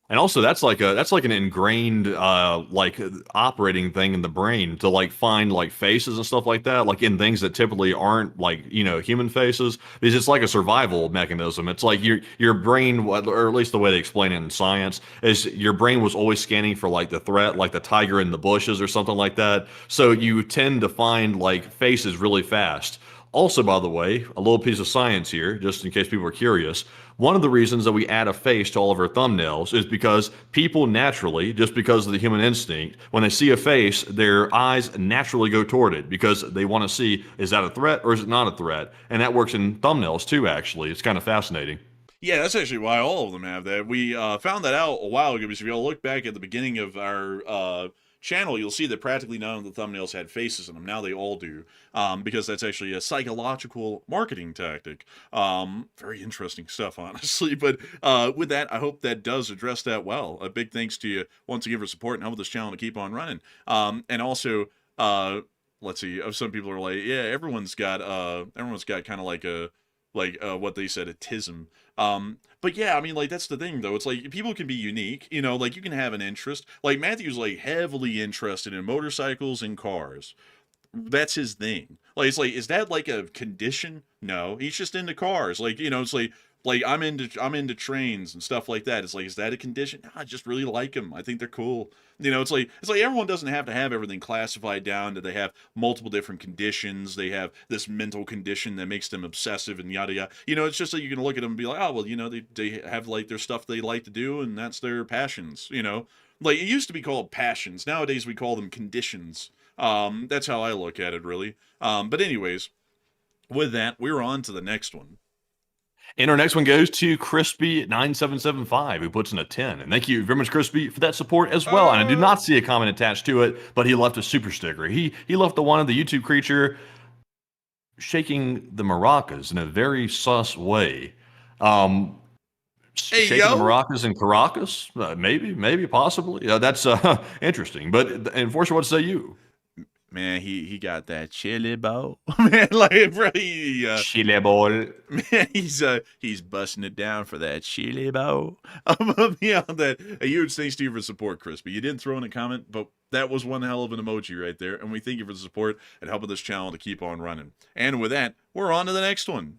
And also that's like an ingrained like operating thing in the brain to like find like faces and stuff like that, like in things that typically aren't like, you know, human faces, because it's like a survival mechanism. It's like your brain, or at least the way they explain it in science, is your brain was always scanning for like the threat, like the tiger in the bushes or something like that. So you tend to find like faces really fast. Also, by the way, a little piece of science here, just in case people are curious. One of the reasons that we add a face to all of our thumbnails is because people naturally, just because of the human instinct, when they see a face, their eyes naturally go toward it because they want to see, is that a threat or is it not a threat? And that works in thumbnails too, actually. It's kind of fascinating. yeah, that's actually why all of them have that. We found that out a while ago, because if you all look back at the beginning of our channel, you'll see that practically none of the thumbnails had faces in them. Now they all do, because that's actually a psychological marketing tactic. Very interesting stuff, honestly. But with that, I hope that does address that well. A big thanks to you once again for support and helping this channel to keep on running. And also, let's see, some people are like, yeah, everyone's got kind of like a what they said, a tism. But yeah, I mean, like, that's the thing, though. It's like, people can be unique, you know, like, you can have an interest. Like, Matthew's, like, heavily interested in motorcycles and cars. That's his thing. Like, it's like, is that, like, a condition? No, he's just into cars. Like, you know, it's like, I'm into trains and stuff like that. It's like, is that a condition? No, I just really like them. I think they're cool. You know, it's like everyone doesn't have to have everything classified down to they have multiple different conditions. They have this mental condition that makes them obsessive and yada yada. You know, it's just that you can look at them and be like, oh, well, you know, they have like their stuff they like to do, and that's their passions, you know? Like, it used to be called passions. Nowadays we call them conditions. That's how I look at it, really. But anyways, with that, we're on to the next one. And our next one goes to Crispy9775, who puts in a 10. And thank you very much, Crispy, for that support as well. And I do not see a comment attached to it, but he left a super sticker. He left the one of the YouTube creature shaking the maracas in a very sus way. Hey, shaking yo. the maracas in Caracas? Maybe, possibly. That's interesting. But Enforcer, what say you? Man, he got that chili bowl. Man, like, bro, Chile ball. man, he's busting it down for that chili bowl. Beyond that, a huge thanks to you for support, Crispy. You didn't throw in a comment, but that was one hell of an emoji right there, and we thank you for the support and helping this channel to keep on running. And with that, we're on to the next one.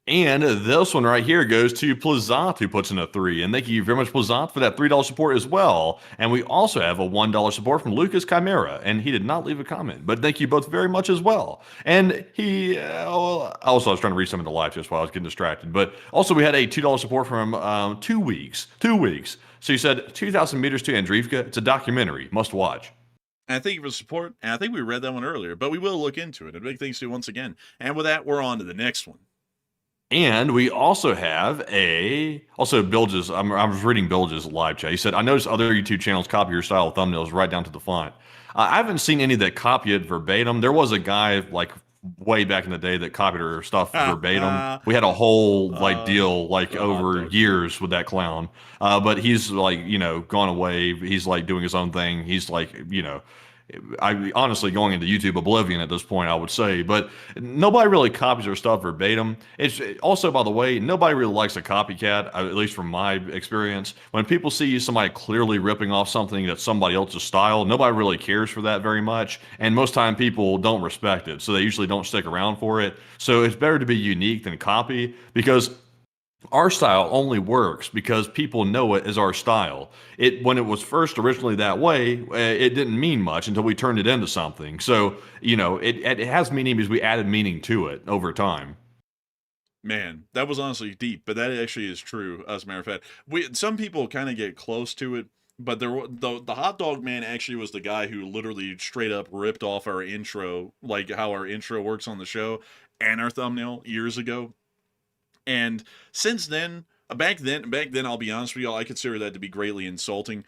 And this one right here goes to Plazat, who puts in a 3. And thank you very much, Plazat, for that $3 support as well. And we also have a $1 support from Lucas Chimera. And he did not leave a comment, but thank you both very much as well. And he also, I was trying to read some of the live just while I was getting distracted. But also, we had a $2 support from 2 weeks. 2 weeks. So you said 2,000 meters to Andreevka. It's a documentary. Must watch. And thank you for the support. And I think we read that one earlier, but we will look into it. A big thanks to you once again. And with that, we're on to the next one. And we also have Bilge's, I was reading Bilge's live chat. He said, I noticed other YouTube channels copy your style of thumbnails right down to the font. I haven't seen any that copy it verbatim. There was a guy like way back in the day that copied her stuff verbatim. We had a whole deal over years with that clown. But he's gone away. He's doing his own thing. He's I honestly going into YouTube oblivion at this point, I would say, but nobody really copies their stuff verbatim. It's also, by the way, nobody really likes a copycat, at least from my experience. When people see somebody clearly ripping off something that's somebody else's style, nobody really cares for that very much. And most time people don't respect it. So they usually don't stick around for it. So it's better to be unique than copy, because our style only works because people know it as our style. When it was first originally that way, it didn't mean much until we turned it into something. So, it has meaning because we added meaning to it over time. Man, that was honestly deep, but that actually is true, as a matter of fact. Some people kind of get close to it, but the hot dog man actually was the guy who literally straight up ripped off our intro, like how our intro works on the show, and our thumbnail years ago. And since then, back then, I'll be honest with y'all, I consider that to be greatly insulting,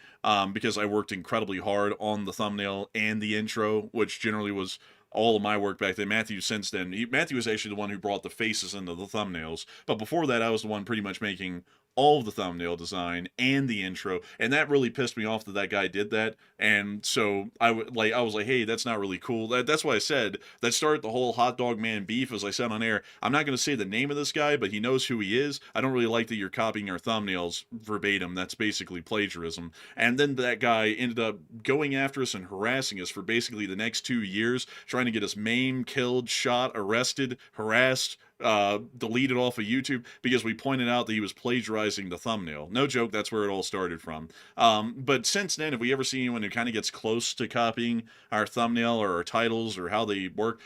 because I worked incredibly hard on the thumbnail and the intro, which generally was all of my work back then. Matthew, since then, Matthew was actually the one who brought the faces into the thumbnails, but before that, I was the one pretty much making all of the thumbnail design and the intro, and that really pissed me off that guy did that. And so I was like, hey, that's not really cool. That's why I said that started the whole hot dog man beef. As I said on air, I'm not going to say the name of this guy, but he knows who he is. I don't really like that you're copying our thumbnails verbatim. That's basically plagiarism. And then that guy ended up going after us and harassing us for basically the next 2 years, trying to get us maimed, killed, shot, arrested, harassed, deleted off of YouTube because we pointed out that he was plagiarizing the thumbnail. No joke, that's where it all started from. But since then, if we ever see anyone who kind of gets close to copying our thumbnail or our titles or how they work,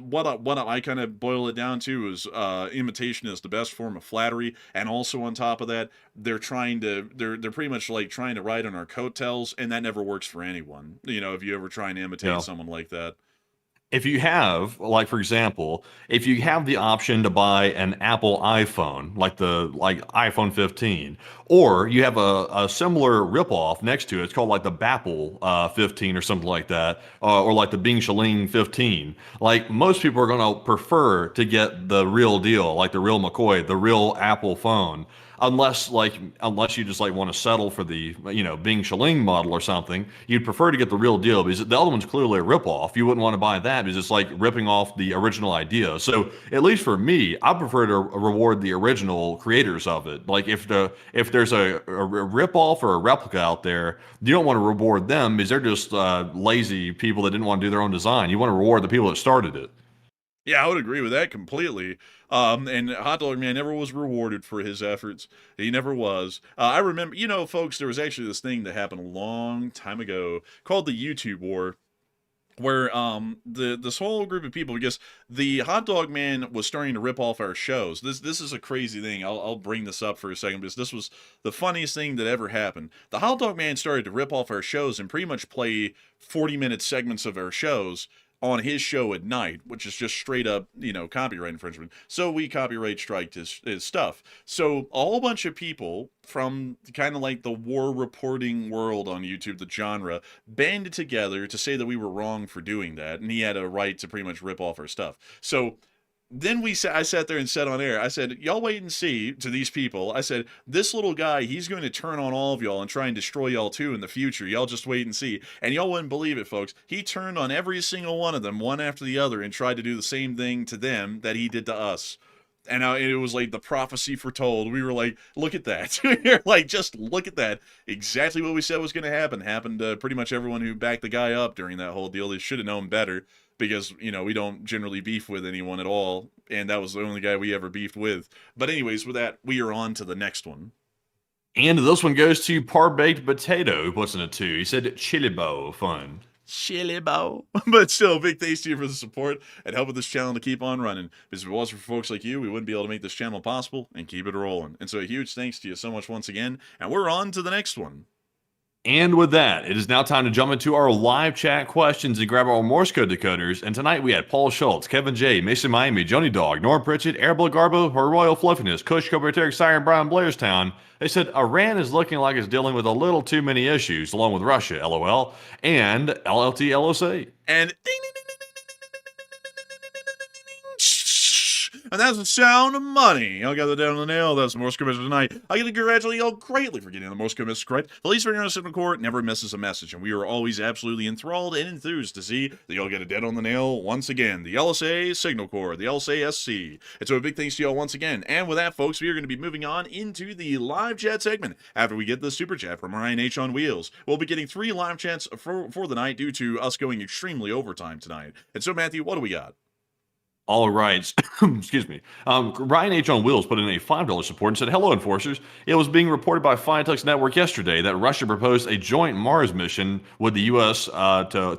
what I kind of boil it down to is imitation is the best form of flattery. And also on top of that, they're pretty much like trying to ride on our coattails, and that never works for anyone. If you ever try and imitate someone like that. If you have, for example, if you have the option to buy an Apple iPhone, like iPhone 15, or you have a similar ripoff next to it, it's called the Bapple 15 or something like that, or the Bing Shaling 15. Most people are going to prefer to get the real deal, the real McCoy, the real Apple phone. Unless you just want to settle for the Bing Shaling model or something, you'd prefer to get the real deal because the other one's clearly a ripoff. You wouldn't want to buy that because it's ripping off the original idea. So at least for me, I prefer to reward the original creators of it. If there's a ripoff or a replica out there, you don't want to reward them because they're just lazy people that didn't want to do their own design. You want to reward the people that started it. Yeah, I would agree with that completely. And Hot Dog Man never was rewarded for his efforts. He never was. I remember, folks, there was actually this thing that happened a long time ago called the YouTube War, where this whole group of people, because the Hot Dog Man was starting to rip off our shows. This is a crazy thing. I'll bring this up for a second because this was the funniest thing that ever happened. The Hot Dog Man started to rip off our shows and pretty much play 40-minute segments of our shows on his show at night, which is just straight up, copyright infringement. So we copyright striked his stuff. So a whole bunch of people from kind of the war reporting world on YouTube, the genre, banded together to say that we were wrong for doing that, and he had a right to pretty much rip off our stuff. So then I sat there and said on air, I said, y'all wait and see, to these people. I said, this little guy, he's going to turn on all of y'all and try and destroy y'all too in the future. Y'all just wait and see. And y'all wouldn't believe it, folks. He turned on every single one of them, one after the other, and tried to do the same thing to them that he did to us. And it was the prophecy foretold. We were look at that. You're just look at that. Exactly what we said was going to happen. Happened to pretty much everyone who backed the guy up during that whole deal. They should have known better. because, we don't generally beef with anyone at all. And that was the only guy we ever beefed with. But anyways, with that, we are on to the next one. And this one goes to Par-Baked Potato, who puts in a 2. He said, chili bow fun. Chili bow. But still, big thanks to you for the support and helping this channel to keep on running. Because if it wasn't for folks like you, we wouldn't be able to make this channel possible and keep it rolling. And so a huge thanks to you so much once again. And we're on to the next one. And with that, it is now time to jump into our live chat questions and grab our Morse code decoders. And tonight we had Paul Schultz, Kevin J, Mason Miami, Joni Dog, Norm Pritchett, Arable Garbo, Her Royal Fluffiness, Kush, Coberteric, Siren, Brian, Blairstown. They said Iran is looking like it's dealing with a little too many issues, along with Russia, LOL, and LLT LOC. And and that's the sound of money. I got that down on the nail. That's the Morse code message tonight. I get to congratulate y'all greatly for getting the Morse code message correct. The least very signal corps never misses a message, and we are always absolutely enthralled and enthused to see that y'all get it dead on the nail once again. The LSA Signal Corps, the LSA-SC. And so a big thanks to y'all once again. And with that, folks, we are going to be moving on into the live chat segment after we get the super chat from Ryan H on Wheels. We'll be getting 3 live chats for the night due to us going extremely overtime tonight. And so, Matthew, what do we got? All right. Excuse me. Ryan H. on Wheels put in a $5 support and said, hello, enforcers. It was being reported by Fintech's network yesterday that Russia proposed a joint Mars mission with the U.S. to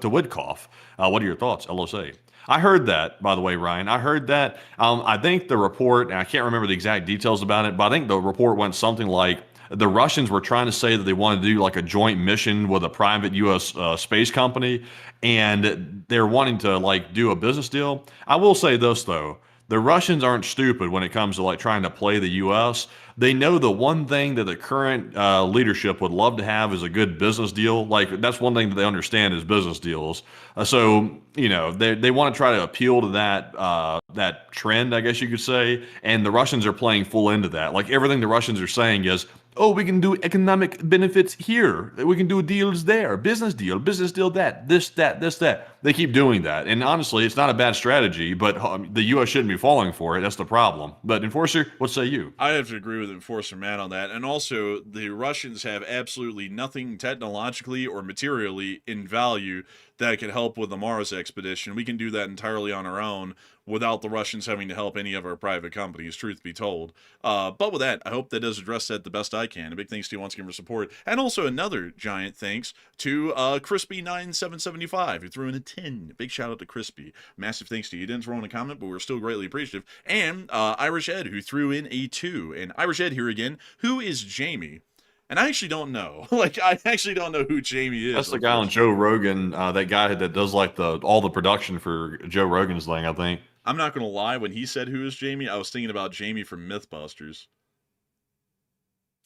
Witkoff. What are your thoughts, LOC? I heard that, by the way, Ryan. I heard that. I think the report, and I can't remember the exact details about it, but I think the report went something like the Russians were trying to say that they wanted to do like a joint mission with a private U.S. Space company, and they're wanting to like do a business deal. I will say this though, the Russians aren't stupid when it comes to like trying to play the U.S. They know the one thing that the current leadership would love to have is a good business deal. Like that's one thing that they understand is business deals. So they want to try to appeal to that trend, I guess you could say. And the Russians are playing full into that. Like everything the Russians are saying is, oh, we can do economic benefits here. We can do deals there. Business deal, that, this, that. They keep doing that. And honestly, it's not a bad strategy, but the U.S. shouldn't be falling for it. That's the problem. But Enforcer, what say you? I have to agree with Enforcer Matt on that. And also, the Russians have absolutely nothing technologically or materially in value that can help with the Mars expedition. We can do that entirely on our own without the Russians having to help any of our private companies, truth be told. But with that, I hope that does address that the best I can. A big thanks to you once again for support. And also another giant thanks to Crispy9775, who threw in a 10. Big shout out to Crispy. Massive thanks to you. He didn't throw in a comment, but we're still greatly appreciative. And Irish Ed, who threw in a 2. And Irish Ed here again, who is Jamie? And I actually don't know. I actually don't know who Jamie is. That's the guy on Joe Rogan, that guy that does like all the production for Joe Rogan's thing, I think. I'm not going to lie. When he said who is Jamie, I was thinking about Jamie from Mythbusters.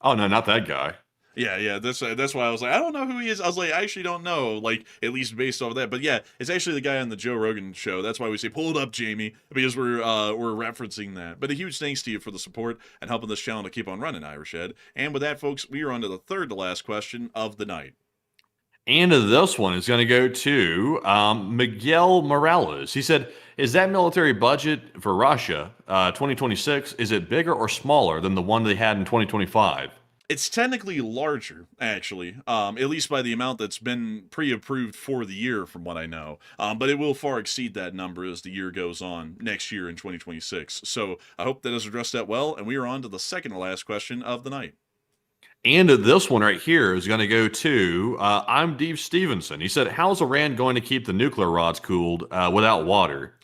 Oh, no, not that guy. Yeah. That's why I was like, I don't know who he is. I was like, I actually don't know, at least based off of that. But yeah, it's actually the guy on the Joe Rogan show. That's why we say, pull it up, Jamie, because we're referencing that. But a huge thanks to you for the support and helping this channel to keep on running, Irish Ed. And with that, folks, we are on to the third to last question of the night. And this one is going to go to Miguel Morales. He said, is that military budget for Russia 2026, is it bigger or smaller than the one they had in 2025? It's technically larger, actually, at least by the amount that's been pre-approved for the year, from what I know. But it will far exceed that number as the year goes on next year in 2026. So I hope that has addressed that well, and we are on to the second to last question of the night. And this one right here is going to go to I'm Dave Stevenson. He said, how's Iran going to keep the nuclear rods cooled without water?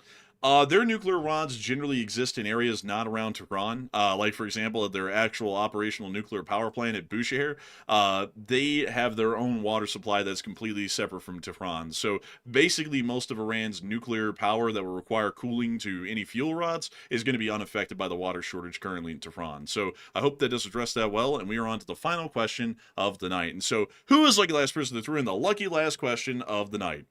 Their nuclear rods generally exist in areas not around Tehran. Like, for example, at their actual operational nuclear power plant at Bushehr, they have their own water supply that's completely separate from Tehran. So basically, most of Iran's nuclear power that will require cooling to any fuel rods is going to be unaffected by the water shortage currently in Tehran. So I hope that does address that well, and we are on to the final question of the night. And so, who is lucky last person that threw in the lucky last question of the night?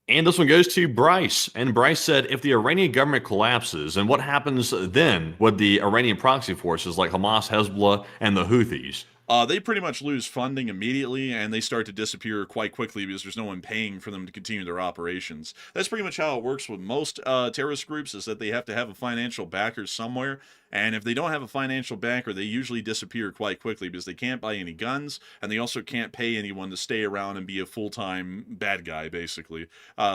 And this one goes to Bryce. And Bryce said, if the Iranian government collapses, and what happens then with the Iranian proxy forces like Hamas, Hezbollah, and the Houthis? They pretty much lose funding immediately, and they start to disappear quite quickly because there's no one paying for them to continue their operations. That's pretty much how it works with most terrorist groups, is that they have to have a financial backer somewhere, And if they don't have a financial backer, they usually disappear quite quickly because they can't buy any guns, and they also can't pay anyone to stay around and be a full-time bad guy, basically.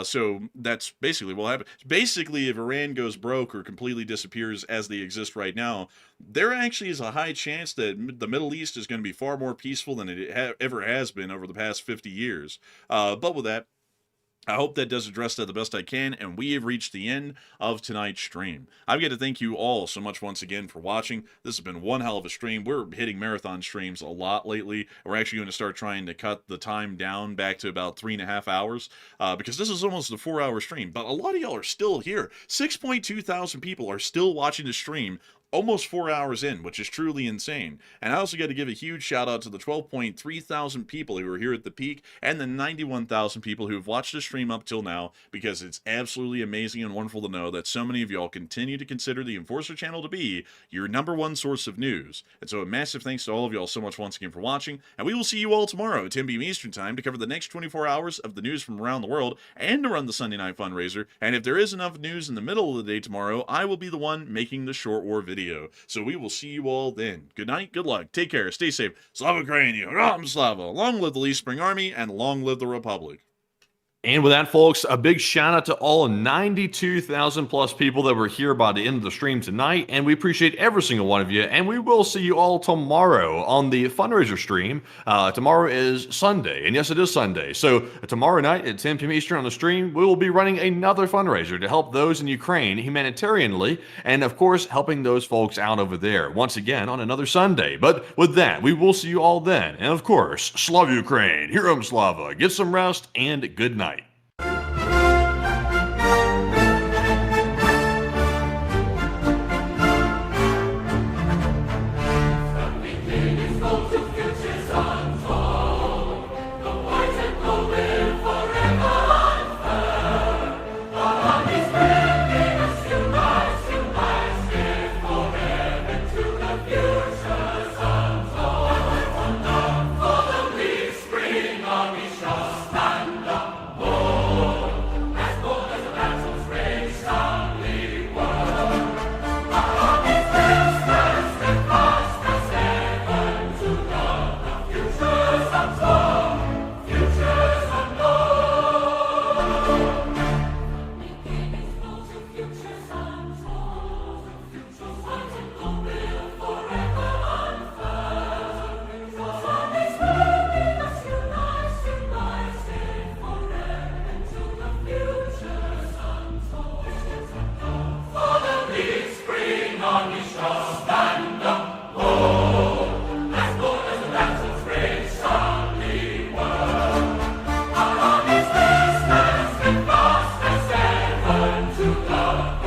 So that's basically what happened. Basically, if Iran goes broke or completely disappears as they exist right now, there actually is a high chance that the Middle East is going to be far more peaceful than it ever has been over the past 50 years. But with that, I hope that does address that the best I can, and we have reached the end of tonight's stream. I've got to thank you all so much once again for watching. This has been one hell of a stream. We're hitting marathon streams a lot lately. We're actually going to start trying to cut the time down back to about 3.5 hours, because this is almost a 4-hour stream, but a lot of y'all are still here. 6.2 thousand people are still watching the stream almost 4 hours in, which is truly insane. And I also got to give a huge shout out to the 12.3 thousand people who were here at the peak and the 91,000 people who have watched the stream up till now, because it's absolutely amazing and wonderful to know that so many of y'all continue to consider the Enforcer channel to be your #1 source of news. And so a massive thanks to all of y'all so much once again for watching, and we will see you all tomorrow at 10 p.m. Eastern Time to cover the next 24 hours of the news from around the world and to run the Sunday night fundraiser. And if there is enough news in the middle of the day tomorrow, I will be the one making the short war video. So we will see you all then. Good night, good luck, take care, stay safe. Slava Ukraini, Ram Slava. Long live the Leaf Spring Army, and long live the Republic. And with that, folks, a big shout out to all 92,000 plus people that were here by the end of the stream tonight. And we appreciate every single one of you. And we will see you all tomorrow on the fundraiser stream. Tomorrow is Sunday. And yes, it is Sunday. So tomorrow night at 10 p.m. Eastern on the stream, we will be running another fundraiser to help those in Ukraine humanitarianly. And of course, helping those folks out over there once again on another Sunday. But with that, we will see you all then. And of course, Slava Ukraine, Herum Slava, get some rest and good night. To God.